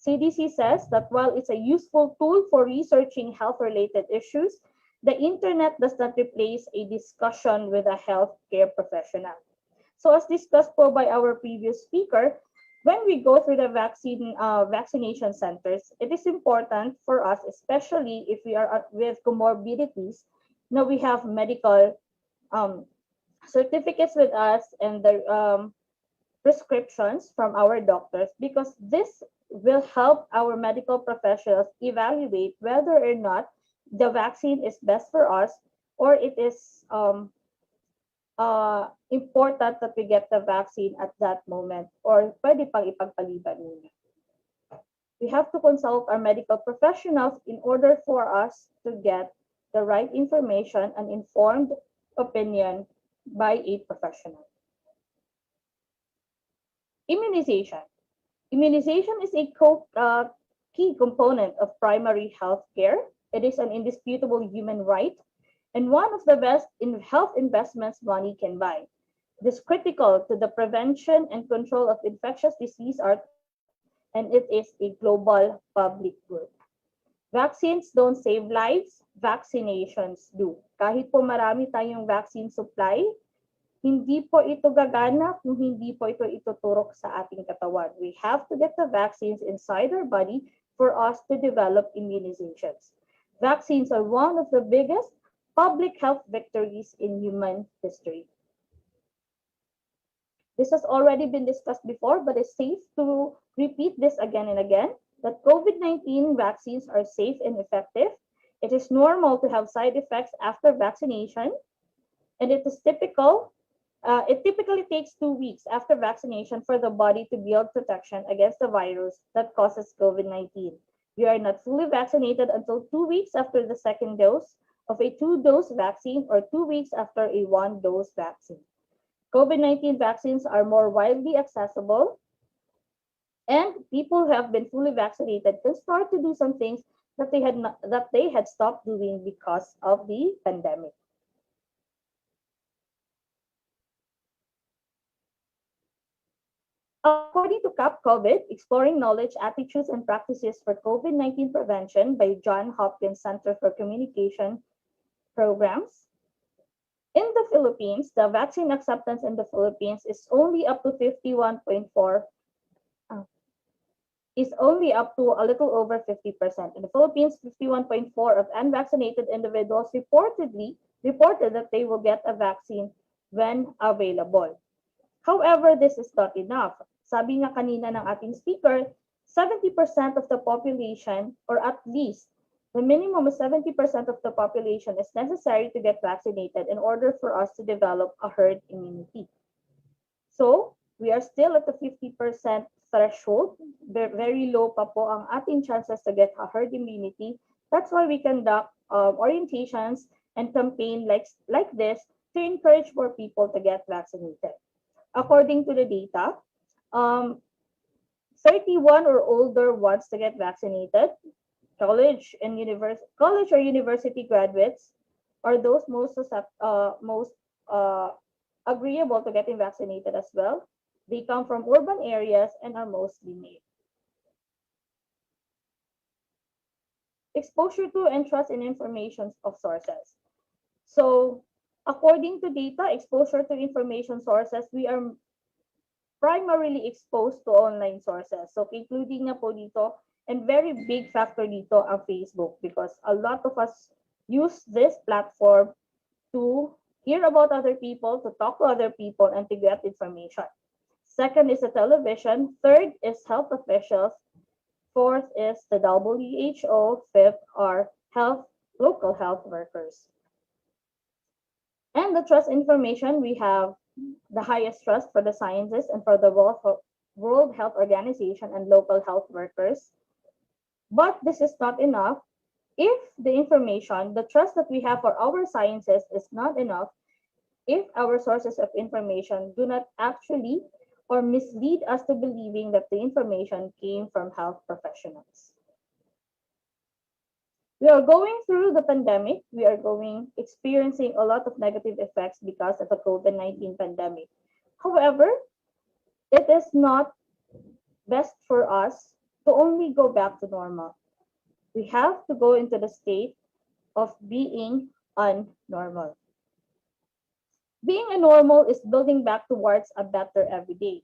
CDC says that while it's a useful tool for researching health-related issues, the internet does not replace a discussion with a healthcare professional. So as discussed po by our previous speaker, when we go through the vaccination centers, it is important for us, especially if we are with comorbidities, now we have medical certificates with us and the prescriptions from our doctors, because this will help our medical professionals evaluate whether or not the vaccine is best for us or it is important that we get the vaccine at that moment or pwede pang ipagpaliban muna. We have to consult our medical professionals in order for us to get the right information and informed opinion by a professional. Immunization. Immunization is a key component of primary health care. It is an indisputable human right and one of the best health investments money can buy. It is critical to the prevention and control of infectious disease and it is a global public good. Vaccines don't save lives, vaccinations do. Kahit po marami tayong vaccine supply, hindi po ito gagana kung hindi po ito ituturok sa ating katawan. We have to get the vaccines inside our body for us to develop immunizations. Vaccines are one of the biggest public health victories in human history. This has already been discussed before, but it's safe to repeat this again and again, that COVID-19 vaccines are safe and effective. It is normal to have side effects after vaccination, and it typically takes 2 weeks after vaccination for the body to build protection against the virus that causes COVID-19. You are not fully vaccinated until 2 weeks after the second dose of a 2-dose vaccine or 2 weeks after a 1-dose vaccine. COVID-19 vaccines are more widely accessible, and people who have been fully vaccinated can start to do some things that they had stopped doing because of the pandemic. According to CAP COVID, Exploring Knowledge, Attitudes, and Practices for COVID-19 Prevention by Johns Hopkins Center for Communication Programs, in the Philippines, the vaccine acceptance in the Philippines is only up to 51.4, is only up to a little over 50%. In the Philippines, 51.4 of unvaccinated individuals reported that they will get a vaccine when available. However, this is not enough. Sabi nga kanina ng ating speaker, 70% of the population, or at least the minimum of 70% of the population is necessary to get vaccinated in order for us to develop a herd immunity. So, we are still at the 50% threshold. Very low pa po ang ating chances to get a herd immunity. That's why we conduct orientations and campaign like this to encourage more people to get vaccinated. According to the data, 31 or older wants to get vaccinated. College or university graduates are those most agreeable to getting vaccinated as well. They come from urban areas and are mostly male. Exposure to and trust in information of sources. So, according to data, exposure to information sources, we are primarily exposed to online sources. So, including na po dito, and very big factor dito ang Facebook because a lot of us use this platform to hear about other people, to talk to other people, and to get information. Second is the television. Third is health officials. Fourth is the WHO. Fifth are local health workers. And the trust information, we have the highest trust for the scientists and for the World Health Organization and local health workers. But this is not enough. If the information, the trust that we have for our sciences is not enough, if our sources of information do not actually or mislead us to believing that the information came from health professionals. We are going through the pandemic. We are experiencing a lot of negative effects because of the COVID-19 pandemic. However, it is not best for us to only go back to normal. We have to go into the state of being unnormal. Being a normal is building back towards a better everyday.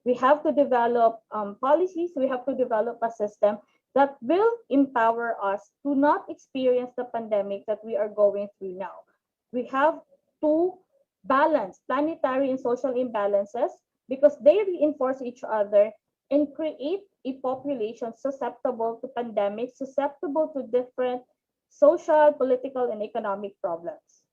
We have to develop policies. We have to develop a system that will empower us to not experience the pandemic that we are going through now. We have to balance planetary and social imbalances because they reinforce each other and create a population susceptible to pandemics, susceptible to different social, political, and economic problems.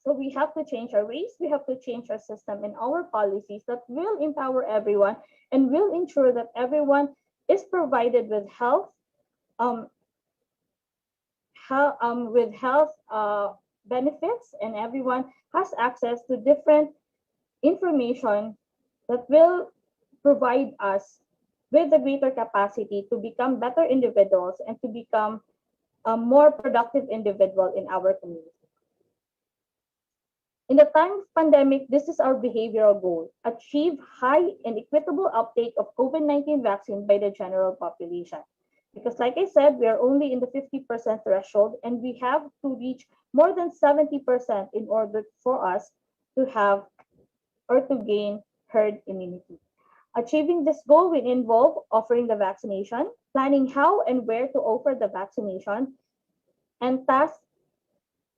So we have to change our ways, we have to change our system and our policies that will empower everyone and will ensure that everyone is provided with health, benefits, and everyone has access to different information that will provide us with a greater capacity to become better individuals and to become a more productive individual in our community. In the time of pandemic, this is our behavioral goal: achieve high and equitable uptake of COVID-19 vaccine by the general population. Because like I said, we are only in the 50% threshold and we have to reach more than 70% in order for us to have or to gain herd immunity. Achieving this goal will involve offering the vaccination, planning how and where to offer the vaccination, and tasked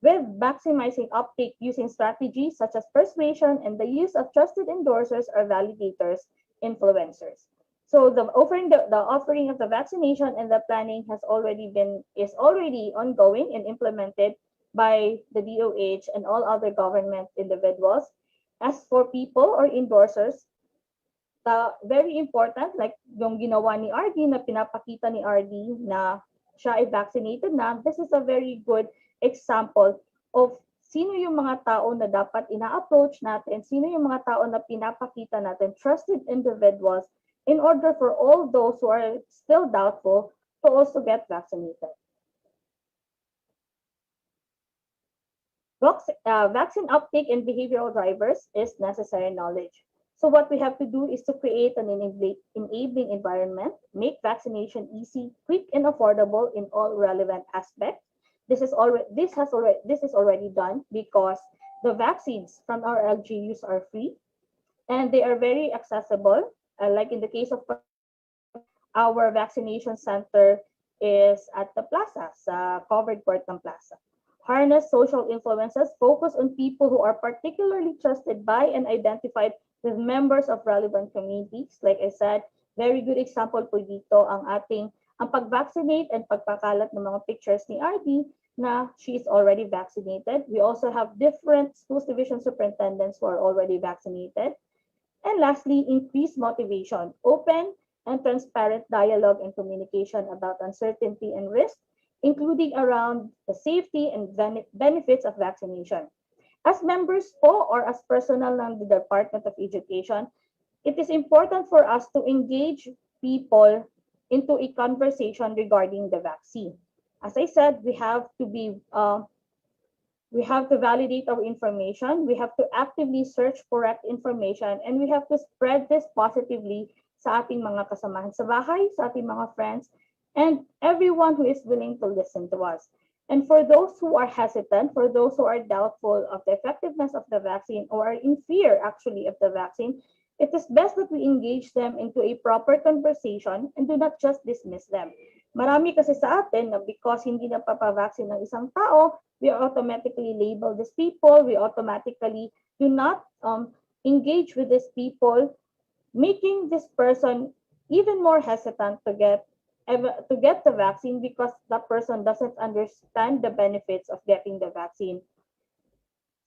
with maximizing uptake using strategies such as persuasion and the use of trusted endorsers or validators, influencers. So the offering of the vaccination and the planning is already ongoing and implemented by the DOH and all other government individuals. As for people or endorsers, very important, like yung ginawa ni RD na pinapakita ni RD na siya ay vaccinated na, this is a very good example of sino yung mga tao na dapat ina-approach natin, sino yung mga tao na pinapakita natin, trusted individuals, in order for all those who are still doubtful to also get vaccinated. Vaccine uptake and behavioral drivers is necessary knowledge. So what we have to do is to create an enabling environment, make vaccination easy, quick, and affordable in all relevant aspects. This is already done because the vaccines from our LGUs are free and they are very accessible. Like in the case of our vaccination center is at the plaza, sa covered court ng plaza. Harness social influences, focus on people who are particularly trusted by and identified with members of relevant communities. Like I said, very good example po dito ang pag-vaccinate and pagpakalat ng mga pictures ni RD na she is already vaccinated. We also have different schools division superintendents who are already vaccinated. And lastly, increase motivation, open and transparent dialogue and communication about uncertainty and risk, including around the safety and benefits of vaccination. As members po or as personnel ng the Department of Education, it is important for us to engage people into a conversation regarding the vaccine. As I said, we have to validate our information, we have to actively search correct information, and we have to spread this positively sa ating mga kasamahan sa bahay, sa ating mga friends, and everyone who is willing to listen to us. And for those who are hesitant, for those who are doubtful of the effectiveness of the vaccine or are in fear actually of the vaccine, it is best that we engage them into a proper conversation and do not just dismiss them. Marami kasi sa atin na because hindi na papavaksin ng isang tao, we automatically label these people, we automatically do not engage with these people, making this person even more hesitant to get the vaccine because that person doesn't understand the benefits of getting the vaccine.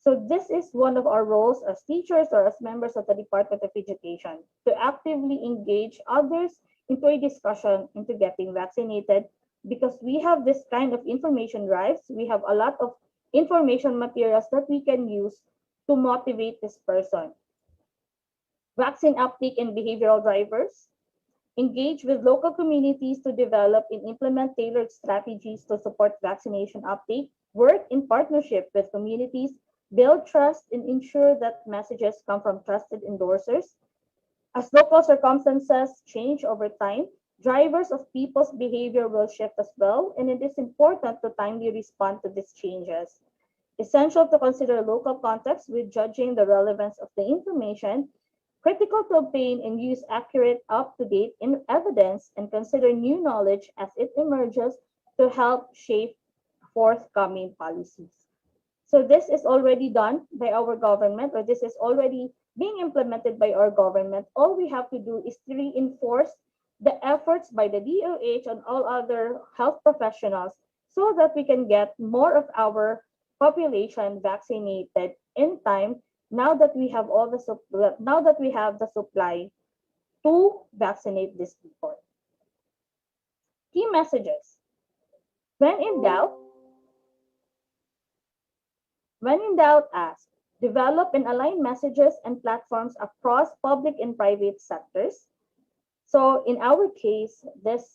So this is one of our roles as teachers or as members of the Department of Education, to actively engage others into a discussion into getting vaccinated, because we have this kind of information drives, we have a lot of information materials that we can use to motivate this person. Vaccine uptake and behavioral drivers. Engage with local communities to develop and implement tailored strategies to support vaccination uptake. Work in partnership with communities, build trust, and ensure that messages come from trusted endorsers. As local circumstances change over time, drivers of people's behavior will shift as well, and it is important to timely respond to these changes. Essential to consider local context with judging the relevance of the information. Critical to obtain and use accurate, up-to-date evidence and consider new knowledge as it emerges to help shape forthcoming policies. So this is already done by our government, or this is already being implemented by our government. All we have to do is to reinforce the efforts by the DOH and all other health professionals so that we can get more of our population vaccinated in time, now that we have the supply to vaccinate these people. Key messages. When in doubt, ask. Develop and align messages and platforms across public and private sectors. So in our case,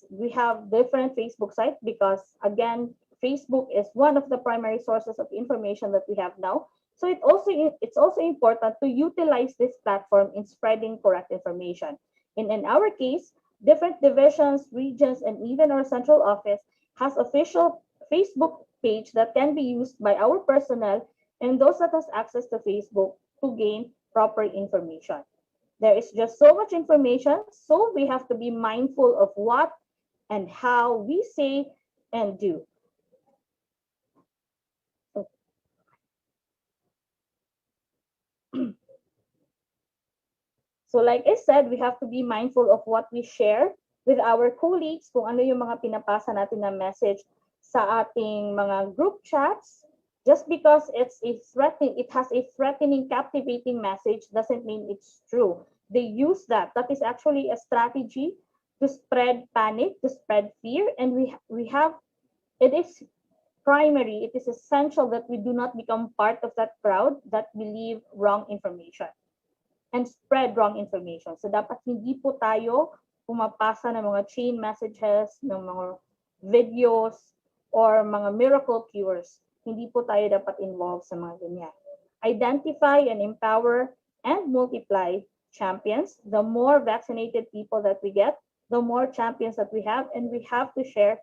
we have different Facebook sites because again, Facebook is one of the primary sources of information that we have now. So it's also important to utilize this platform in spreading correct information. And in our case, different divisions, regions, and even our central office has official Facebook page that can be used by our personnel and those that has access to Facebook to gain proper information. There is just so much information, so we have to be mindful of what and how we say and do. So like I said, we have to be mindful of what we share with our colleagues, kung ano yung mga pinapasa natin na message sa ating mga group chats. Just because it has a threatening, captivating message doesn't mean it's true. They use that. That is actually a strategy to spread panic, to spread fear, and it is primary, it is essential that we do not become part of that crowd that believe wrong information and spread wrong information. So dapat hindi po tayo pumapasa ng mga chain messages, ng mga videos, or mga miracle cures. Hindi po tayo dapat involved sa mga ganyan. Identify and empower and multiply champions. The more vaccinated people that we get, the more champions that we have, and we have to share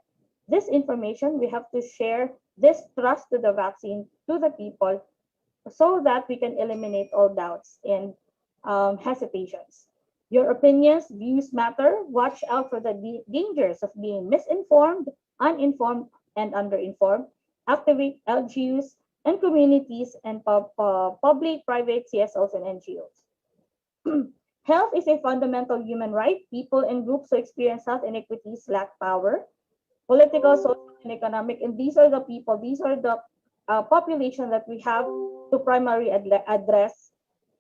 this information. We have to share this trust to the vaccine to the people so that we can eliminate all doubts and hesitations. Your opinions, views matter. Watch out for the dangers of being misinformed, uninformed, and underinformed. Activate LGUs and communities and public, private CSOs and NGOs. Health is a fundamental human right. People and groups who experience health inequities lack power, political, social, and economic. And these are the people, these are the population that we have to primarily address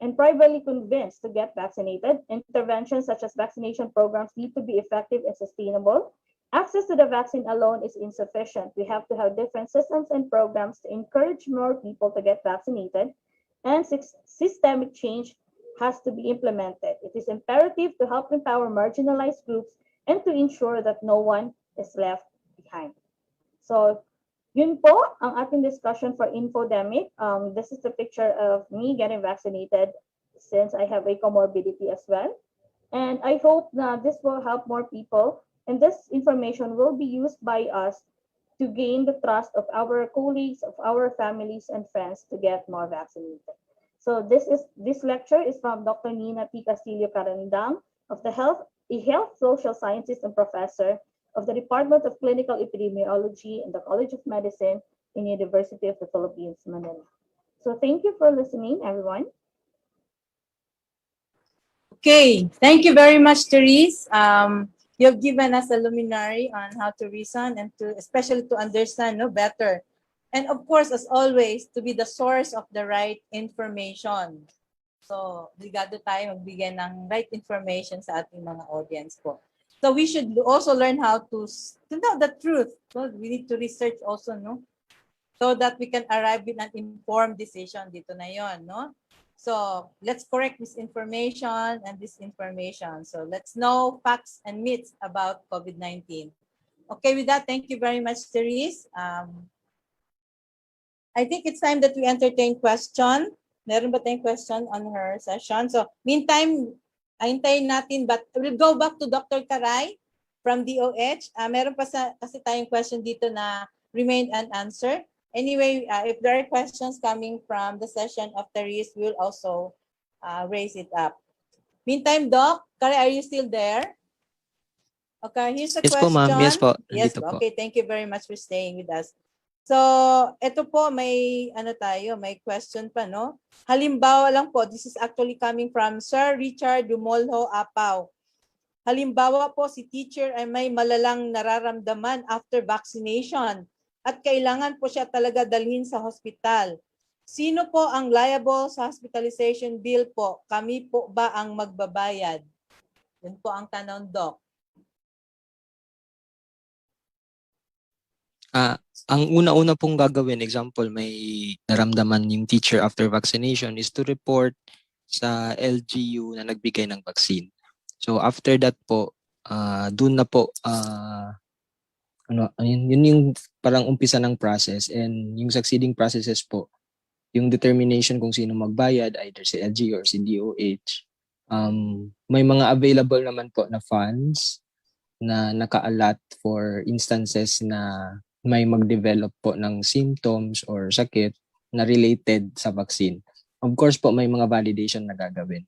and primarily convince to get vaccinated. Interventions such as vaccination programs need to be effective and sustainable. Access to the vaccine alone is insufficient. We have to have different systems and programs to encourage more people to get vaccinated, and systemic change has to be implemented. It is imperative to help empower marginalized groups and to ensure that no one is left behind. So, yun po ang ating discussion for infodemic. This is the picture of me getting vaccinated since I have a comorbidity as well. And I hope that this will help more people, and this information will be used by us to gain the trust of our colleagues, of our families and friends to get more vaccinated. So this lecture is from Dr. Nina P. Castillo Carandang of a health social scientist and professor of the Department of Clinical Epidemiology in the College of Medicine in University of the Philippines, Manila. So thank you for listening, everyone. Okay, thank you very much, Therese. You have given us a luminary on how to reason and to especially to understand better. And of course, as always, to be the source of the right information. So, obligado tayo magbigay ng right information sa ating mga audience po. So, we should also learn how to know the truth. So, we need to research also, no? So that we can arrive with an informed decision dito na yon, no? So, let's correct misinformation and disinformation. So, let's know facts and myths about COVID-19. Okay, with that, thank you very much, Therese. I think it's time that we entertain question. Meron ba tayong question on her session? So, meantime, hintayin natin, but we'll go back to Dr. Caray from DOH. Meron pa kasi tayong question dito na remained unanswered. Anyway, if there are questions coming from the session of Therese, we'll also raise it up. Meantime, Doc, Caray, are you still there? Okay, here's a Yes question. po, ma'am. Yes po. Yes Nandito po. po. Okay, thank you very much for staying with us. So, ito po, may may question pa, no? Halimbawa lang po, this is actually coming from Sir Richard Dumolho Apaw. Halimbawa po, si teacher ay may malalang nararamdaman after vaccination at kailangan po siya talaga dalhin sa hospital. Sino po ang liable sa hospitalization bill po? Kami po ba ang magbabayad? Yun po ang tanong, Doc. Ang una-una pong gagawin, example, may naramdaman yung teacher after vaccination is to report sa LGU na nagbigay ng vaccine. So after that po, dun na po, yun yung parang umpisa ng process, and yung succeeding processes po, yung determination kung sino magbayad, either si LGU or si DOH. May mga available naman po na funds na naka-allot for instances na may mag-develop po ng symptoms or sakit na related sa vaccine. Of course po, may mga validation na gagawin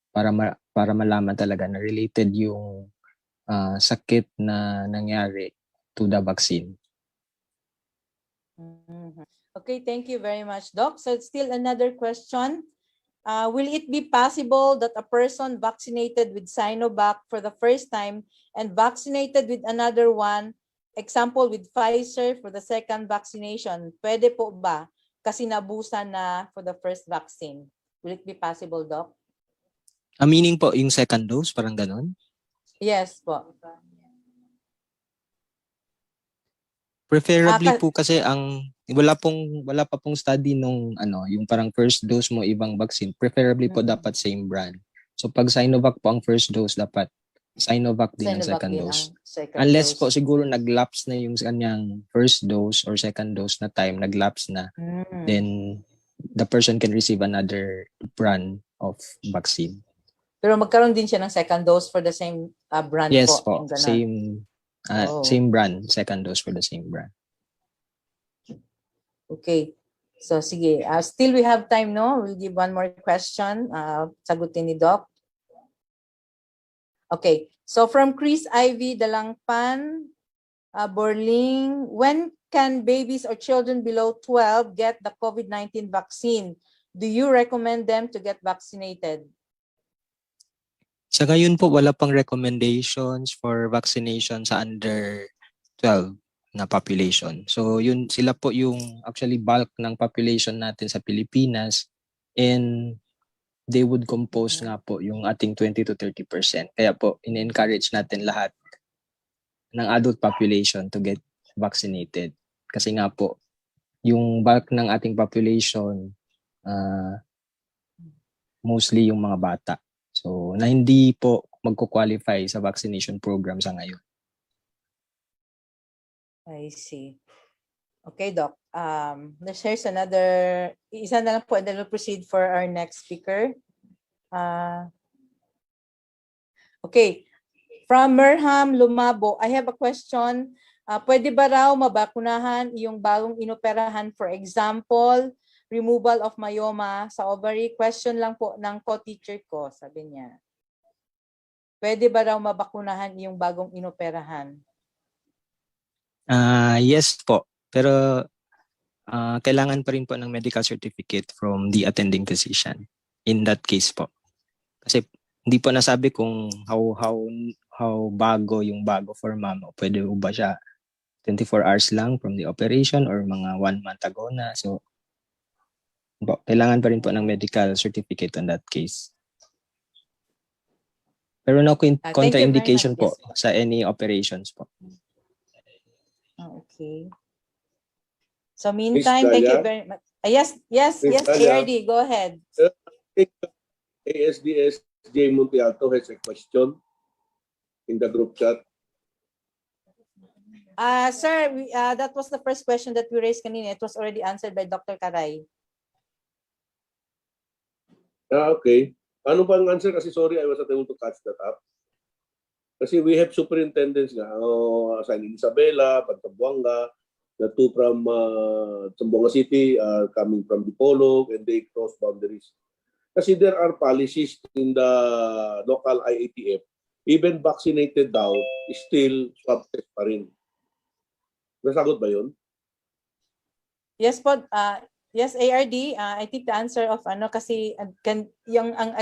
para malaman talaga na related yung sakit na nangyari to the vaccine. Okay, thank you very much, Doc. So still another question. Will it be possible that a person vaccinated with Sinovac for the first time and vaccinated with another one, example with Pfizer for the second vaccination, pwede po ba? Kasi nabusan na for the first vaccine. Will it be possible, Doc? Meaning po, yung second dose, parang ganon? Yes po. Preferably po kasi wala pa pong study nung yung parang first dose mo ibang vaccine. Preferably po dapat same brand. So pag Sinovac po ang first dose, dapat Sinovac din ang second dose. Unless po siguro nag-lapse na yung kanyang first dose or second dose na time, nag-lapse na, then the person can receive another brand of vaccine. Pero magkaroon din siya ng second dose for the same brand Yes po. po, Yung ganon. Oh. same brand, second dose for the same brand. Okay. So sige, still we have time, no? We'll give one more question. Sagutin ni Doc. Okay. So from Chris Ivy Dalangpan, Borling, when can babies or children below 12 get the COVID-19 vaccine? Do you recommend them to get vaccinated? Sa ngayon po, wala pang recommendations for vaccination sa under 12 na population. So yun, sila po yung actually bulk ng population natin sa Pilipinas, and they would compose nga po yung ating 20 to 30%. Kaya po, in-encourage natin lahat ng adult population to get vaccinated. Kasi nga po, yung bulk ng ating population, mostly yung mga bata. So, na hindi po magko-qualify sa vaccination program sa ngayon. I see. Okay, Doc. Here's another, isa na lang po, and then we'll proceed for our next speaker. Okay. From Merham Lumabo, I have a question. Pwede ba raw mabakunahan yung bagong inoperahan, for example, removal of myoma sa ovary? Question lang po ng co-teacher ko, sabi niya. Pwede ba raw mabakunahan yung bagong inoperahan? Yes po. Pero kailangan pa rin po ng medical certificate from the attending physician in that case po. Kasi hindi po nasabi kung how bago yung bago for mama. Pwede ba siya 24 hours lang from the operation or mga 1 month ago na. So, kailangan pa rin po ng medical certificate on that case. Pero no contraindication po sa any operations po. Okay. So meantime, thank you very much. Yes, ARD, go ahead. ASDS J. Montialto has a question in the group chat. Sir, that was the first question that we raised kanina. It was already answered by Dr. Caray. Okay. Ano ba ang answer? Kasi sorry, I was not able to catch that up. Kasi we have superintendents nga, San Isabela, Zamboanga, the two from Zamboanga City are coming from Dipolog, and they cross boundaries. Kasi there are policies in the local IATF, even vaccinated daw, still swab test pa rin. Nasagot ba yun? Yes po. Yes, ARD. I think the answer of kasi I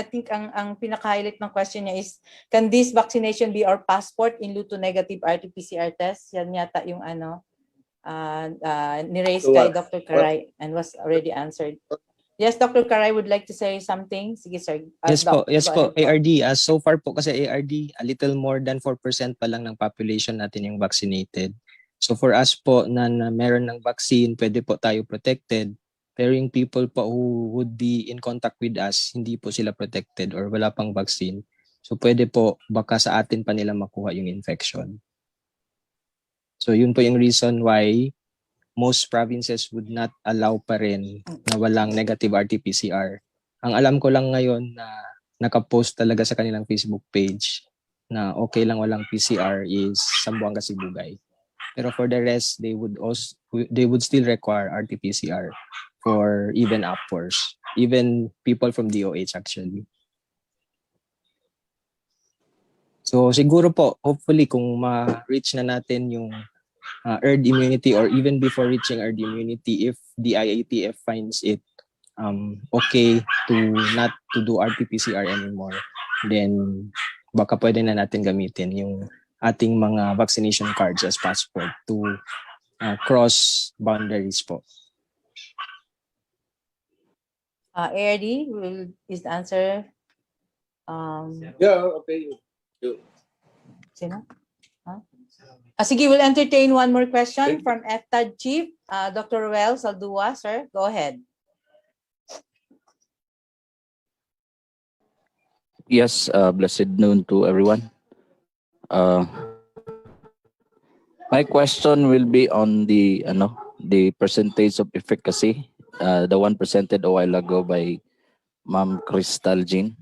think ang pinaka-highlight ng question niya is, can this vaccination be our passport in lieu to negative RT-PCR test? Yan yata yung ni-raise kay Dr. Caray and was already answered. Yes, Dr. Caray would like to say something. Sige, sir. Yes po, ARD. So far po kasi ARD, a little more than 4% pa lang ng population natin yung vaccinated. So for us po na meron ng vaccine, pwede po tayo protected. Pero yung people po who would be in contact with us, hindi po sila protected or wala pang vaccine. So pwede po baka sa atin pa nila makuha yung infection. So yun po yung reason why most provinces would not allow pa rin na walang negative RT-PCR. Ang alam ko lang ngayon na nakapost talaga sa kanilang Facebook page na okay lang walang PCR is Zamboanga, Sibugay. Pero for the rest, they would still require RT-PCR for even upwards, even people from DOH actually. So siguro po, hopefully kung ma-reach na natin yung herd immunity or even before reaching herd immunity, if the IATF finds it okay to not to do RT-PCR anymore, then baka pwede na natin gamitin yung ating mga vaccination cards as passport to cross boundaries po. ARD, is the answer? Yeah, okay. Sino? Sige, we'll entertain one more question from FTAD Chief, Dr. Ruel Saldua. Sir, go ahead. Yes, blessed noon to everyone. My question will be on the percentage of efficacy, the one presented a while ago by Ma'am Crystal Jean.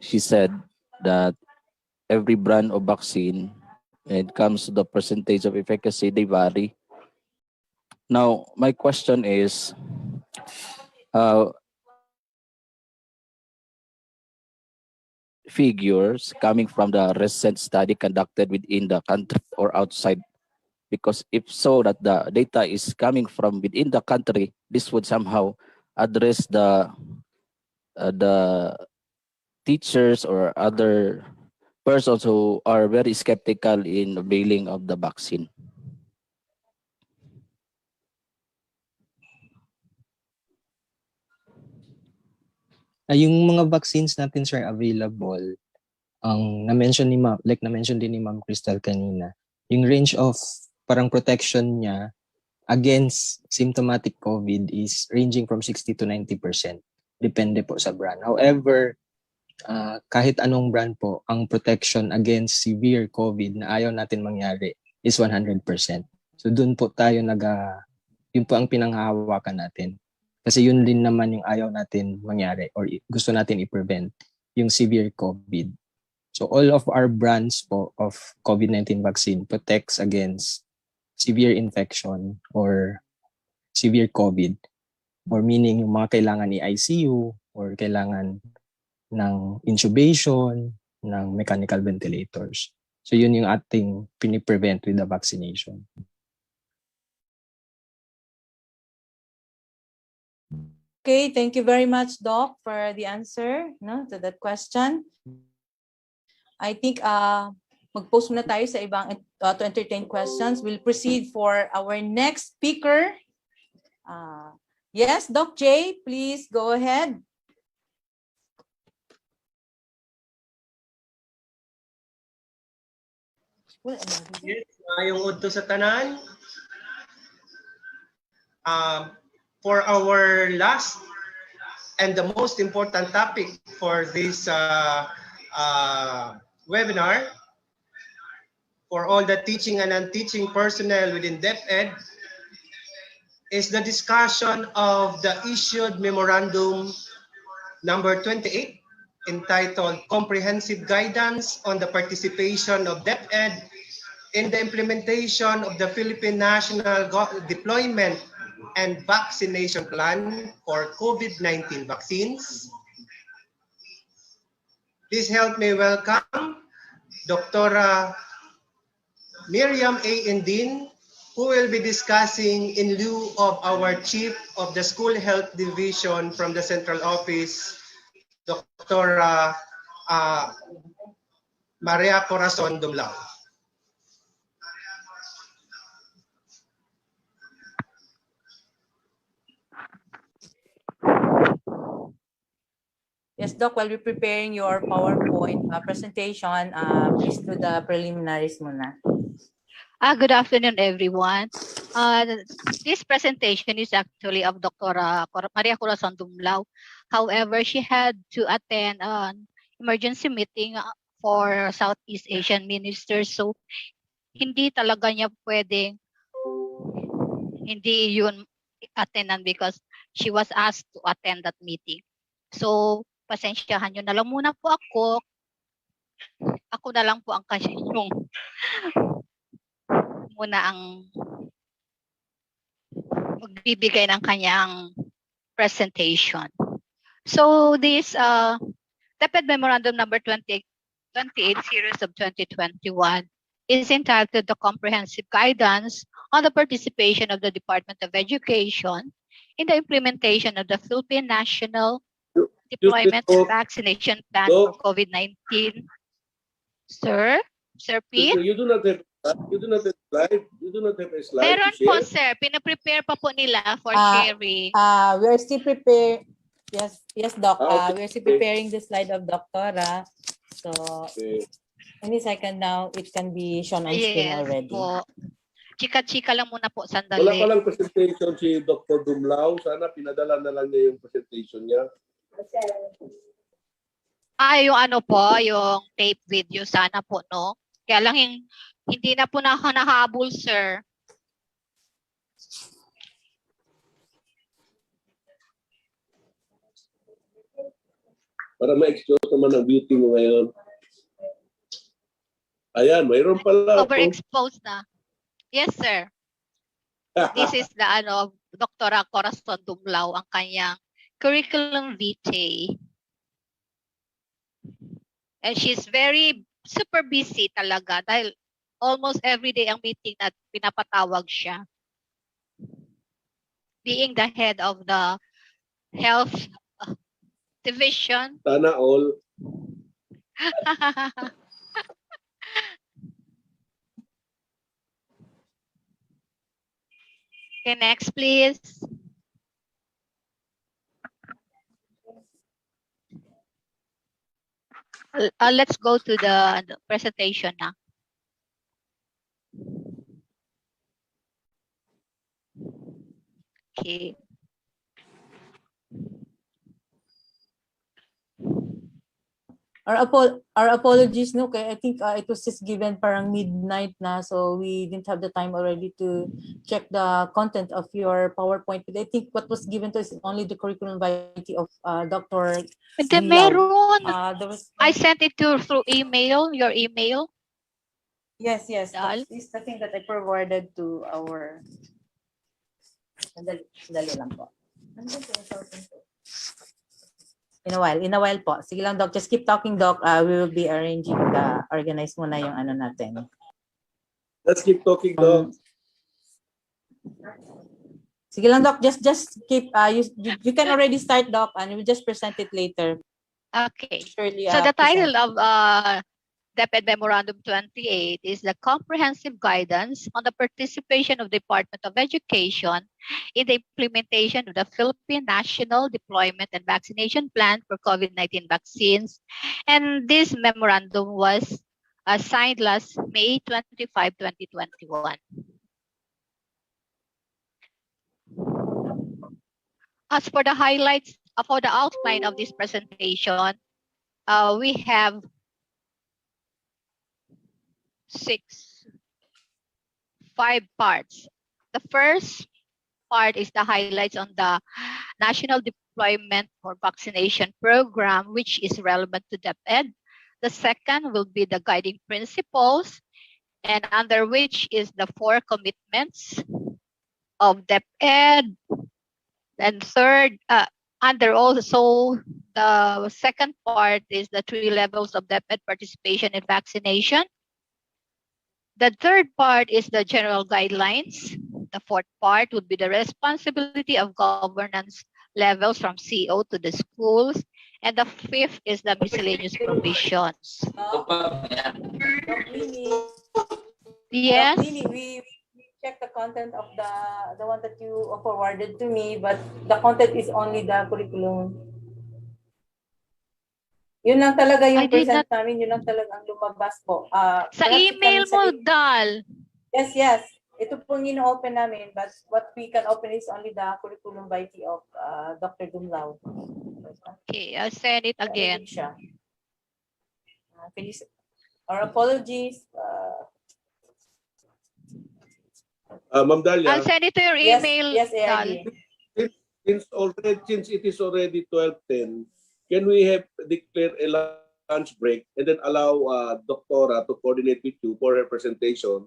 she said that every brand of vaccine, when it comes to the percentage of efficacy, they vary. Now, my question is, uh, figures coming from the recent study conducted within the country or outside? Because if so, that the data is coming from within the country, this would somehow address the teachers or other persons who are very skeptical in availing of the vaccine. Yung mga vaccines natin, sir, available, ang na-mention ni Ma'am, like na-mention din ni Ma'am Crystal kanina, yung range of parang protection niya against symptomatic COVID is ranging from 60 to 90%. Depende po sa brand. However, kahit anong brand po, ang protection against severe COVID na ayaw natin mangyari is 100%. So dun po tayo yun po ang pinanghahawakan natin. Kasi yun din naman yung ayaw natin mangyari or gusto natin i-prevent, yung severe COVID. So all of our brands po of COVID-19 vaccine protects against severe infection or severe COVID, or meaning yung mga kailangan ni ICU or kailangan ng intubation, ng mechanical ventilators. So yun yung ating piniprevent with the vaccination. Okay, thank you very much, Doc, for the answer to that question. I think mag-post muna tayo sa ibang to entertain questions. We'll proceed for our next speaker. Yes, Doc J, please go ahead. Yes, yung udto sa tanan. For our last and the most important topic for this webinar, for all the teaching and non-teaching personnel within DepEd, is the discussion of the issued memorandum number 28, entitled Comprehensive Guidance on the Participation of DepEd in the Implementation of the Philippine National Deployment and Vaccination Plan for COVID-19 vaccines. Please help me welcome Dr. Miriam A. Indin, who will be discussing in lieu of our Chief of the School Health Division from the Central Office, Dr. Maria Corazon Dumlao. Yes, Doc, while we're preparing your PowerPoint presentation, please do the preliminaries muna. Good afternoon, everyone. This presentation is actually of Dr. Maria Corazon Dumlao. However, she had to attend an emergency meeting for Southeast Asian ministers. So, hindi talaga niya pwedeng hindi yun attendan because she was asked to attend that meeting. So, pasensyahan nyo na lang muna po ako. Ako na lang po ang yung muna ang magbibigay ng kanyang presentation. So, this DepEd Memorandum number 28 series of 2021 is entitled The Comprehensive Guidance on the Participation of the Department of Education in the Implementation of the Philippine National Deployment and Vaccination Plan for COVID-19. Sir Pete? You do not have slide. You do not have a slide. Meron po, sir. Pinaprepare pa po nila for sharing. We're still preparing. Yes, Doc. Okay. We're still preparing the slide of Doctora. So, any second now, it can be shown on screen already. Po. Chika-chika lang muna po, sandali. Wala pa lang presentation si Dr. Dumlao. Sana pinadala na lang niya yung presentation niya. Yung ano po, yung tape video sana po, no? Kaya lang hindi na po nahabol, sir. Para ma-expose naman ang beauty mo ngayon. Ayan, mayroon pala. Overexposed na. Yes, sir. This is the Dr. Corazon Dumlao, ang kanyang curriculum vitae. And she's very super busy talaga dahil almost every day ang meeting na pinapatawag siya. Being the head of the health division. Sana all. Okay, next please. Let's go to the presentation now. Okay. Our apologies, no? Okay, I think it was just given parang midnight na, so we didn't have the time already to check the content of your PowerPoint. But I think what was given to us is only the curriculum vitae of Dr. Hindi, meron. I sent it through email, your email. Yes. That is the thing that I forwarded to our... Sandali lang po. In a while po. Sige lang, Doc. Just keep talking, Doc. We will be arranging organize muna yung ano natin. Let's keep talking, Doc. Sige lang, Doc. Just keep, you can already start, Doc, and we'll just present it later. Okay. Surely, So the title of DepEd Memorandum 28 is the Comprehensive Guidance on the Participation of the Department of Education in the implementation of the Philippine National Deployment and Vaccination Plan for COVID-19 vaccines. And this memorandum was signed last May 25, 2021. As for the highlights, for the outline of this presentation, we have five parts. The first part is the highlights on the National Deployment for Vaccination Program, which is relevant to DepEd. The second will be the guiding principles, and under which is the 4 commitments of DepEd. And third, under also the second part is the 3 levels of DepEd participation in vaccination. The third part is the general guidelines. The fourth part would be the responsibility of governance levels from CO to the schools. And the fifth is the miscellaneous provisions. Yes. We check the content of the one that you forwarded to me, but the content is only the curriculum. Yun lang talaga yung present namin, yun lang talaga ang lumabas po. Sa email mo, Dal. Yes. Ito pong ino-open namin, but what we can open is only the curriculum vitae of Dr. Dumlao. Okay, I'll send it again. Our apologies. Ma'am Dalia. I'll send it to your email, yes, Dal. Since it is already 12:10, can we have declare a lunch break and then allow Doctora to coordinate with you for her presentation?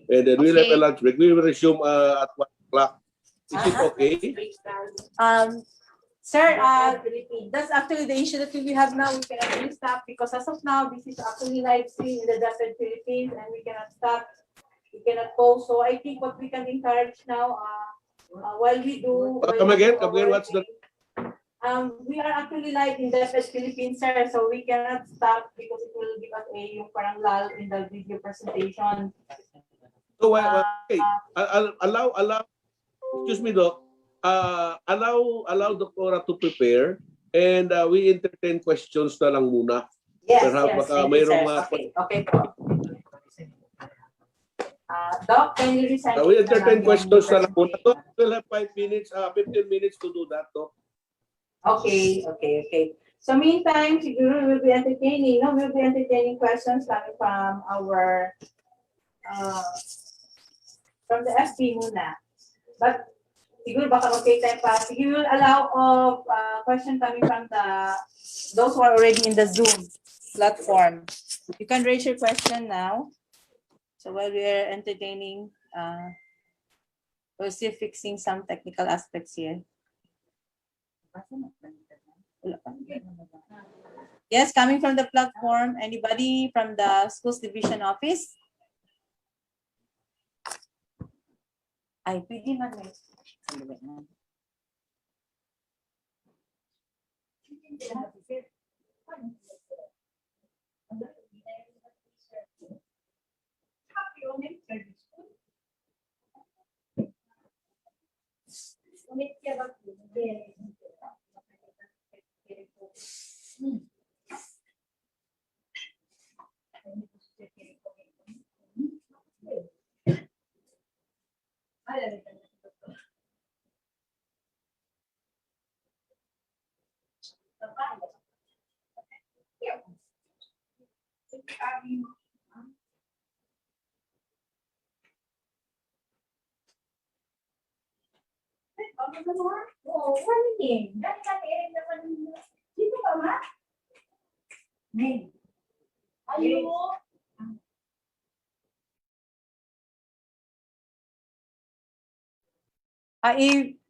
And then we'll have a lunch break. We will resume at 1 o'clock. Is it okay? Sir, that's actually the issue that we have now. We cannot really stop because as of now, this is actually live stream in the DepEd Philippines and we cannot stop. We cannot pause. So I think what we can encourage now, while we do... Come again, what's the... We are actually live in DepEd Philippines, sir, so we cannot stop because it will give us yung parang lull in the video presentation. So okay, allow. Excuse me, Doc. Allow Doctora to prepare, and we entertain questions na lang muna. Yes. Mayroong okay po. Doc, can you resign? We entertain questions na lang muna. Doc, we'll have 15 minutes to do that, Doc. Okay. So meantime, siguro we'll be entertaining questions coming from our from the FB muna. But siguro baka mag-take time pa. Sige, we will allow of question coming from those who are already in the Zoom platform. You can raise your question now. So while we are entertaining, we're still fixing some technical aspects here. Yes, coming from the platform, anybody from the schools division office? Ay, pwede man may.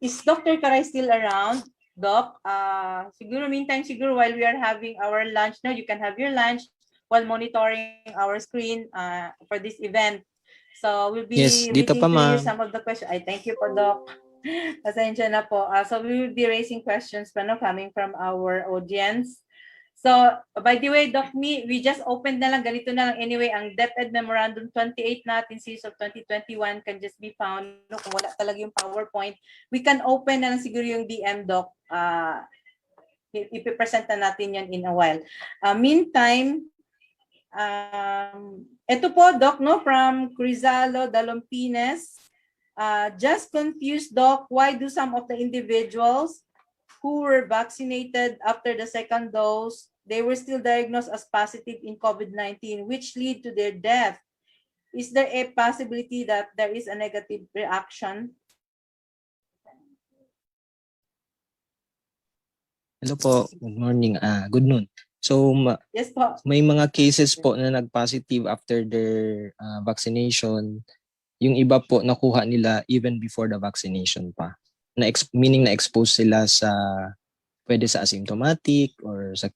Is Dr. Karay still around, Doc? Siguro meantime, siguro while we are having our lunch now, you can have your lunch while monitoring our screen for this event. So we'll be Yes, dito reading pa, to you ma'am. some of the questions. I thank you po, Doc. Pasensya na po. So we will be raising questions pa, no, coming from our audience. So, by the way, Doc Mi, we just opened na lang, ganito na lang. Anyway, ang DepEd Memorandum 28 natin, series of 2021, can just be found. No, kung wala talaga yung PowerPoint, we can open na lang siguro yung DM, Doc. Ipipresent na natin yan in a while. Meantime, ito po, Doc, no, from Crizalo Dalompines. Just confused, Doc, why do some of the individuals who were vaccinated after the second dose, they were still diagnosed as positive in COVID-19, which lead to their death? Is there a possibility that there is a negative reaction? Hello po. Good morning. Good noon. So, Yes po. may mga cases po na nag-positive after their vaccination. Yung iba po nakuha nila even before the vaccination pa. Meaning na-expose sila sa pwede sa asymptomatic or sa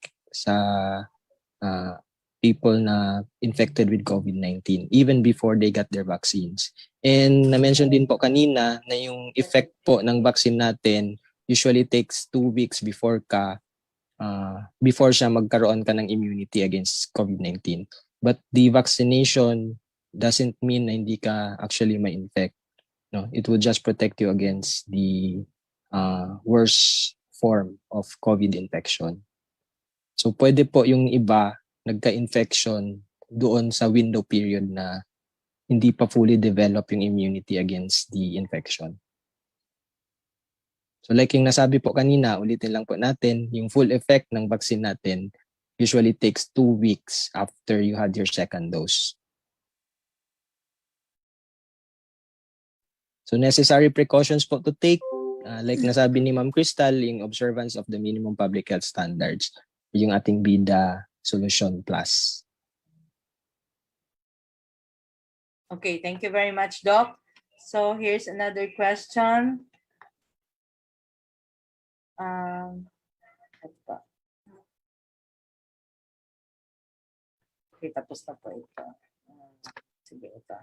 people na infected with COVID-19 even before they got their vaccines. And na-mention din po kanina na yung effect po ng vaccine natin usually takes 2 weeks before siya magkaroon ka ng immunity against COVID-19. But the vaccination doesn't mean na hindi ka actually ma-infect. No, it will just protect you against the worst form of COVID infection. So pwede po yung iba nagka-infection doon sa window period na hindi pa fully develop yung immunity against the infection. So like yung nasabi po kanina, ulitin lang po natin, yung full effect ng vaccine natin usually takes 2 weeks after you had your second dose. So necessary precautions po to take, like nasabi ni Ma'am Crystal, yung observance of the minimum public health standards, yung ating BIDA Solution Plus. Okay, thank you very much, Doc. So here's another question. Okay, tapos na po ito. Sige, ito.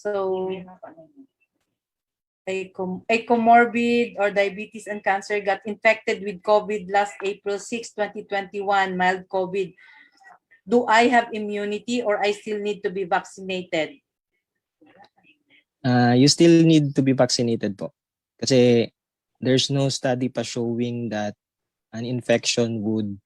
So, a comorbid or diabetes and cancer got infected with COVID last April 6, 2021, mild COVID. Do I have immunity or I still need to be vaccinated? You still need to be vaccinated po. Kasi there's no study pa showing that an infection would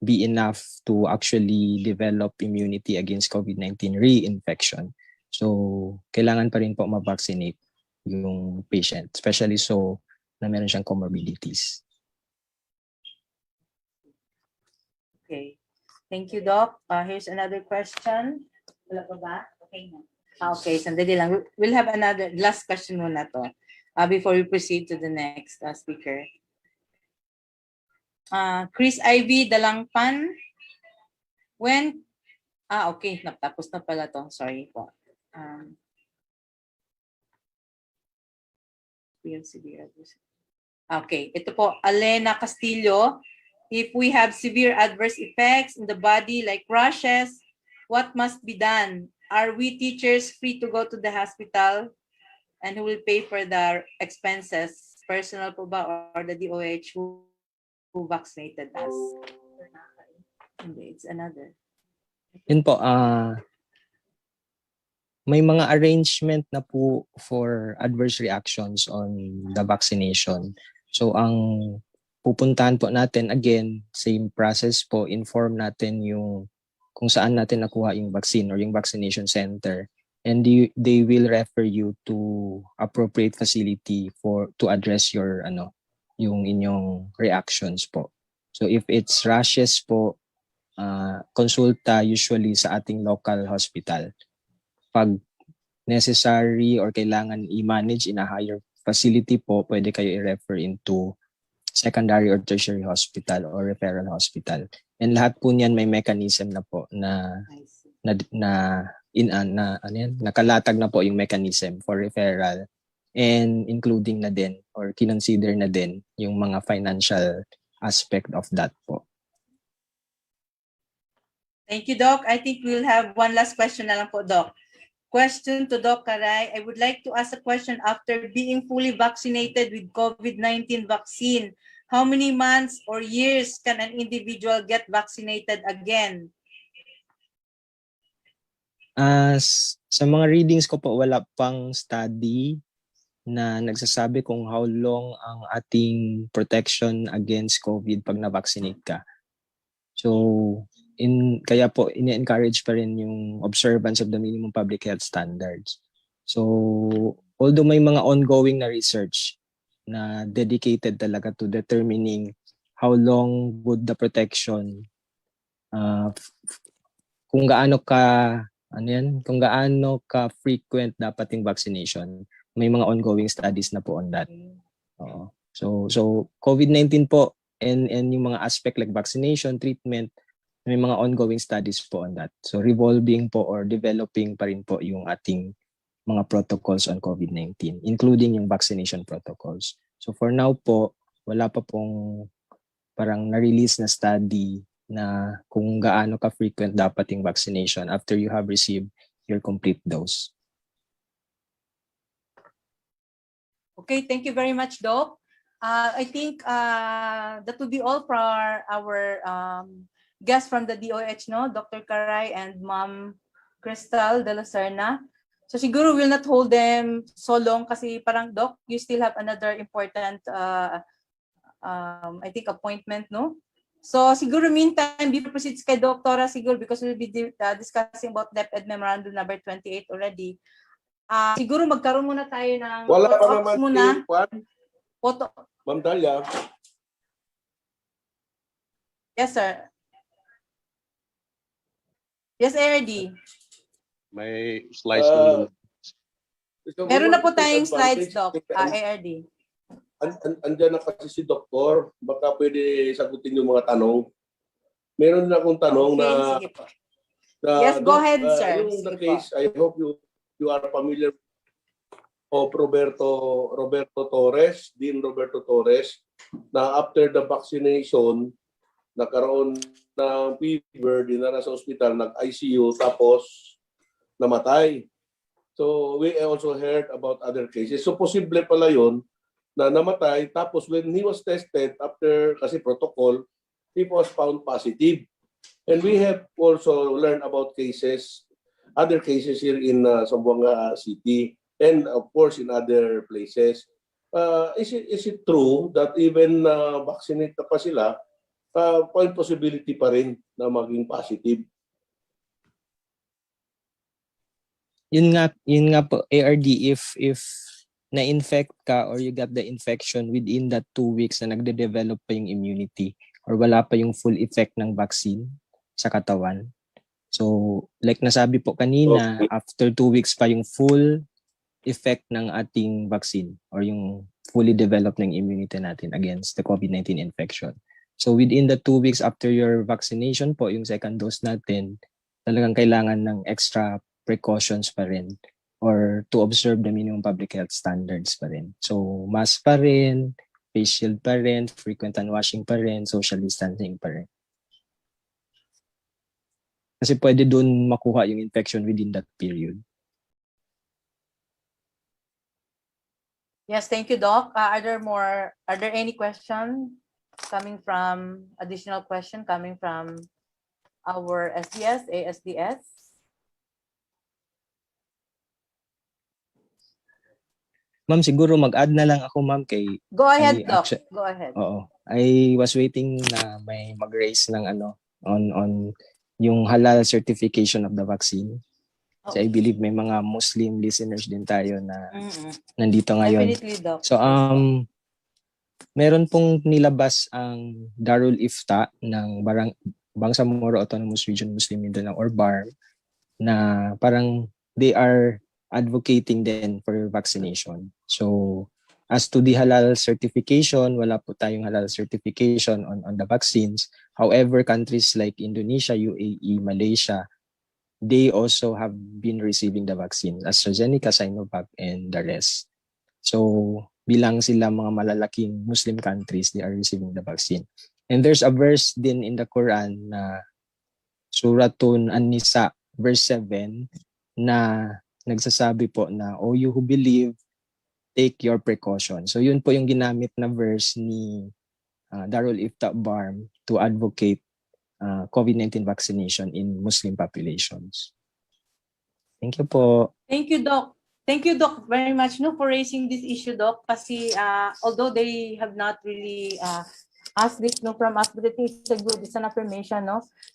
be enough to actually develop immunity against COVID-19 reinfection. So, kailangan pa rin po ma-vaccinate yung patient, especially so na meron siyang comorbidities. Okay. Thank you, Doc. Here's another question. Wala pa ba? Okay na. Okay, sandali lang. We'll have another last question muna to before we proceed to the next speaker. Chris Ivy Dalangpan. When okay, natapos na pala to. Sorry po. Okay, ito po, Alena Castillo. If we have severe adverse effects in the body like rashes, what must be done? Are we teachers free to go to the hospital? And who will pay for the expenses? Personal po ba or the DOH who vaccinated us? Hindi, it's another. Yun po, may mga arrangement na po for adverse reactions on the vaccination. So ang pupuntahan po natin, again, same process po, inform natin yung kung saan natin nakuha yung vaccine or yung vaccination center. And they will refer you to appropriate facility to address your yung inyong reactions po. So if it's rashes po, konsulta usually sa ating local hospital. Pag necessary or kailangan i-manage in a higher facility po, pwede kayo i-refer into secondary or tertiary hospital or referral hospital. And lahat po niyan may mechanism na po nakalatag na po yung mechanism for referral, and including na din or kinonsider na din yung mga financial aspect of that po. Thank you, Doc. I think we'll have one last question na lang po, Doc. Question to Doc Caray. I would like to ask a question. After being fully vaccinated with COVID-19 vaccine, how many months or years can an individual get vaccinated again? Sa mga readings ko po, wala pang study na nagsasabi kung how long ang ating protection against COVID pag na-vaccinate ka. So, kaya po, ini-encourage pa rin yung observance of the minimum public health standards. So, although may mga ongoing na research na dedicated talaga to determining how long would the protection, kung gaano ka frequent dapat yung vaccination, may mga ongoing studies na po on that. So COVID-19 po and yung mga aspect like vaccination, treatment, may mga ongoing studies po on that. So revolving po or developing pa rin po yung ating mga protocols on COVID-19, including yung vaccination protocols. So for now po, wala pa pong parang na-release na study na kung gaano ka-frequent dapat yung vaccination after you have received your complete dose. Okay, thank you very much, Doc. I think that will be all for our guests from the DOH, no? Dr. Caray and Ma'am Crystal de la Serna. So siguro we'll not hold them so long kasi parang, Doc, you still have another important, I think, appointment, no? So siguro meantime, before proceeds kay Doktora, siguro because we'll be discussing about DepEd Memorandum number 28 already. Siguro magkaroon muna tayo ng wala pa naman muna. Photo. Ma'am Dalia. Yes, sir. Yes, ARD. May slides naman. Meron na po tayong slides, Doc. ARD. Andyan na kasi si Doktor. Baka pwede sagutin yung mga tanong. Meron na akong tanong sige po. Yes, go ahead, sir. Yung the case, I hope you are familiar of Roberto Torres, Dean Roberto Torres, na after the vaccination, nagkaroon ng fever, dinala sa ospital, nag-ICU, tapos namatay. So we also heard about other cases. So posible pala yun na namatay, tapos when he was tested, after kasi protocol, he was found positive. And we have also learned about other cases here in Zamboanga City, and of course in other places. Is it true that even vaccinate na pa sila, point possibility pa rin na maging positive? Yun nga po, ARD, if na-infect ka or you got the infection within that 2 weeks na nagde-develop pa yung immunity or wala pa yung full effect ng vaccine sa katawan, So, like nasabi po kanina, after 2 weeks pa yung full effect ng ating vaccine or yung fully developed ng immunity natin against the COVID-19 infection. So, within the 2 weeks after your vaccination po, yung second dose natin, talagang kailangan ng extra precautions pa rin or to observe the minimum public health standards pa rin. So, mask pa rin, face shield pa rin, frequent hand washing pa rin, social distancing pa rin. Kasi pwede doon makuha yung infection within that period. Yes, thank you, Doc. Are there any question additional question coming from our SDS, ASDS? Ma'am, siguro mag-add na lang ako, ma'am, kay... Go ahead, Doc. Go ahead. Oo. I was waiting na may mag-raise ng on yung halal certification of the vaccine. So I believe may mga Muslim listeners din tayo na nandito ngayon. Definitely, Doc. So meron pong nilabas ang Darul Ifta ng Bangsamoro Autonomous Region Muslim Mindanao or BARM na parang they are advocating din for vaccination. So as to the halal certification, wala po tayong halal certification on the vaccines. However, countries like Indonesia, UAE, Malaysia, they also have been receiving the vaccine, AstraZeneca, Sinovac, and the rest. So bilang sila mga malalaking Muslim countries, they are receiving the vaccine. And there's a verse din in the Quran na Suratun An-Nisa, verse 7, na nagsasabi po na, "O you who believe, take your precaution." So yun po yung ginamit na verse ni Darul Ifta BARM to advocate COVID-19 vaccination in Muslim populations. Thank you po. Thank you, Doc. Thank you, Doc, very much for raising this issue, Doc. Kasi although they have not really asked this from us, but I think it's an affirmation.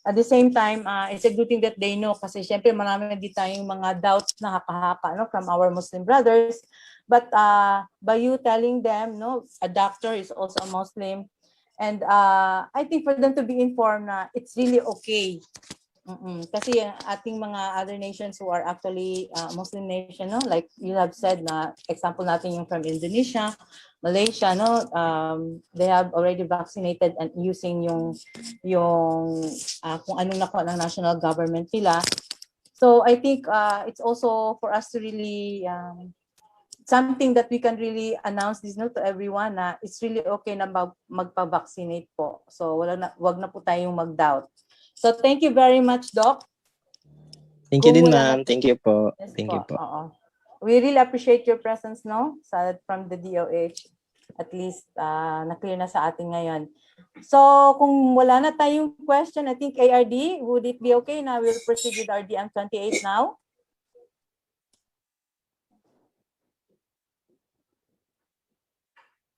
At the same time, it's a good thing that they know kasi syempre marami din tayong mga doubts na haka-haka from our Muslim brothers. But by you telling them, a doctor is also a Muslim, and I think for them to be informed na it's really okay. Kasi ating mga other nations who are actually Muslim nation, like you have said na example natin yung from Indonesia, Malaysia, they have already vaccinated and using yung kung anong nakuha ng national government nila. So I think it's also for us to really something that we can really announce this to everyone na it's really okay na magpa-vaccinate po. So wag na po tayong mag-doubt. So thank you very much, Doc. Thank you din, ma'am. Thank you po. Yes, Thank you po. We really appreciate your presence, from the DOH. At least na-clear na sa atin ngayon. So kung wala na tayong question, I think ARD, would it be okay na we'll proceed with RDM 28 now?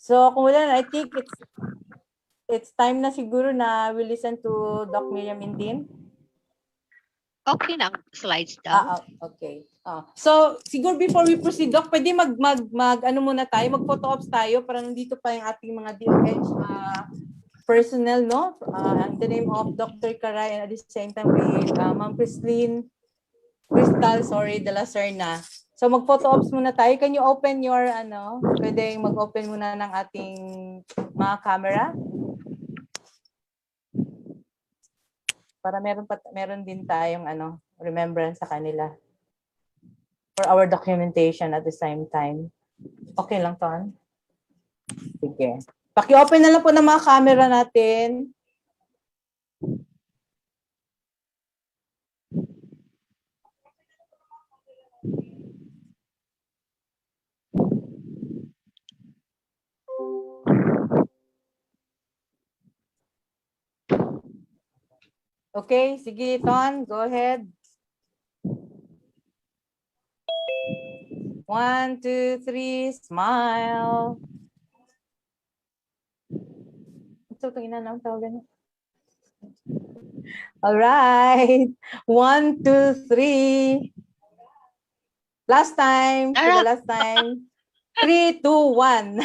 So kung wala na, I think it's time na siguro na we'll listen to Doc Miriam Indin. Okay na, slides daw. Okay. So siguro before we proceed, Doc, pwede muna tayo, mag-photo ops tayo para nandito pa yung ating mga DOH personnel, in the name of Dr. Caray and at the same time with Ma'am Crystal de la Serna. So mag-photo ops muna tayo. Can you open your pwedeng mag-open muna ng ating mga camera? Para meron din tayong remembrance sa kanila for our documentation at the same time. Okay lang, Ton? Sige. Paki-open na lang po ng mga camera natin. Okay, sige, Ton, go ahead. 1, 2, 3, smile. Ito, tingnan lang, tawagan. All right. 1, 2, 3. Last time. To the last time. 3, 2, 1.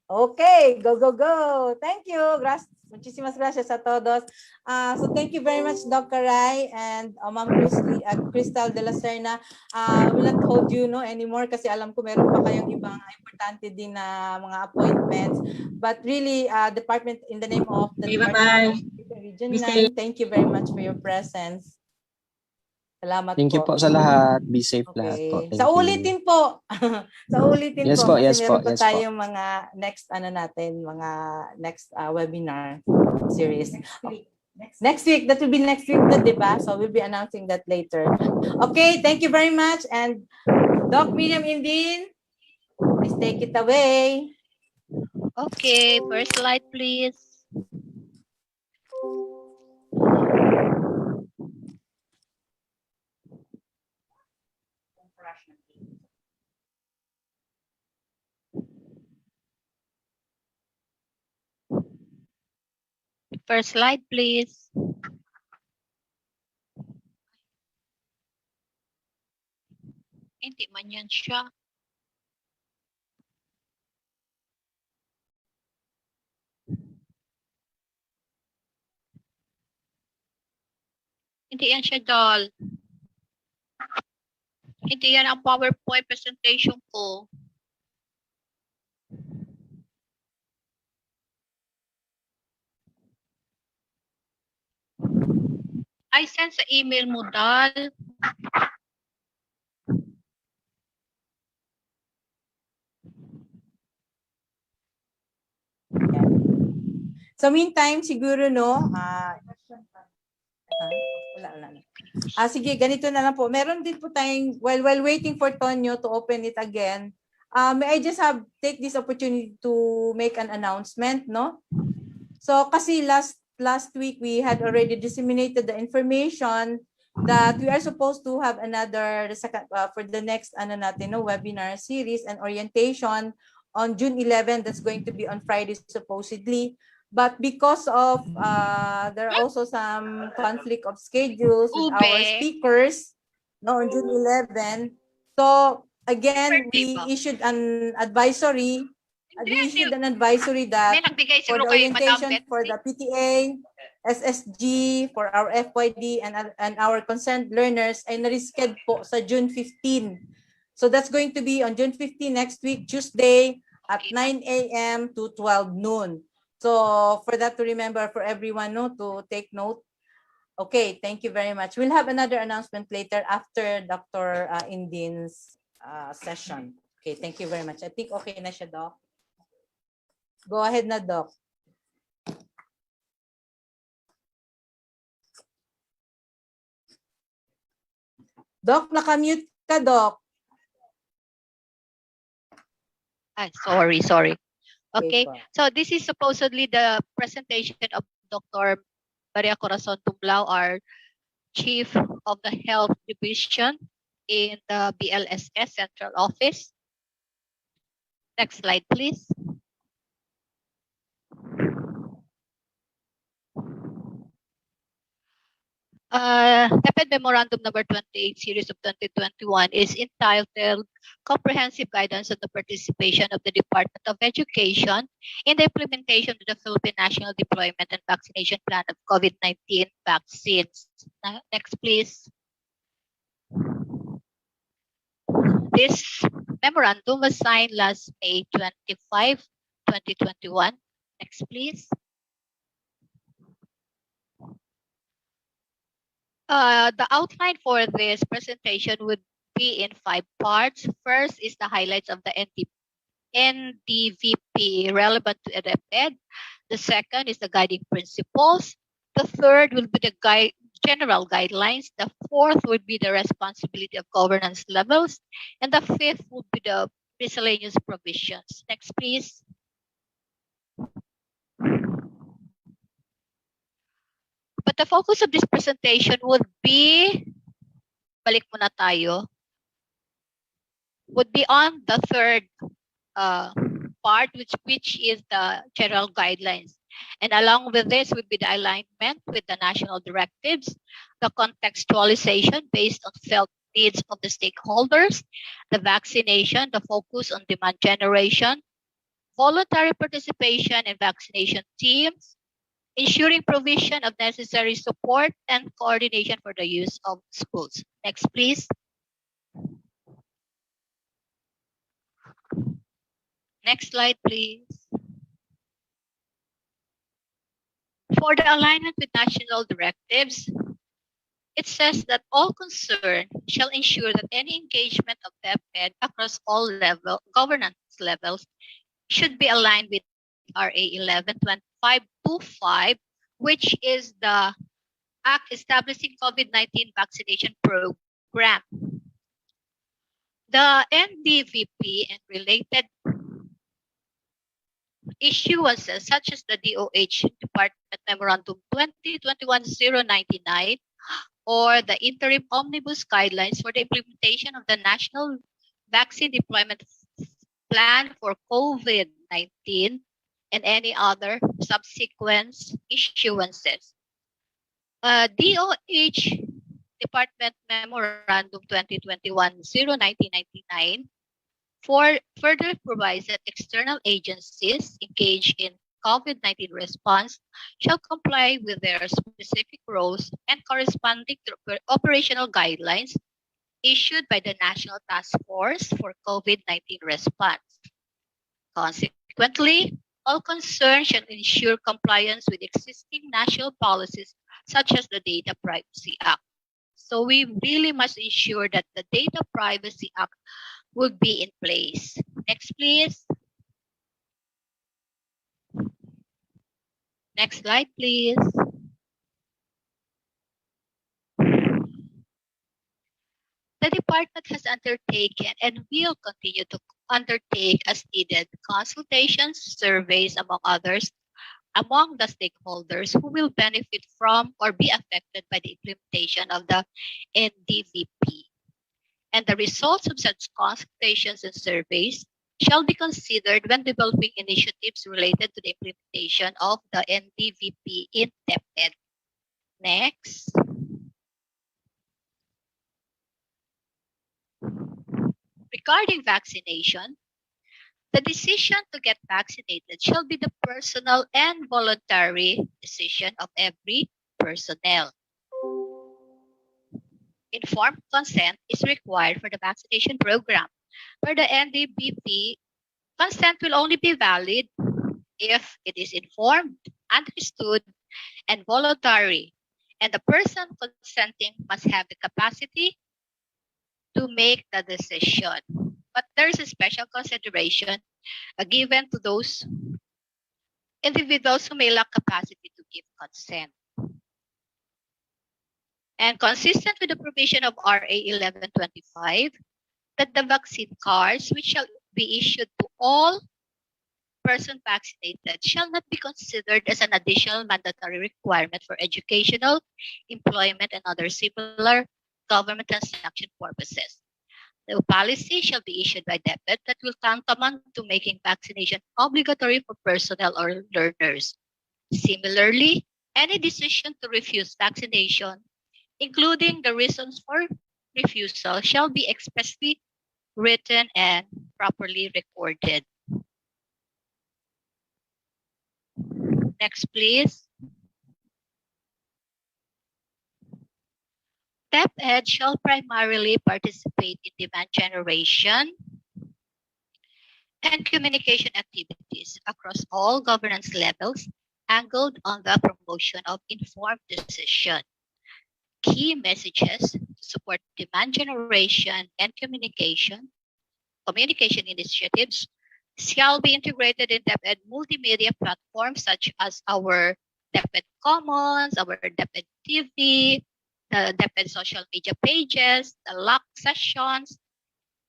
Okay, go, go, go. Thank you. Muchísimas gracias a todos. So thank you very much, Dr. Rai and Ma'am Crystal de la Serna. Will not hold you anymore kasi alam ko meron pa kayong ibang importante din na mga appointments. But really, department in the name of the Department of Region 9, thank you very much for your presence. Salamat Thank you po. po sa lahat. Be safe lahat po. Thank Sa you. ulitin po. Sa ulitin Yes po. po, Kasi yes po, meron pa yes po. tayong mga next webinar series. Next week, that will be next week na, di ba? So we'll be announcing that later. Okay, thank you very much. And Doc Miriam Indin, please take it away. Okay, first slide, please. First slide, please. Hindi man yan siya. Hindi yan siya, doll. Hindi yan ang PowerPoint presentation ko. I sent sa email mo, doll. So meantime, siguro sige, ganito na lang po. Meron din po tayong, while waiting for Tonyo to open it again, may I just take this opportunity to make an announcement, no? So kasi last week we had already disseminated the information that we are supposed to have another for the next webinar series and orientation on June 11. That's going to be on Friday supposedly. But because of there are also some conflict of schedules with our speakers on June 11. So again, we issued an advisory. We issued an advisory that for the orientation for the PTA, SSG, for our FYD and our concerned learners ay na-reschedule po sa June 15. So that's going to be on June 15 next week, Tuesday at 9 a.m. to 12 noon. So for that to remember for everyone to take note. Okay, thank you very much. We'll have another announcement later after Dr. Indin's session. Okay, thank you very much. I think okay na siya, Doc. Go ahead na, Doc. Doc, naka-mute ka, Doc. Sorry. Okay, so this is supposedly the presentation of Dr. Maria Corazon Tumblao, our Chief of the Health Division in the BLSS Central Office. Next slide, please. DepEd Memorandum Number 28 Series of 2021 is entitled Comprehensive Guidance on the Participation of the Department of Education in the Implementation of the Philippine National Deployment and Vaccination Plan of COVID-19 vaccines. Next, please. This memorandum was signed last May 25, 2021. Next, please. The outline for this presentation would be in 5 parts. First is the highlights of the NDVP relevant to DepEd. The second is the guiding principles. The third will be the general guidelines. The fourth would be the responsibility of governance levels. And the fifth would be the miscellaneous provisions. Next, please. But the focus of this presentation would be, balik muna tayo, would be on the third part, which is the general guidelines. And along with this would be the alignment with the national directives, the contextualization based on felt needs of the stakeholders, the vaccination, the focus on demand generation, voluntary participation in vaccination teams, ensuring provision of necessary support and coordination for the use of schools. Next, please. Next slide, please. For the alignment with national directives, it says that all concerned shall ensure that any engagement of DepEd across all governance levels should be aligned with RA 112525, which is the Act establishing COVID-19 vaccination program. The NDVP and related issuances such as the DOH Department Memorandum 2021-099 or the Interim Omnibus Guidelines for the implementation of the National Vaccine Deployment Plan for COVID-19 and any other subsequent issuances. DOH Department Memorandum 2021-01999 further provides that external agencies engaged in COVID-19 response shall comply with their specific roles and corresponding operational guidelines issued by the National Task Force for COVID-19 response. Consequently, all concerned shall ensure compliance with existing national policies such as the Data Privacy Act. So we really must ensure that the Data Privacy Act will be in place. Next, please. Next slide, please. The department has undertaken and will continue to undertake as needed consultations, surveys, among others, among the stakeholders who will benefit from or be affected by the implementation of the NDVP. And the results of such consultations and surveys shall be considered when developing initiatives related to the implementation of the NDVP in DepEd. Next. Regarding vaccination, the decision to get vaccinated shall be the personal and voluntary decision of every personnel. Informed consent is required for the vaccination program. For the NDVP, consent will only be valid if it is informed, understood, and voluntary, and the person consenting must have the capacity to make the decision. But there is a special consideration given to those individuals who may lack capacity to give consent. And consistent with the provision of RA 1125, that the vaccine cards, which shall be issued to all persons vaccinated, shall not be considered as an additional mandatory requirement for educational, employment, and other similar government transaction purposes. The policy shall be issued by DepEd that will tantamount to making vaccination obligatory for personnel or learners. Similarly, any decision to refuse vaccination, including the reasons for refusal, shall be expressly written and properly recorded. Next, please. DepEd shall primarily participate in demand generation and communication activities across all governance levels angled on the promotion of informed decision. Key messages to support demand generation and communication initiatives shall be integrated in DepEd multimedia platforms such as our DepEd Commons, our DepEd TV, the DepEd social media pages, the lock sessions,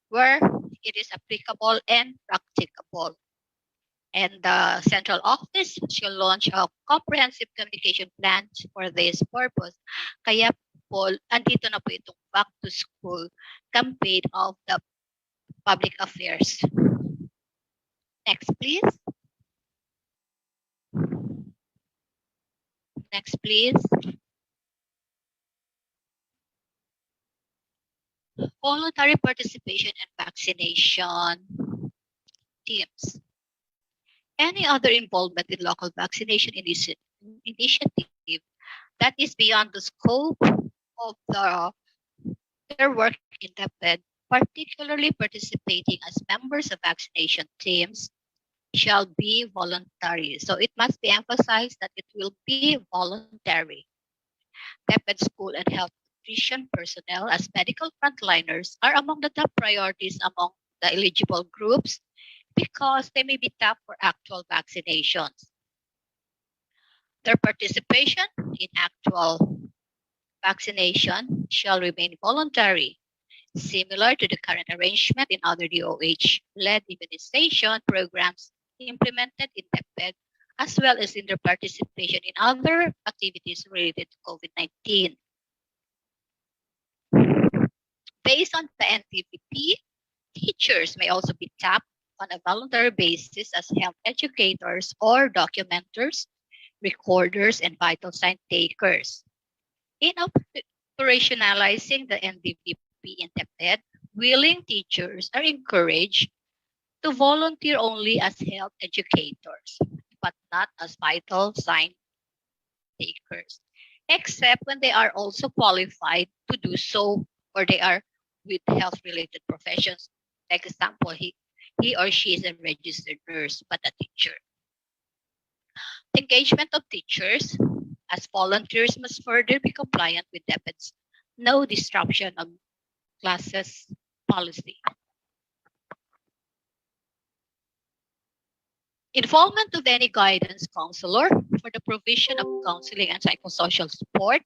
where it is applicable and practicable. And the central office shall launch a comprehensive communication plan for this purpose. Kaya po, andito na po itong back to school campaign of the public affairs. Next, please. Next, please. Voluntary participation in vaccination teams. Any other involvement in local vaccination initiative that is beyond the scope of their work in DepEd, particularly participating as members of vaccination teams, shall be voluntary. So it must be emphasized that it will be voluntary. DepEd school and health nutrition personnel as medical frontliners are among the top priorities among the eligible groups because they may be tapped for actual vaccinations. Their participation in actual vaccination shall remain voluntary, similar to the current arrangement in other DOH-led immunization programs implemented in DepEd, as well as in their participation in other activities related to COVID-19. Based on the NTVP, teachers may also be tapped on a voluntary basis as health educators or documenters, recorders, and vital sign takers. In operationalizing the NDVP in DepEd, willing teachers are encouraged to volunteer only as health educators, but not as vital sign takers, except when they are also qualified to do so or they are with health-related professions. Like example, he or she is a registered nurse, but a teacher. The engagement of teachers as volunteers must further be compliant with DepEd's no disruption of classes policy. Involvement of any guidance counselor for the provision of counseling and psychosocial support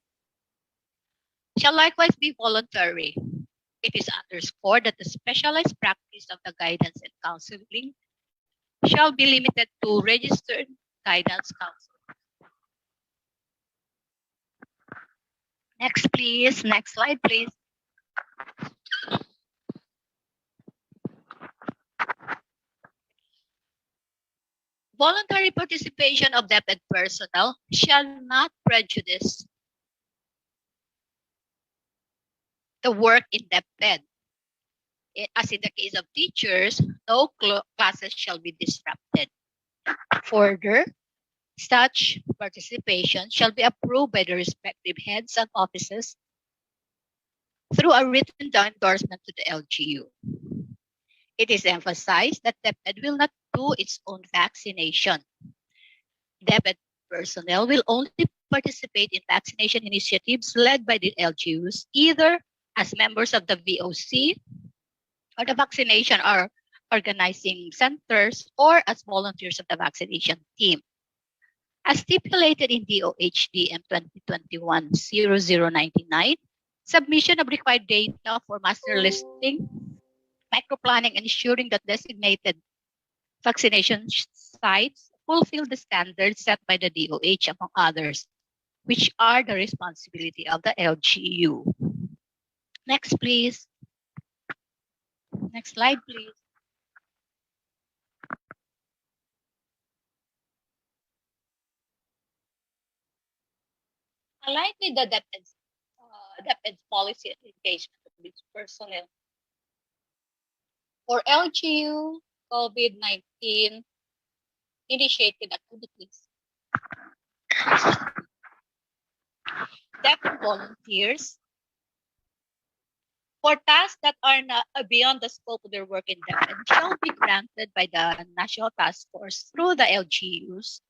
shall likewise be voluntary. It is underscored that the specialized practice of the guidance and counseling shall be limited to registered guidance counselors. Next, please. Next slide, please. Voluntary participation of DepEd personnel shall not prejudice the work in DepEd. As in the case of teachers, no classes shall be disrupted. Further, such participation shall be approved by the respective heads and offices through a written endorsement to the LGU. It is emphasized that DepEd will not do its own vaccination. DepEd personnel will only participate in vaccination initiatives led by the LGUs, either as members of the VOC or the vaccination or organizing centers or as volunteers of the vaccination team. As stipulated in DOHDM 2021-0099, submission of required data for master listing, microplanning, and ensuring that designated vaccination sites fulfill the standards set by the DOH, among others, which are the responsibility of the LGU. Next, please. Next slide, please. Aligned with the DepEd's policy and engagement of its personnel. For LGU COVID-19 initiated activities, DepEd volunteers for tasks that are not beyond the scope of their work in DepEd shall be granted by the National Task Force through the LGUs,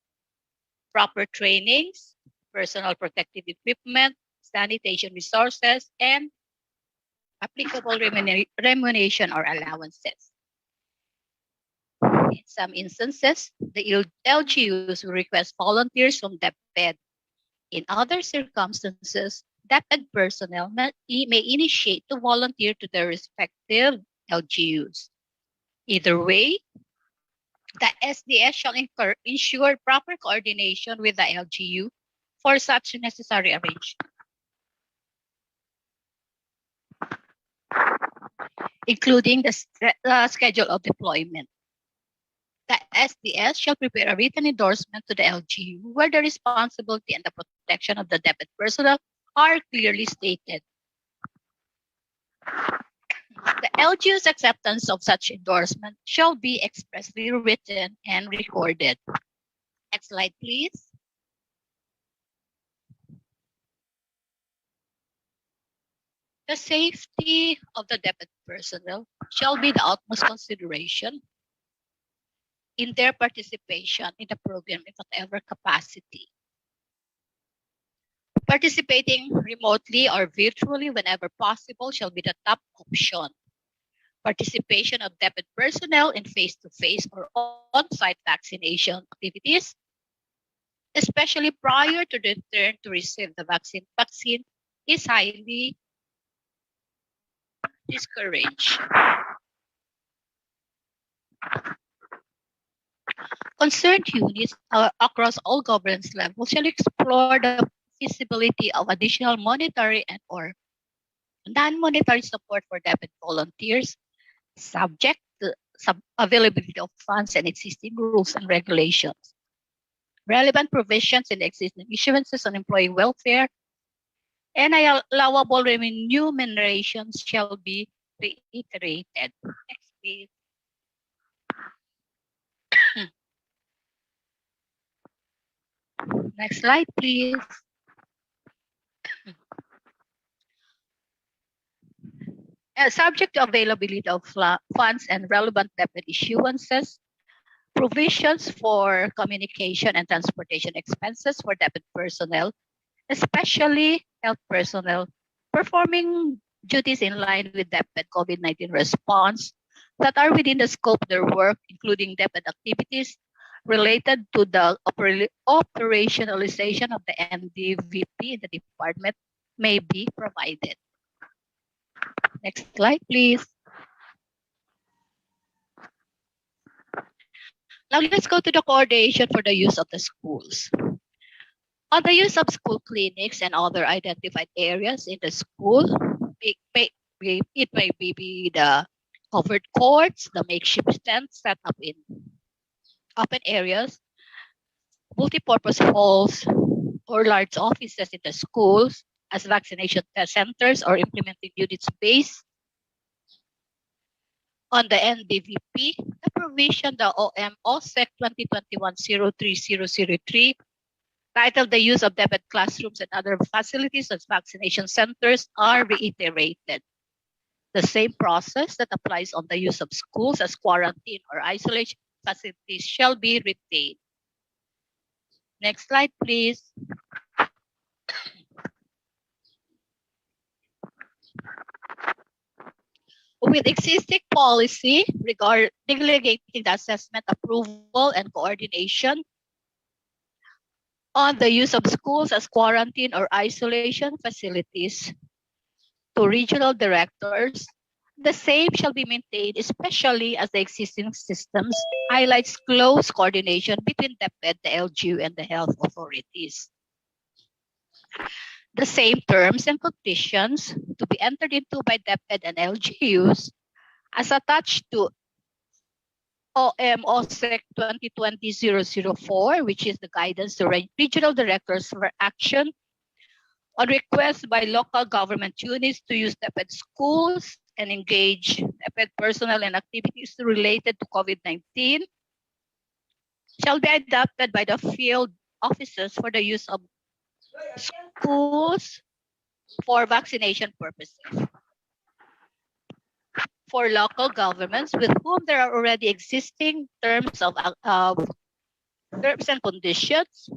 proper trainings, personal protective equipment, sanitation resources, and applicable remuneration or allowances. In some instances, the LGUs will request volunteers from DepEd. In other circumstances, DepEd personnel may initiate to volunteer to their respective LGUs. Either way, the SDS shall ensure proper coordination with the LGU for such necessary arrangement, including the schedule of deployment. The SDS shall prepare a written endorsement to the LGU where the responsibility and the protection of the DepEd personnel are clearly stated. The LGU's acceptance of such endorsement shall be expressly written and recorded. Next slide, please. The safety of the DepEd personnel shall be the utmost consideration in their participation in the program in whatever capacity. Participating remotely or virtually whenever possible shall be the top option. Participation of DepEd personnel in face-to-face or on-site vaccination activities, especially prior to the return to receive the vaccine is highly discouraged. Concerned units across all governance levels shall explore the feasibility of additional monetary and or non-monetary support for DepEd volunteers, subject to availability of funds and existing rules and regulations. Relevant provisions in existing issuances on employee welfare and allowable remunerations shall be reiterated. Next, please. Next slide, please. Subject to availability of funds and relevant DepEd issuances, provisions for communication and transportation expenses for DepEd personnel, especially health personnel, performing duties in line with DepEd COVID-19 response that are within the scope of their work, including DepEd activities related to the operationalization of the NDVP in the department may be provided. Next slide, please. Now let's go to the coordination for the use of the schools. On the use of school clinics and other identified areas in the school, it may be the covered courts, the makeshift tents set up in open areas, multipurpose halls, or large offices in the schools as vaccination test centers or implementing units based on the NDVP, the provision, the OM OSEC 2021-03003, titled The Use of DepEd Classrooms and Other Facilities as Vaccination Centers are reiterated. The same process that applies on the use of schools as quarantine or isolation facilities shall be retained. Next slide, please. With existing policy regarding delegating the assessment, approval, and coordination on the use of schools as quarantine or isolation facilities to regional directors, the same shall be maintained, especially as the existing systems highlights close coordination between DepEd, the LGU, and the health authorities. The same terms and conditions to be entered into by DepEd and LGUs as attached to OM OSEC 2020-004, which is the guidance to regional directors for action on request by local government units to use DepEd schools and engage DepEd personnel and activities related to COVID-19 shall be adopted by the field officers for the use of schools for vaccination purposes. For local governments with whom there are already existing terms and conditions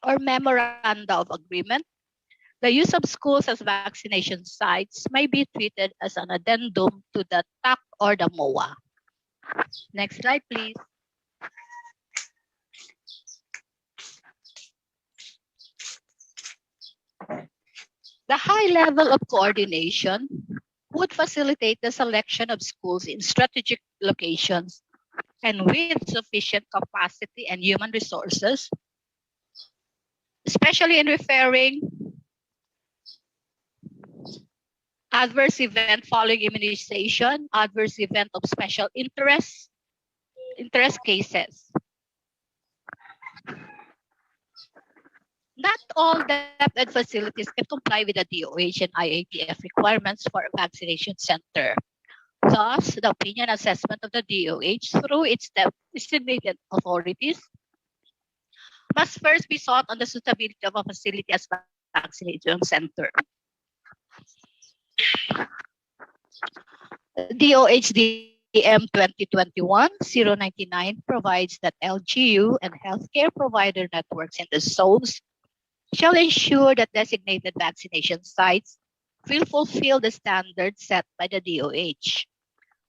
or memoranda of agreement, the use of schools as vaccination sites may be treated as an addendum to the TAC or the MOA. Next slide, please. The high level of coordination would facilitate the selection of schools in strategic locations and with sufficient capacity and human resources, especially in referring adverse event following immunization, adverse event of special interest cases. Not all DepEd facilities can comply with the DOH and IATF requirements for a vaccination center. Thus, the opinion assessment of the DOH through its designated authorities must first be sought on the suitability of a facility as vaccination center. DOHDM 2021-099 provides that LGU and healthcare provider networks in the zones shall ensure that designated vaccination sites will fulfill the standards set by the DOH,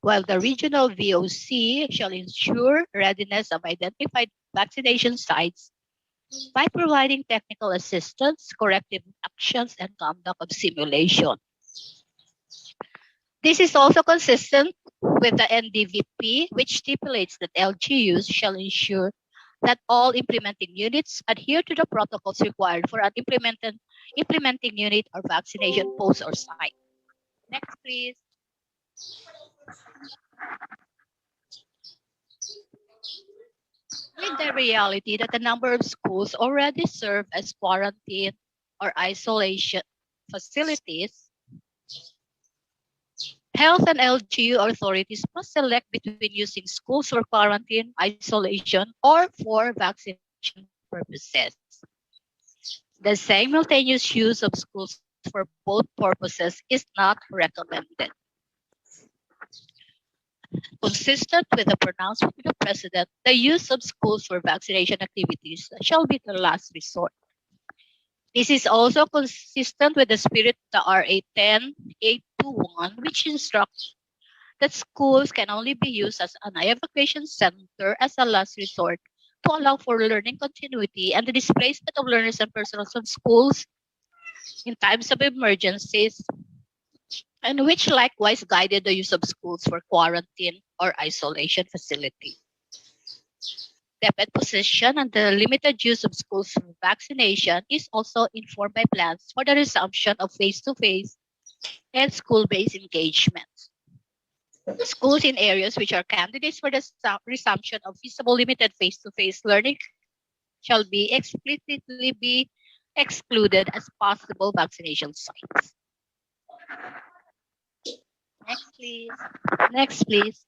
while the regional VOC shall ensure readiness of identified vaccination sites by providing technical assistance, corrective actions, and conduct of simulation. This is also consistent with the NDVP, which stipulates that LGUs shall ensure that all implementing units adhere to the protocols required for an implementing unit or vaccination post or site. Next, please. With the reality that a number of schools already serve as quarantine or isolation facilities, health and LGU authorities must select between using schools for quarantine, isolation, or for vaccination purposes. The simultaneous use of schools for both purposes is not recommended. Consistent with the pronouncement of the President, the use of schools for vaccination activities shall be the last resort. This is also consistent with the spirit of the RA 10-821, which instructs that schools can only be used as an evacuation center as a last resort to allow for learning continuity and the displacement of learners and personnel from schools in times of emergencies, and which likewise guided the use of schools for quarantine or isolation facility. DepEd position and the limited use of schools for vaccination is also informed by plans for the resumption of face-to-face and school-based engagements. Schools in areas which are candidates for the resumption of feasible limited face-to-face learning shall be explicitly be excluded as possible vaccination sites. Next, please. Next, please.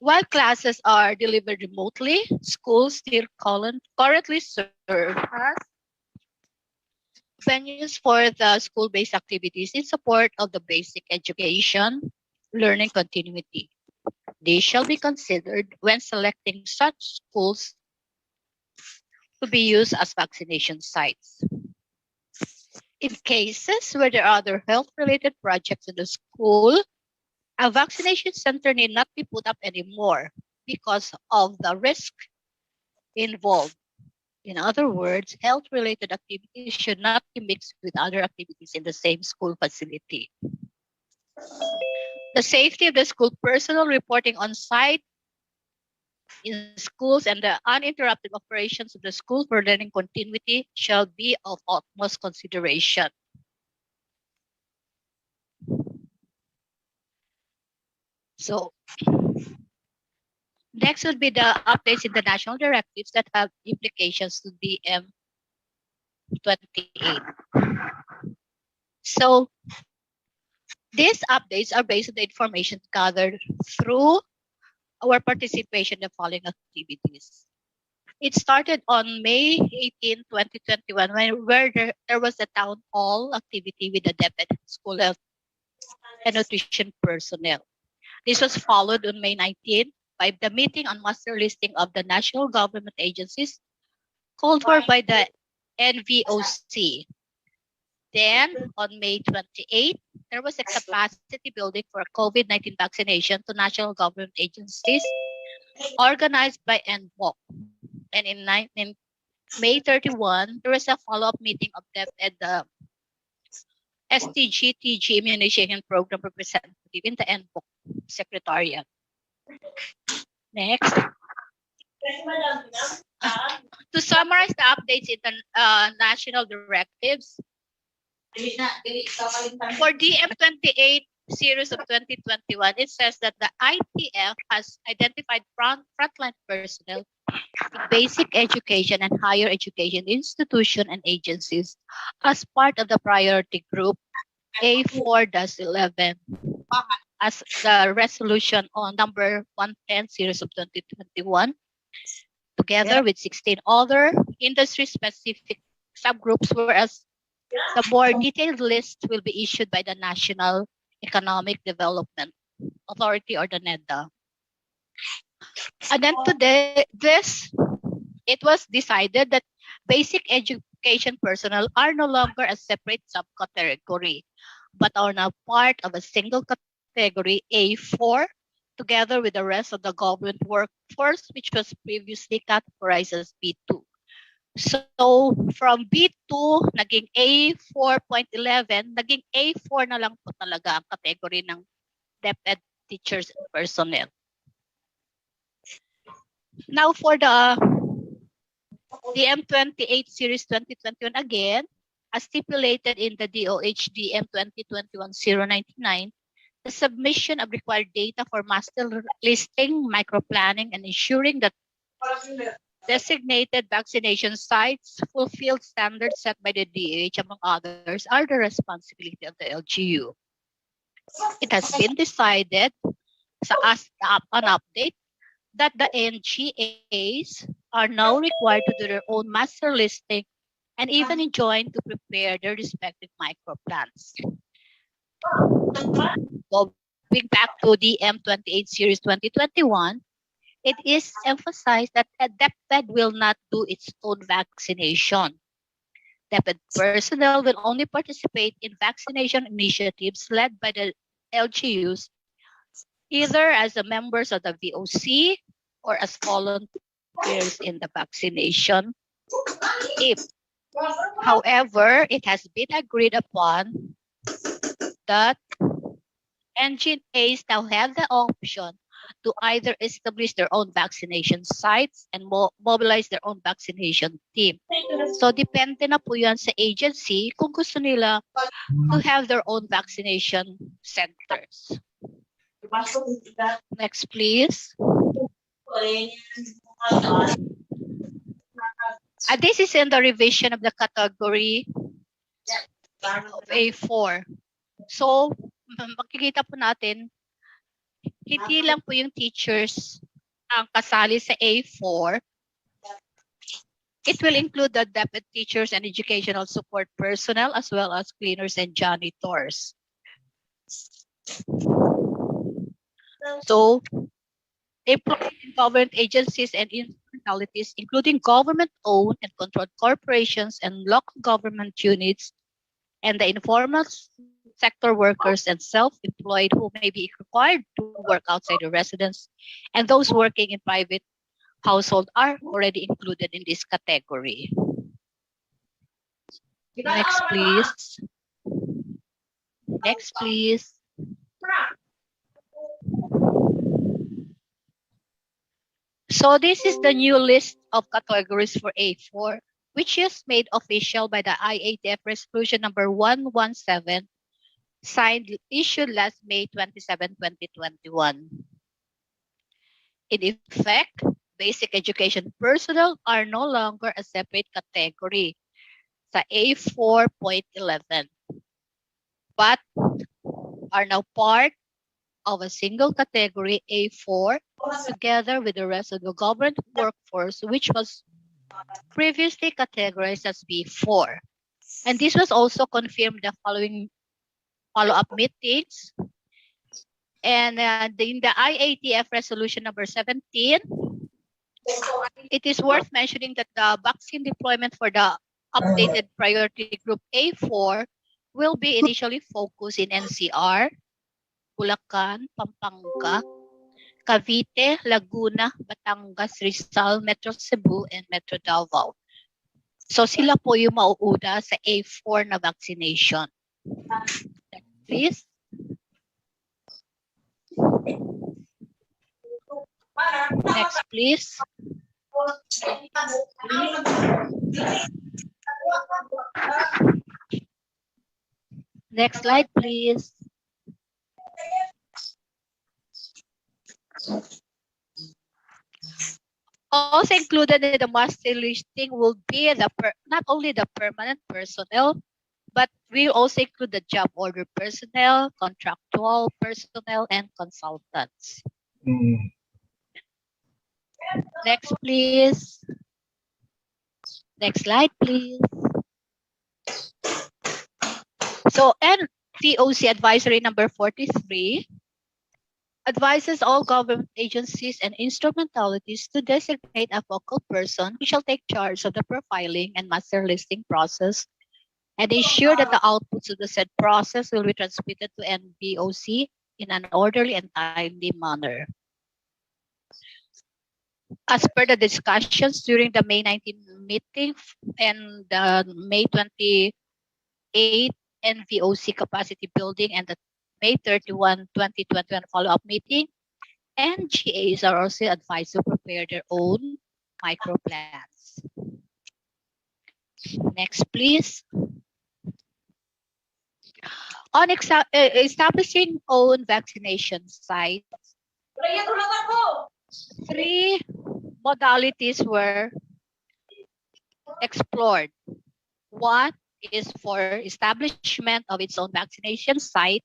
While classes are delivered remotely, schools still currently serve as venues for the school-based activities in support of the basic education learning continuity. These shall be considered when selecting such schools to be used as vaccination sites. In cases where there are other health-related projects in the school, a vaccination center need not be put up anymore because of the risk involved. In other words, health-related activities should not be mixed with other activities in the same school facility. The safety of the school personnel reporting on site in schools and the uninterrupted operations of the school for learning continuity shall be of utmost consideration. So, next would be the updates in the national directives that have implications to DM 28. So, these updates are based on the information gathered through our participation in the following activities. It started on May 18, 2021, where there was a town hall activity with the DepEd School Health and Nutrition personnel. This was followed on May 19 by the meeting on master listing of the national government agencies called for by the NVOC. Then, on May 28, there was a capacity building for COVID-19 vaccination to national government agencies organized by NVOC. And in May 31, there was a follow-up meeting of DepEd, the STG-TG Immunization Program representative in the NVOC Secretariat. Next. To summarize the updates in the national directives, for DM28 series of 2021, it says that the ITF has identified frontline personnel in basic education and higher education institutions and agencies as part of the priority group A4-11 as the resolution on number 110 series of 2021 together with 16 other industry-specific subgroups, whereas the more detailed list will be issued by the National Economic Development Authority, or the NEDA. And then today, it was decided that basic education personnel are no longer a separate subcategory, but are now part of a single category A4, together with the rest of the government workforce, which was previously categorized as B2. So from B2, naging A4.11, naging A4 na lang po talaga ang category ng DepEd teachers and personnel. Now for the DM28 Series 2021 again, as stipulated in the DOH DM 2021-099, the submission of required data for master listing, microplanning, and ensuring that designated vaccination sites fulfill standards set by the DOH, among others, are the responsibility of the LGU. It has been decided, as an update, that the NGAs are now required to do their own master listing and even enjoined to prepare their respective microplans. Going back to the M28 Series 2021, it is emphasized that DepEd will not do its own vaccination. DepEd personnel will only participate in vaccination initiatives led by the LGUs, either as the members of the VOC or as volunteers in the vaccination team. However, it has been agreed upon that NGAs now have the option to either establish their own vaccination sites and mobilize their own vaccination team. So depende na po yan sa agency kung gusto nila to have their own vaccination centers. Next, please. This is in the revision of the category of A4. So, makikita po natin, hindi lang po yung teachers ang kasali sa A4. It will include the DepEd teachers and educational support personnel, as well as cleaners and janitors. So, employees in government agencies and instrumentalities, including government-owned and controlled corporations and local government units, and the informal sector workers and self-employed who may be required to work outside the residence, and those working in private household are already included in this category. Next, please. Next, please. So this is the new list of categories for A4, which is made official by the IATF Resolution number 117, issued last May 27, 2021. In effect, basic education personnel are no longer a separate category sa A4.11, but are now part of a single category A4 together with the rest of the government workforce, which was previously categorized as B4. And this was also confirmed the following follow-up meetings. And in the IATF resolution number 17, it is worth mentioning that the vaccine deployment for the updated priority group A4 will be initially focused in NCR, Bulacan, Pampanga, Cavite, Laguna, Batangas, Rizal, Metro Cebu, and Metro Davao. So sila po yung mauuna sa A4 na vaccination. Please. Next, please. Next slide, please. Also included in the master listing will be not only the permanent personnel, but we also include the job order personnel, contractual personnel, and consultants. Next, please. Next slide, please. So, NTOC Advisory number 43 advises all government agencies and instrumentalities to designate a focal person who shall take charge of the profiling and master listing process and ensure that the outputs of the said process will be transmitted to NBOC in an orderly and timely manner. As per the discussions during the May 19 meeting and the May 28 NVOC capacity building and the May 31, 2021 follow-up meeting, NGAs are also advised to prepare their own micro plans. Next, please. On establishing own vaccination sites, 3 modalities were explored. One is for establishment of its own vaccination site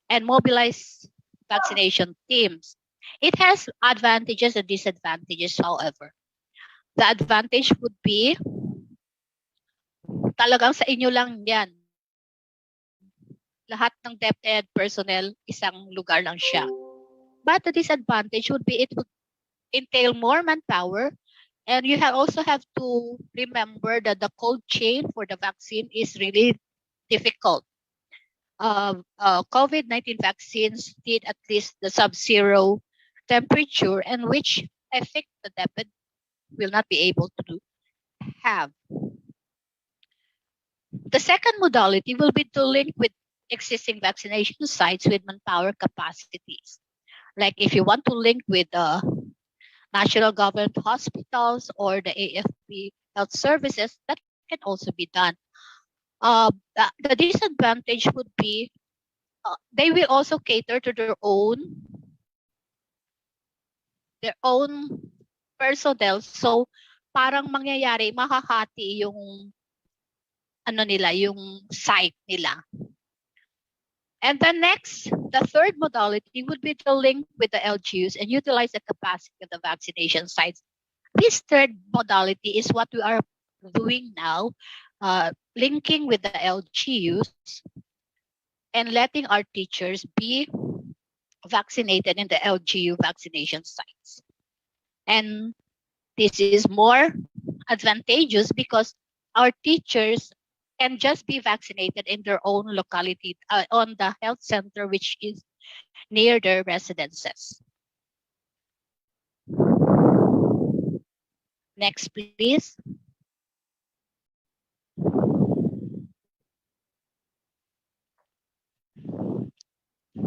and mobilize vaccination teams. It has advantages and disadvantages, however. The advantage would be talagang sa inyo lang yan. Lahat ng DepEd personnel, isang lugar lang siya. But the disadvantage would be it would entail more manpower, and you also have to remember that the cold chain for the vaccine is really difficult. COVID-19 vaccines need at least the sub-zero temperature, and which I think the DepEd will not be able to have. The second modality will be to link with existing vaccination sites with manpower capacities. Like if you want to link with the national government hospitals or the AFP health services, that can also be done. The disadvantage would be they will also cater to their own personnel. So parang mangyayari, mahahati yung yung site nila. And the third modality would be to link with the LGUs and utilize the capacity of the vaccination sites. This third modality is what we are doing now, linking with the LGUs and letting our teachers be vaccinated in the LGU vaccination sites. And this is more advantageous because our teachers can just be vaccinated in their own locality, on the health center which is near their residences. Next, please.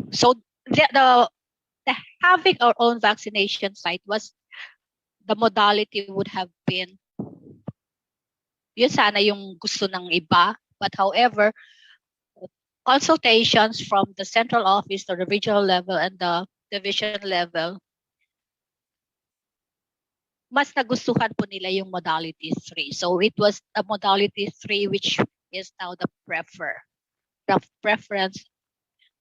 So the having our own vaccination site was the modality would have been yun sana yung gusto ng iba, but however consultations from the central office to the regional level and the division level, mas nagustuhan po nila yung modality 3. So it was the modality 3 which is now the preference,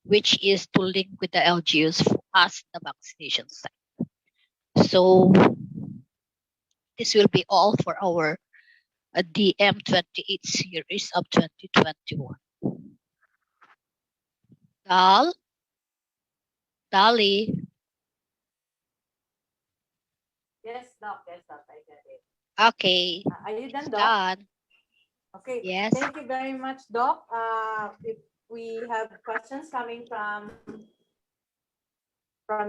which is to link with the LGUs as the vaccination site. So this will be all for our DM28 series of 2021. Dali. Yes, Doc. I get it. Okay. Are you done, Doc? Done. Okay. Yes. Thank you very much, Doc. If we have questions coming from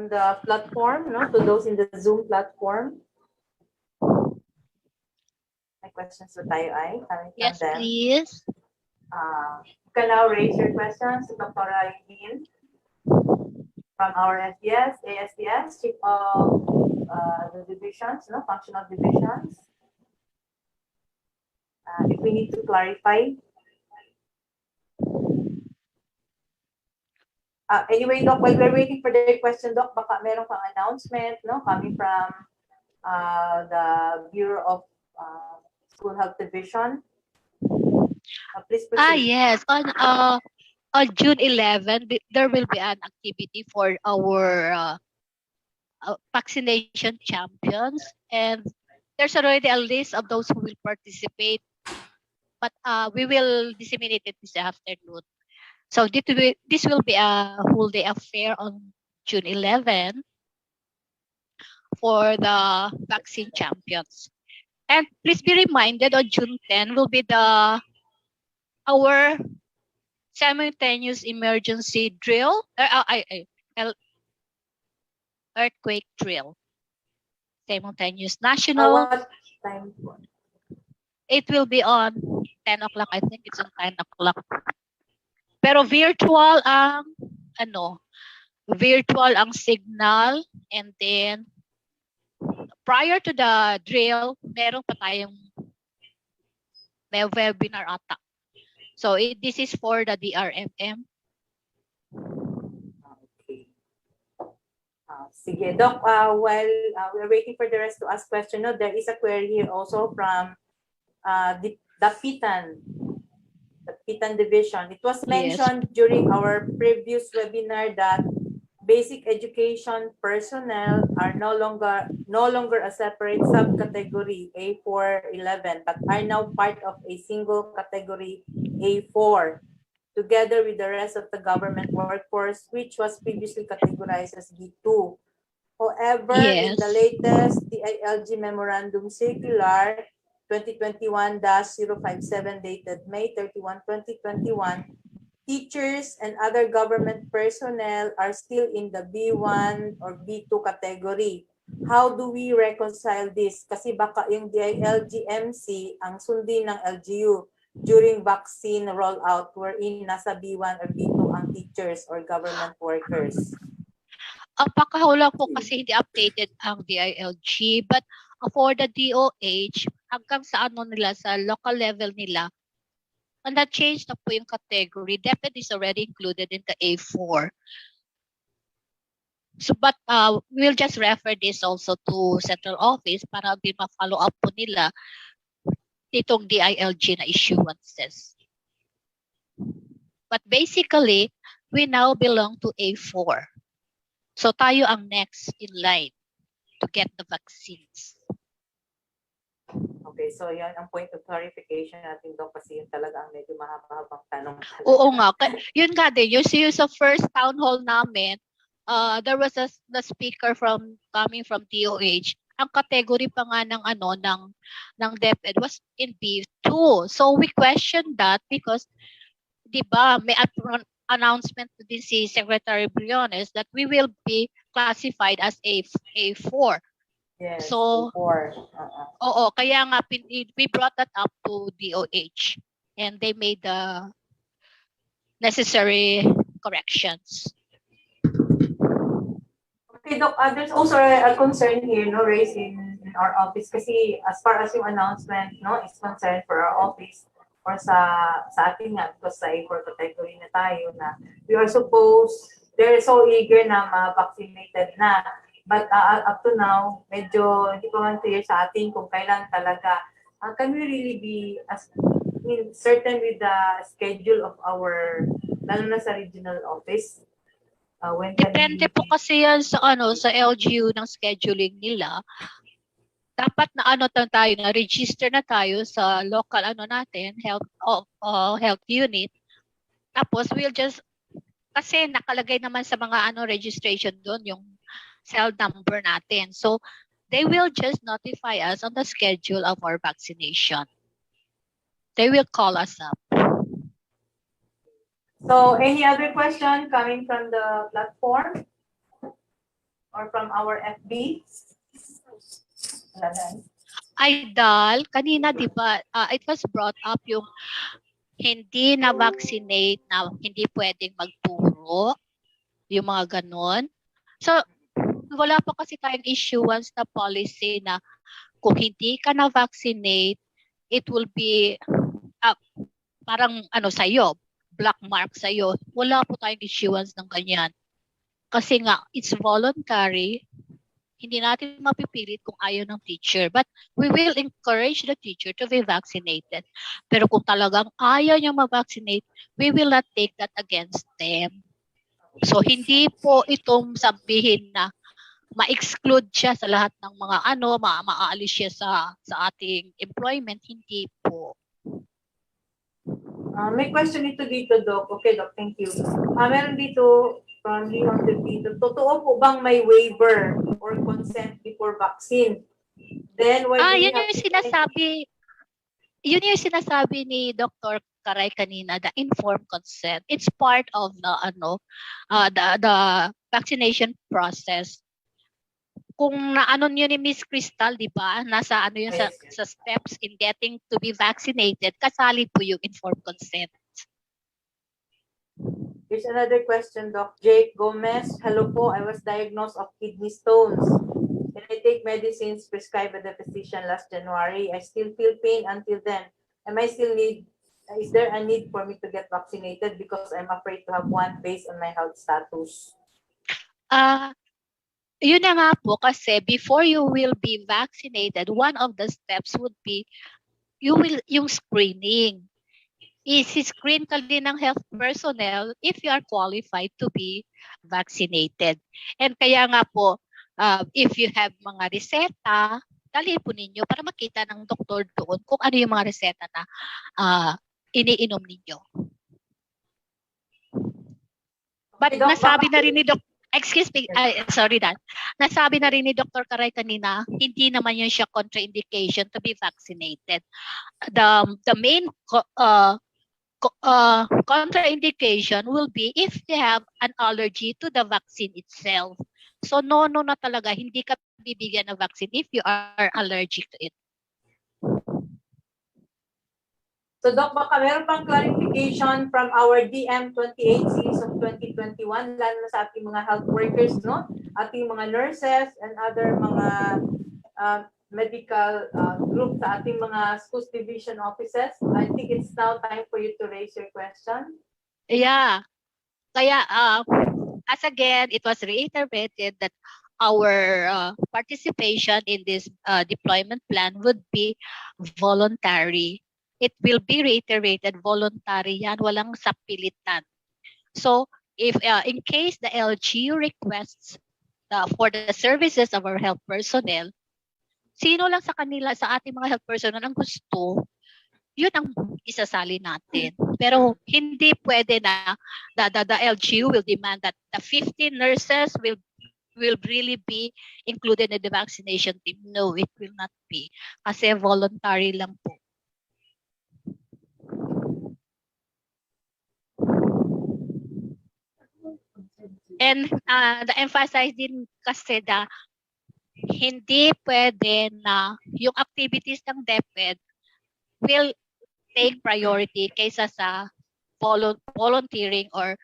the platform, to those in the Zoom platform. May questions na tayo ay coming from Yes, them. please. You can now raise your questions to Dr. Aydin from our SDS, ASDS, Chief of the divisions, functional divisions. If we need to clarify. Anyway, Doc, while we're waiting for the question, Doc, baka meron kang announcement, coming from the Bureau of School Health Division. Please proceed. Yes. On June 11, there will be an activity for our vaccination champions, and there's already a list of those who will participate, but we will disseminate it this afternoon. So this will be a whole day affair on June 11 for the vaccine champions. And please be reminded on June 10 will be our simultaneous emergency drill, earthquake drill, simultaneous national. What time? It will be on 10 o'clock. I think it's on 10 o'clock. Pero virtual ang signal, and then prior to the drill, meron pa tayong may webinar ata. So this is for the DRMM. Sige, Doc, while we're waiting for the rest to ask question, no, there is a query here also from the PITAN division. It was mentioned during our previous webinar that basic education personnel are no longer a separate subcategory A411, but are now part of a single category A4, together with the rest of the government workforce, which was previously categorized as B2. However, in the latest DILG Memorandum Circular 2021-057 dated May 31, 2021, teachers and other government personnel are still in the B1 or B2 category. How do we reconcile this? Kasi baka yung DILG-MC ang sundin ng LGU during vaccine rollout wherein nasa B1 or B2 ang teachers or government workers. Pakahula po kasi hindi updated ang DILG, but for the DOH, hanggang sa nila, sa local level nila, na-change na po yung category. DepEd is already included in the A4. So, but we'll just refer this also to central office para di ma-follow up po nila itong DILG na issuances. But basically, we now belong to A4. So tayo ang next in line to get the vaccines. Okay, so yan ang point of clarification natin, Doc, kasi yun talaga ang medyo mahaba-habang tanong. Oo nga. Yun nga din, yung sa first town hall namin, there was the speaker coming from DOH. Ang category pa nga ng DepEd was in B2. So we questioned that because, di ba, may announcement din si Secretary Briones that we will be classified as A4. Yes, so, A4. Oo, kaya nga we brought that up to DOH and they made the necessary corrections. Okay, Doc, there's also a concern here, no, raised in our office kasi as far as yung announcement, no, is concerned for our office or sa atin nga, because sa A4 category na tayo na we are supposed, they're so eager na ma-vaccinated na. But up to now, medyo hindi pa man clear sa atin kung kailan talaga. Can we really be certain with the schedule of our, lalo na sa regional office? Depende po kasi yan sa sa LGU ng scheduling nila. Dapat na tayo, na register na tayo sa local natin, health unit. Tapos we'll just, kasi nakalagay naman sa mga registration doon yung cell number natin. So they will just notify us on the schedule of our vaccination. They will call us up. So any other question coming from the platform or from our FB? Idol, kanina di ba, it was brought up yung hindi na vaccinate na hindi pwedeng magturo, yung mga ganon. So, wala pa kasi tayong issuance na policy na kung hindi ka na vaccinate, it will be parang sa'yo, black mark sa'yo. Wala po tayong issuance ng ganyan. Kasi nga, it's voluntary. Hindi natin mapipilit kung ayaw ng teacher. But we will encourage the teacher to be vaccinated. Pero kung talagang ayaw niya ma-vaccinate, we will not take that against them. So, hindi po itong sabihin na ma-exclude siya sa lahat ng mga maaalis siya sa ating employment. Hindi po. May question ito dito, Doc. Okay, Doc, thank you. Meron dito, from Leon dito, totoo po bang may waiver or consent before vaccine? Then, why do we Yun have yung sinasabi, yun yung sinasabi ni Dr. Karay kanina, the informed consent. It's part of the the vaccination process. Kung naano niyo ni Miss Crystal, di ba? Nasa ano yun sa steps in getting to be vaccinated, kasali po yung informed consent. Here's another question, Doc. Jake Gomez. Hello po, I was diagnosed of kidney stones. Can I take medicines prescribed by the physician last January? I still feel pain until then. Is there a need for me to get vaccinated because I'm afraid to have one based on my health status? Yun na nga po, kasi before you will be vaccinated, one of the steps would be yung screening. I-screen ka din ng health personnel if you are qualified to be vaccinated. And kaya nga po, if you have mga reseta, dalhin po ninyo para makita ng doktor doon kung ano yung mga reseta na iniinom ninyo. But nasabi na rin ni Dr. Excuse me, sorry Dan. Nasabi na rin ni Dr. Karay kanina, hindi naman yun siya contraindication to be vaccinated. The main contraindication will be if you have an allergy to the vaccine itself. So no na talaga, hindi ka bibigyan ng vaccine if you are allergic to it. So, Doc, baka meron pang clarification from our DM28 series of 2021, lalo na sa ating mga health workers, no? Ating mga nurses and other mga medical group sa ating mga schools division offices. I think it's now time for you to raise your question. Yeah. Kaya, as again, it was reiterated that our participation in this deployment plan would be voluntary. It will be reiterated, voluntary yan, walang sapilitan. So, if in case the LGU requests for the services of our health personnel, sino lang sa kanila, sa ating mga health personnel ang gusto, yun ang isasali natin. Pero hindi pwede na the LGU will demand that the 15 nurses will really be included in the vaccination team. No, it will not be. Kasi voluntary lang po. And the emphasize din kasi na hindi pwede na yung activities ng DepEd will take priority kaysa sa volunteering or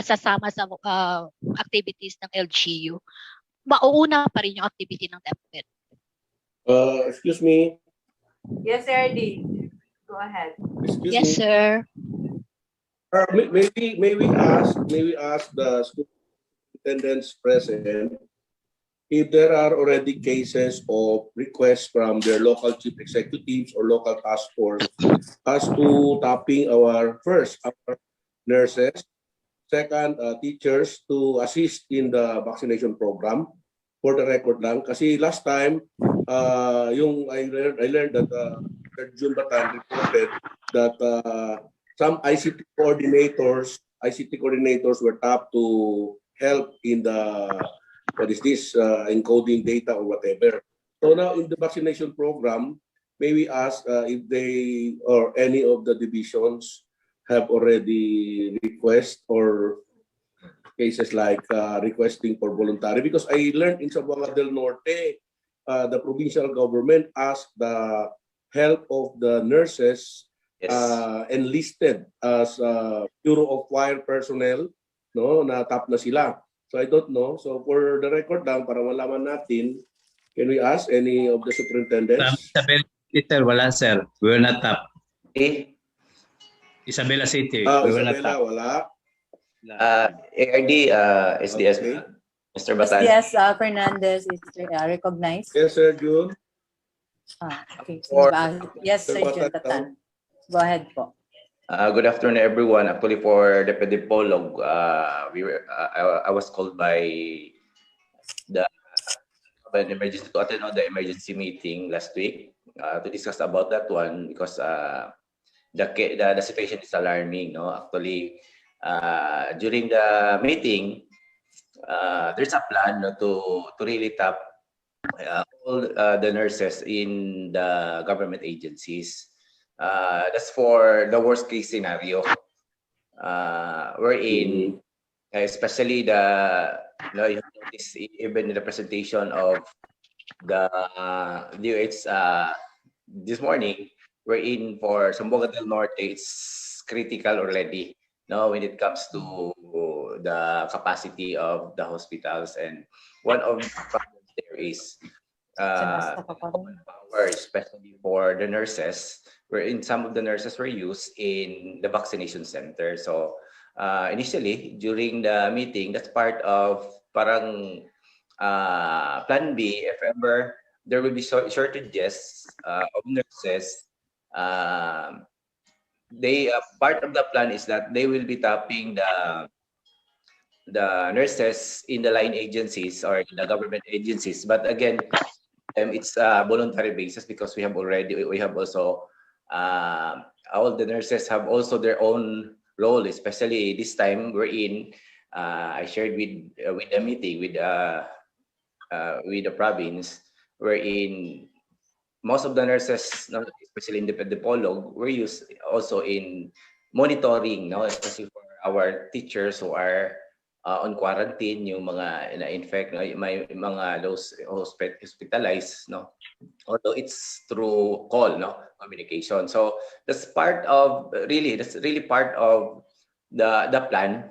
sasama sa activities ng LGU. Mauuna pa rin yung activity ng DepEd. Excuse me. Yes, Sir D. Go ahead. Excuse yes, me. sir. May we ask the school attendants present if there are already cases of requests from their local chief executives or local task force as to tapping our nurses, second, teachers to assist in the vaccination program. For the record lang, kasi last time, yung I learned that June Batan reported that some ICT coordinators were tapped to help in the encoding data or whatever. So now in the vaccination program, may we ask if they or any of the divisions have already request or cases like requesting for voluntary? Because I learned in Zamboanga del Norte, the provincial government asked the help of the nurses enlisted as Bureau of Fire personnel, no, na tap na sila. So I don't know. So for the record lang, para malaman natin, can we ask any of the superintendents? Isabela, wala sir. We will not tap. Isabela City. We will not Isabela, tap. wala. ARD, SDS, Okay. Mr. Batan. Yes, Fernandez is recognized. Yes, Sir June. Okay. For- Yes, Sir June Batan. Go ahead po. Good afternoon, everyone. Actually, for DepEd Polog, I was called by the an emergency to attend on the emergency meeting last week to discuss about that one because the situation is alarming. No, actually, during the meeting, there's a plan to really tap all the nurses in the government agencies. That's for the worst case scenario, wherein especially you notice even in the presentation of the DOH this morning, wherein for Zamboanga del Norte, it's critical already. No, when it comes to the capacity of the hospitals, and one of the problems there is power, especially for the nurses, wherein some of the nurses were used in the vaccination center. So initially, during the meeting, that's part of parang plan B, if ever there will be shortages of nurses. Part of the plan is that they will be tapping the nurses in the line agencies or in the government agencies. But again, it's a voluntary basis because we have also all the nurses have also their own role, especially this time we're in. I shared with the meeting with the province, wherein most of the nurses, especially in the Depolog, were used also in monitoring, especially for our teachers who are on quarantine, yung mga na-infect, may mga those hospitalized, although it's through call, communication. So that's really part of the plan.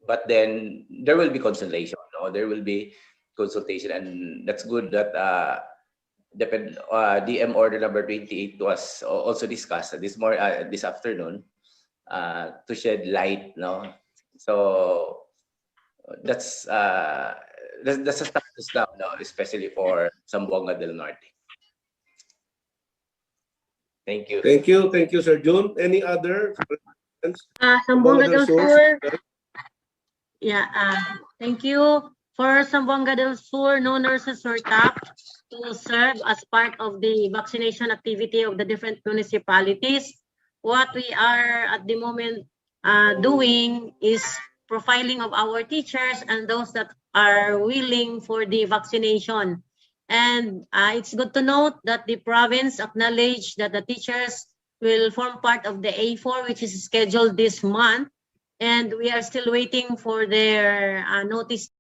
But then there will be consultation, there will be consultation, and that's good that DepEd DM order number 28 was also discussed this afternoon to shed light, So that's a status now, especially for Zamboanga del Norte. Thank you. Thank you, Sir Jun. Any other questions? Zamboanga del Sur. Yeah, thank you. For Zamboanga del Sur, no nurses were tapped to serve as part of the vaccination activity of the different municipalities. What we are at the moment doing is profiling of our teachers and those that are willing for the vaccination. And it's good to note that the province acknowledged that the teachers will form part of the A4, which is scheduled this month. And we are still waiting for their notice.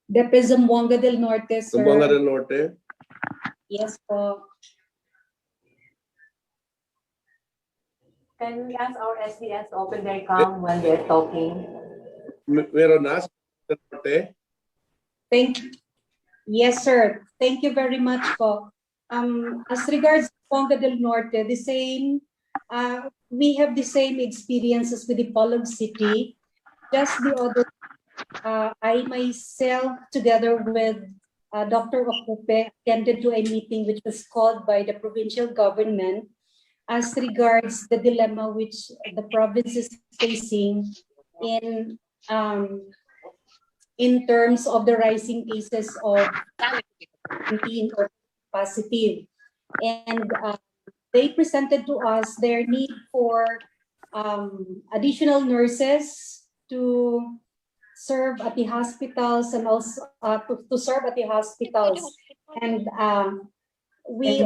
DepEd Zamboanga del Norte, sir. Zamboanga del Norte. Yes po. Can we ask our SDS to open their cam when they're talking? Meron na, Del Norte. Yes, sir. Thank you very much po. As regards Zamboanga del Norte, we have the same experiences with the Polog City. Just the other, I myself, together with Dr. Okupe, attended to a meeting which was called by the provincial government as regards the dilemma which the province is facing in terms of the rising cases of COVID or positive. And they presented to us their need for additional nurses to serve at the hospitals and also to serve at the hospitals. And we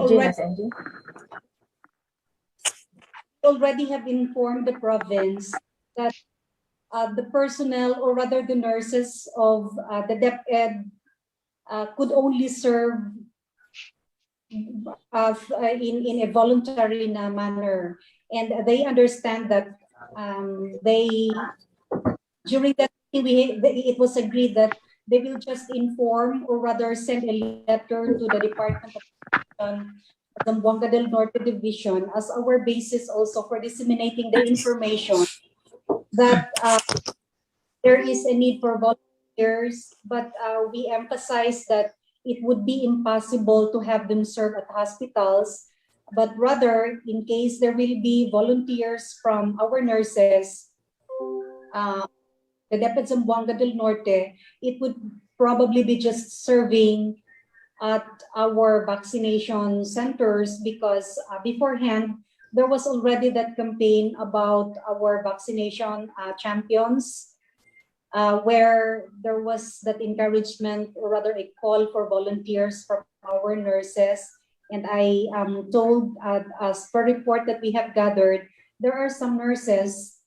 already have informed the province that the personnel, or rather the nurses of the DepEd could only serve in a voluntary manner. And they understand that they during that meeting, it was agreed that they will just inform or rather send a letter to the Department of Zamboanga del Norte Division as our basis also for disseminating the information that there is a need for volunteers, but we emphasize that it would be impossible to have them serve at hospitals, but rather in case there will be volunteers from our nurses, the DepEd Zamboanga del Norte, it would probably be just serving at our vaccination centers because beforehand, there was already that campaign about our vaccination champions, where there was that encouragement or rather a call for volunteers from our nurses. And I am told as per report that we have gathered, there are some nurses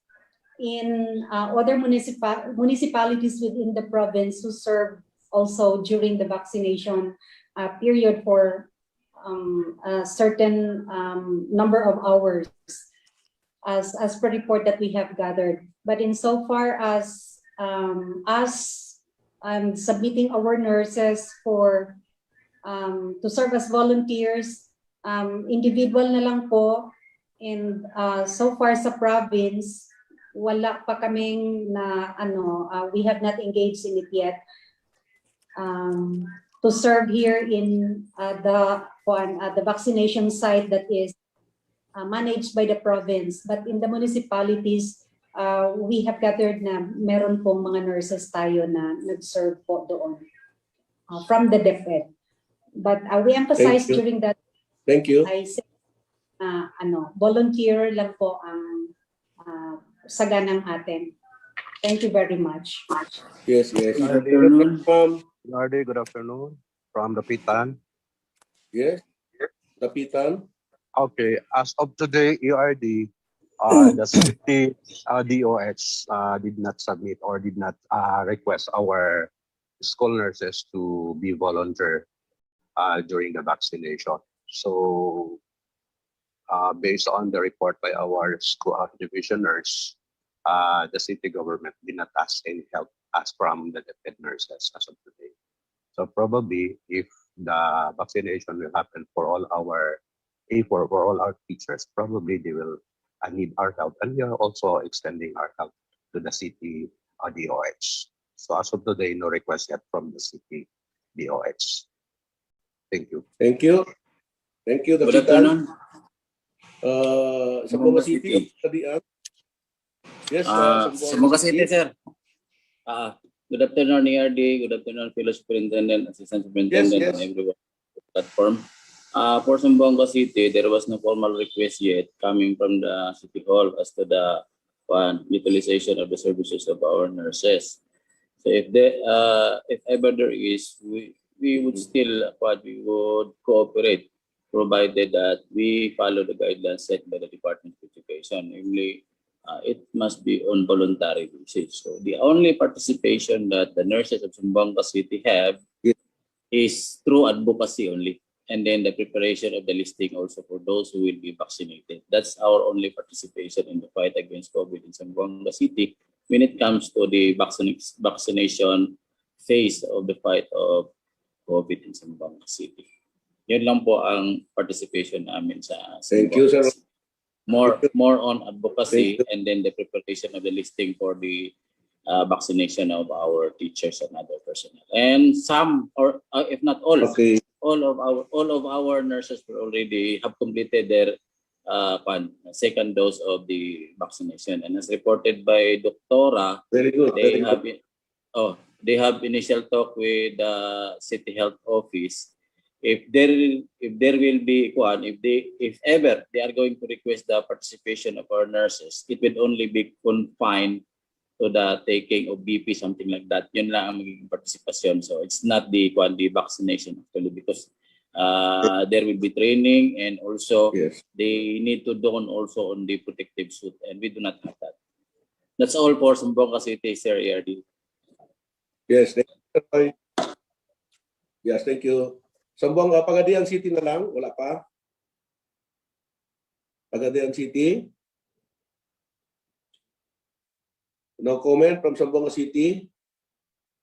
in other municipalities within the province who serve also during the vaccination period for a certain number of hours as per report that we have gathered. But insofar as us submitting our nurses for to serve as volunteers, individual na lang po, and so far sa province, wala pa kaming na we have not engaged in it yet. To serve here in the vaccination site that is managed by the province. But in the municipalities, we have gathered na meron pong mga nurses tayo na nag-serve po doon from the DepEd. But we emphasize during that. Thank you. I say, volunteer lang po ang saganang atin. Thank you very much. Yes, yes. Good afternoon. Good afternoon from the Pitan. Yes, the Pitan. Okay, as of today, ERD, the city DOH did not submit or did not request our school nurses to be volunteer during the vaccination. So, based on the report by our school division nurse, the city government did not ask any help as from the DepEd nurses as of today. So probably if the vaccination will happen for all our for all our teachers, probably they will need our help, and we are also extending our help to the city DOH. So as of today, no request yet from the city DOH. Thank you. Thank you. Thank you. Good afternoon. Zamboanga City. Yes, Zamboanga City, sir. Good afternoon, ERD. Good afternoon, fellow superintendent, assistant superintendent, and everyone on the platform. For Zamboanga City, there was no formal request yet coming from the City Hall as to the utilization of the services of our nurses. So if ever there is, we would still we would cooperate, provided that we follow the guidelines set by the Department of Education. Namely, it must be on voluntary basis. So the only participation that the nurses of Zamboanga City have is through advocacy only, and then the preparation of the listing also for those who will be vaccinated. That's our only participation in the fight against COVID in Zamboanga City when it comes to the vaccination phase of the fight of COVID in Zamboanga City. Yun lang po ang participation namin sa Thank you, sir. More on advocacy and then the preparation of the listing for the vaccination of our teachers and other personnel. And some, or if not all, all of our nurses will already have completed their second dose of the vaccination. And as reported by Doctora, they have initial talk with the City Health Office. If there will be if ever they are going to request the participation of our nurses, it will only be confined to the taking of BP, something like that. Yun lang ang magiging participation. So it's not the vaccination actually, because there will be training, and also they need to don also on the protective suit, and we do not have that. That's all for Zamboanga City, Sir ERD. Yes, thank you. Yes, thank you. Zamboanga, Pagadian City na lang, wala pa? Pagadian City? No comment from Zamboanga City.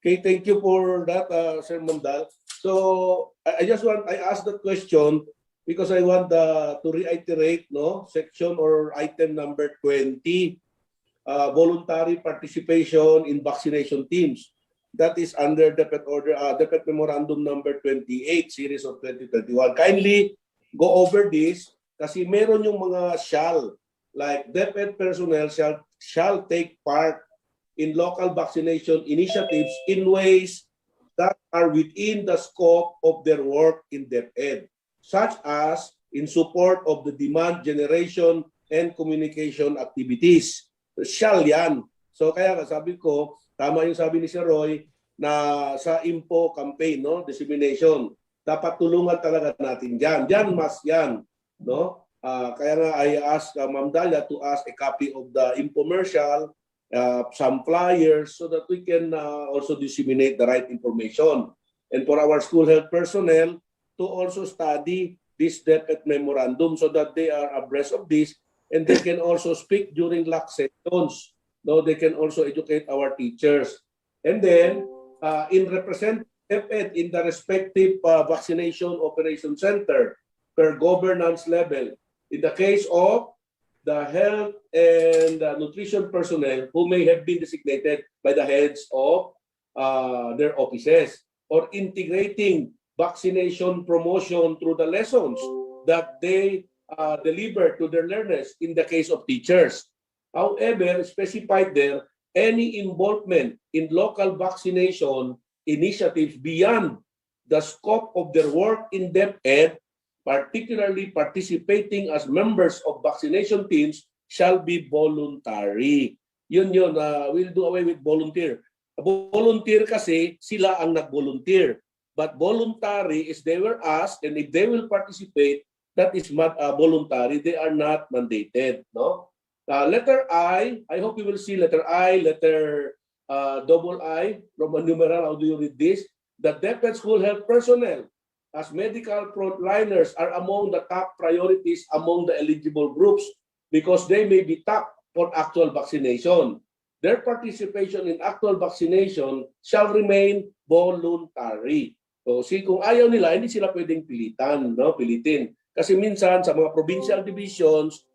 Okay, thank you for that, Sir Mandal. So I asked that question because I want to reiterate, no, section or item number 20, voluntary participation in vaccination teams. That is under DepEd order, DepEd memorandum number 28, series of 2021. Kindly go over this kasi meron yung mga shall, like DepEd personnel shall take part in local vaccination initiatives in ways that are within the scope of their work in DepEd, such as in support of the demand generation and communication activities. Shall yan. So kaya sabi ko, tama yung sabi ni Sir Roy na sa info campaign, no, dissemination, dapat tulungan talaga natin diyan. Diyan mas yan, no? Kaya nga I ask Ma'am Dalia to ask a copy of the infomercial, some flyers so that we can also disseminate the right information. And for our school health personnel to also study this DepEd memorandum so that they are abreast of this and they can also speak during LAC sessions. No, they can also educate our teachers. And then, in represent DepEd in the respective vaccination operation center per governance level. In the case of the health and nutrition personnel who may have been designated by the heads of their offices, or integrating vaccination promotion through the lessons that they deliver to their learners in the case of teachers. However, specified there, any involvement in local vaccination initiatives beyond the scope of their work in DepEd, particularly participating as members of vaccination teams, shall be voluntary. Yun, we'll do away with volunteer. Volunteer kasi, sila ang nag-volunteer. But voluntary is they were asked, and if they will participate, that is voluntary. They are not mandated. No? Letter I hope you will see letter I, letter double I, Roman numeral, how do you read this? The DepEd school health personnel as medical frontliners are among the top priorities among the eligible groups because they may be tapped for actual vaccination. Their participation in actual vaccination shall remain voluntary. So, kung ayaw nila, hindi sila pwedeng pilitan, no? Pilitin. Kasi minsan sa mga provincial divisions,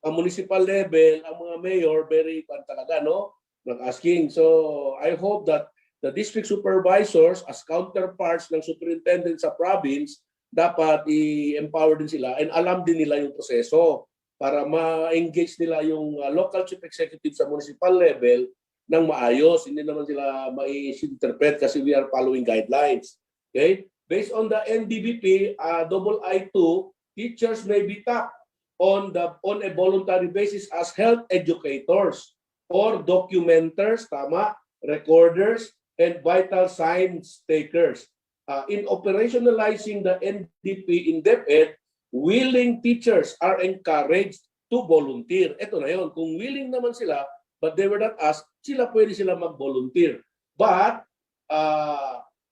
ang municipal level, ang mga mayor, very talaga, no? Nag-asking. So, I hope that the district supervisors as counterparts ng superintendent sa province, dapat i-empower din sila and alam din nila yung proseso para ma-engage nila yung local chief executive sa municipal level ng maayos. Hindi naman sila ma-interpret kasi we are following guidelines. Okay? Based on the NDBP, double I2, teachers may be tapped on a voluntary basis as health educators or documenters, tama, recorders, and vital signs takers. In operationalizing the NDP in DepEd, willing teachers are encouraged to volunteer. Ito na yun. Kung willing naman sila, but they were not asked, pwede sila mag-volunteer. But,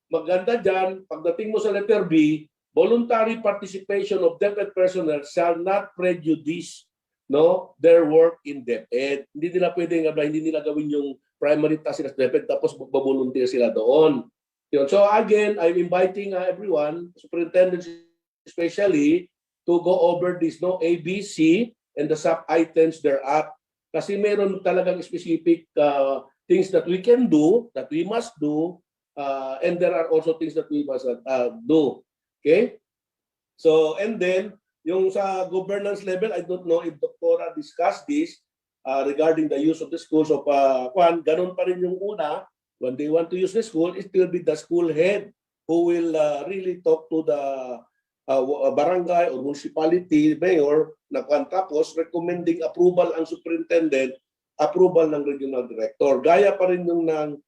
maganda dyan, pagdating mo sa letter B, voluntary participation of DepEd personnel shall not prejudice, no, their work in DepEd. Hindi nila pwedeng, hindi nila gawin yung primary task sila sa DepEd tapos mag-volunteer sila doon. Yun. So again, I'm inviting everyone, superintendents especially, to go over this, no, ABC and the sub-items thereat. Kasi meron talagang specific things that we can do, that we must do, and there are also things that we must do. Okay? So, and then, yung sa governance level, I don't know if Doctora discussed this regarding the use of the schools of ganun pa rin yung una. When they want to use the school, it will be the school head who will really talk to the barangay or municipality mayor na tapos recommending approval ang superintendent, approval ng regional director. Gaya pa rin yung ng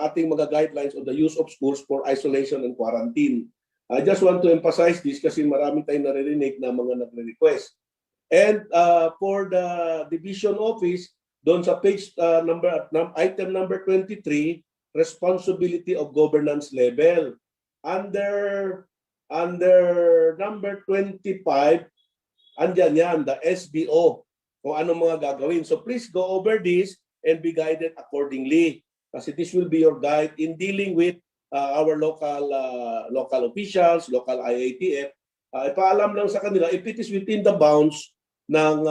ating mga guidelines on the use of schools for isolation and quarantine. I just want to emphasize this kasi marami tayong naririnig na mga nagre-request. And for the division office, doon sa page item number 23, responsibility of governance level. Under number 25, andyan yan, the SBO, kung anong mga gagawin. So please go over this and be guided accordingly. Kasi this will be your guide in dealing with our local officials, local IATF. Ipaalam lang sa kanila, if it is within the bounds ng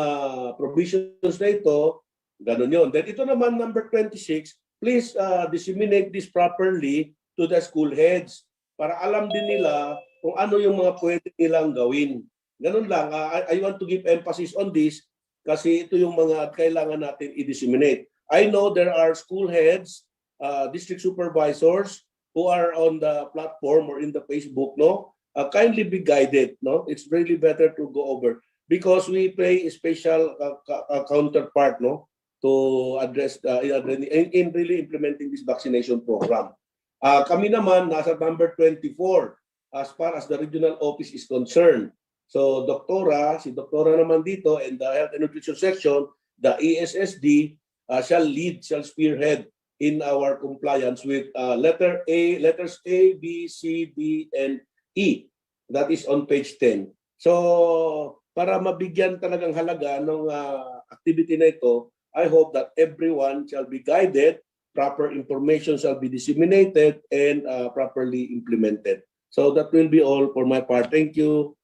provisions na ito, ganun yun. Then ito naman, number 26, please disseminate this properly to the school heads para alam din nila kung ano yung mga pwede nilang gawin. Ganun lang. I want to give emphasis on this kasi ito yung mga kailangan natin i-disseminate. I know there are school heads, district supervisors who are on the platform or in the Facebook, no? Kindly be guided, no? It's really better to go over because we play a special counterpart, no? To address in really implementing this vaccination program. Kami naman nasa number 24 as far as the regional office is concerned. So si Doktora naman dito and the Health and Nutrition section, the ESSD shall spearhead in our compliance with letters A, B, C, D, and E. That is on page 10. So para mabigyan talagang halaga ng activity na ito, I hope that everyone shall be guided, proper information shall be disseminated, and properly implemented. So that will be all for my part. Thank you.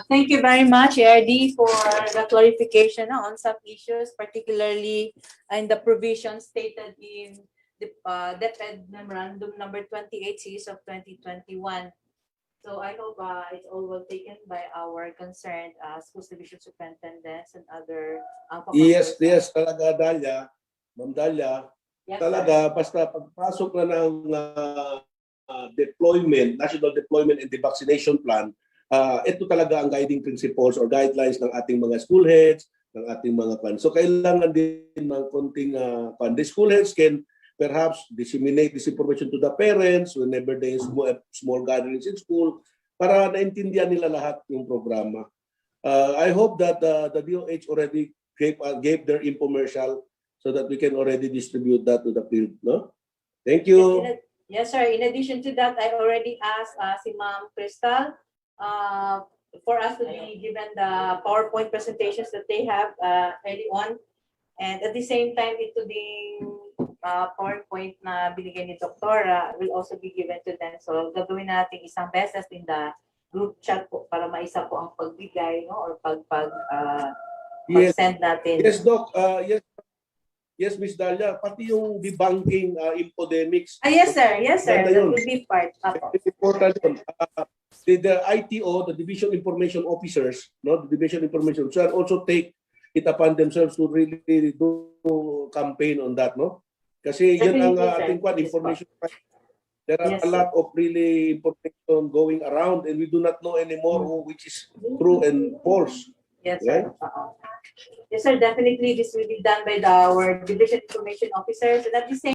Thank you very much, ARD, for the clarification on some issues, particularly in the provisions stated in the DepEd Memorandum number 28 series of 2021. So I hope it's all well taken by our concerned school division superintendents and other Yes, talaga, Dalia. Ma'am Dalia, Yes, talaga, basta pagpasok na ng deployment, national deployment and the vaccination plan, ito talaga ang guiding principles or guidelines ng ating mga school heads, ng ating mga plan. So kailangan din ng konting plan. The school heads can perhaps disseminate this information to the parents whenever there is small gatherings in school para naintindihan nila lahat yung programa. I hope that the DOH already gave their infomercial so that we can already distribute that to the field. No? Thank you. Yes, sir. In addition to that, I already asked si Ma'am Crystal for us to be given the PowerPoint presentations that they have early on. And at the same time, ito ding PowerPoint na binigay ni Doktora will also be given to them. So gagawin natin isang beses in the group chat po para maisa po ang pagbigay, no, or pag-send natin. Yes, Doc. Yes, Ms. Dalia. Pati yung debunking infodemics. Yes, sir. Yes, sir. That will be part. It's important yun. The ITO, the Division Information Officers, no, the Division Information, shall also take it upon themselves to really do campaign on that, no? Kasi yun ang ating information. There are a lot of really information going around and we do not know anymore which is true and false. Yes, sir. Yes, sir. Definitely, this will be done by our Division Information Officers. And at the same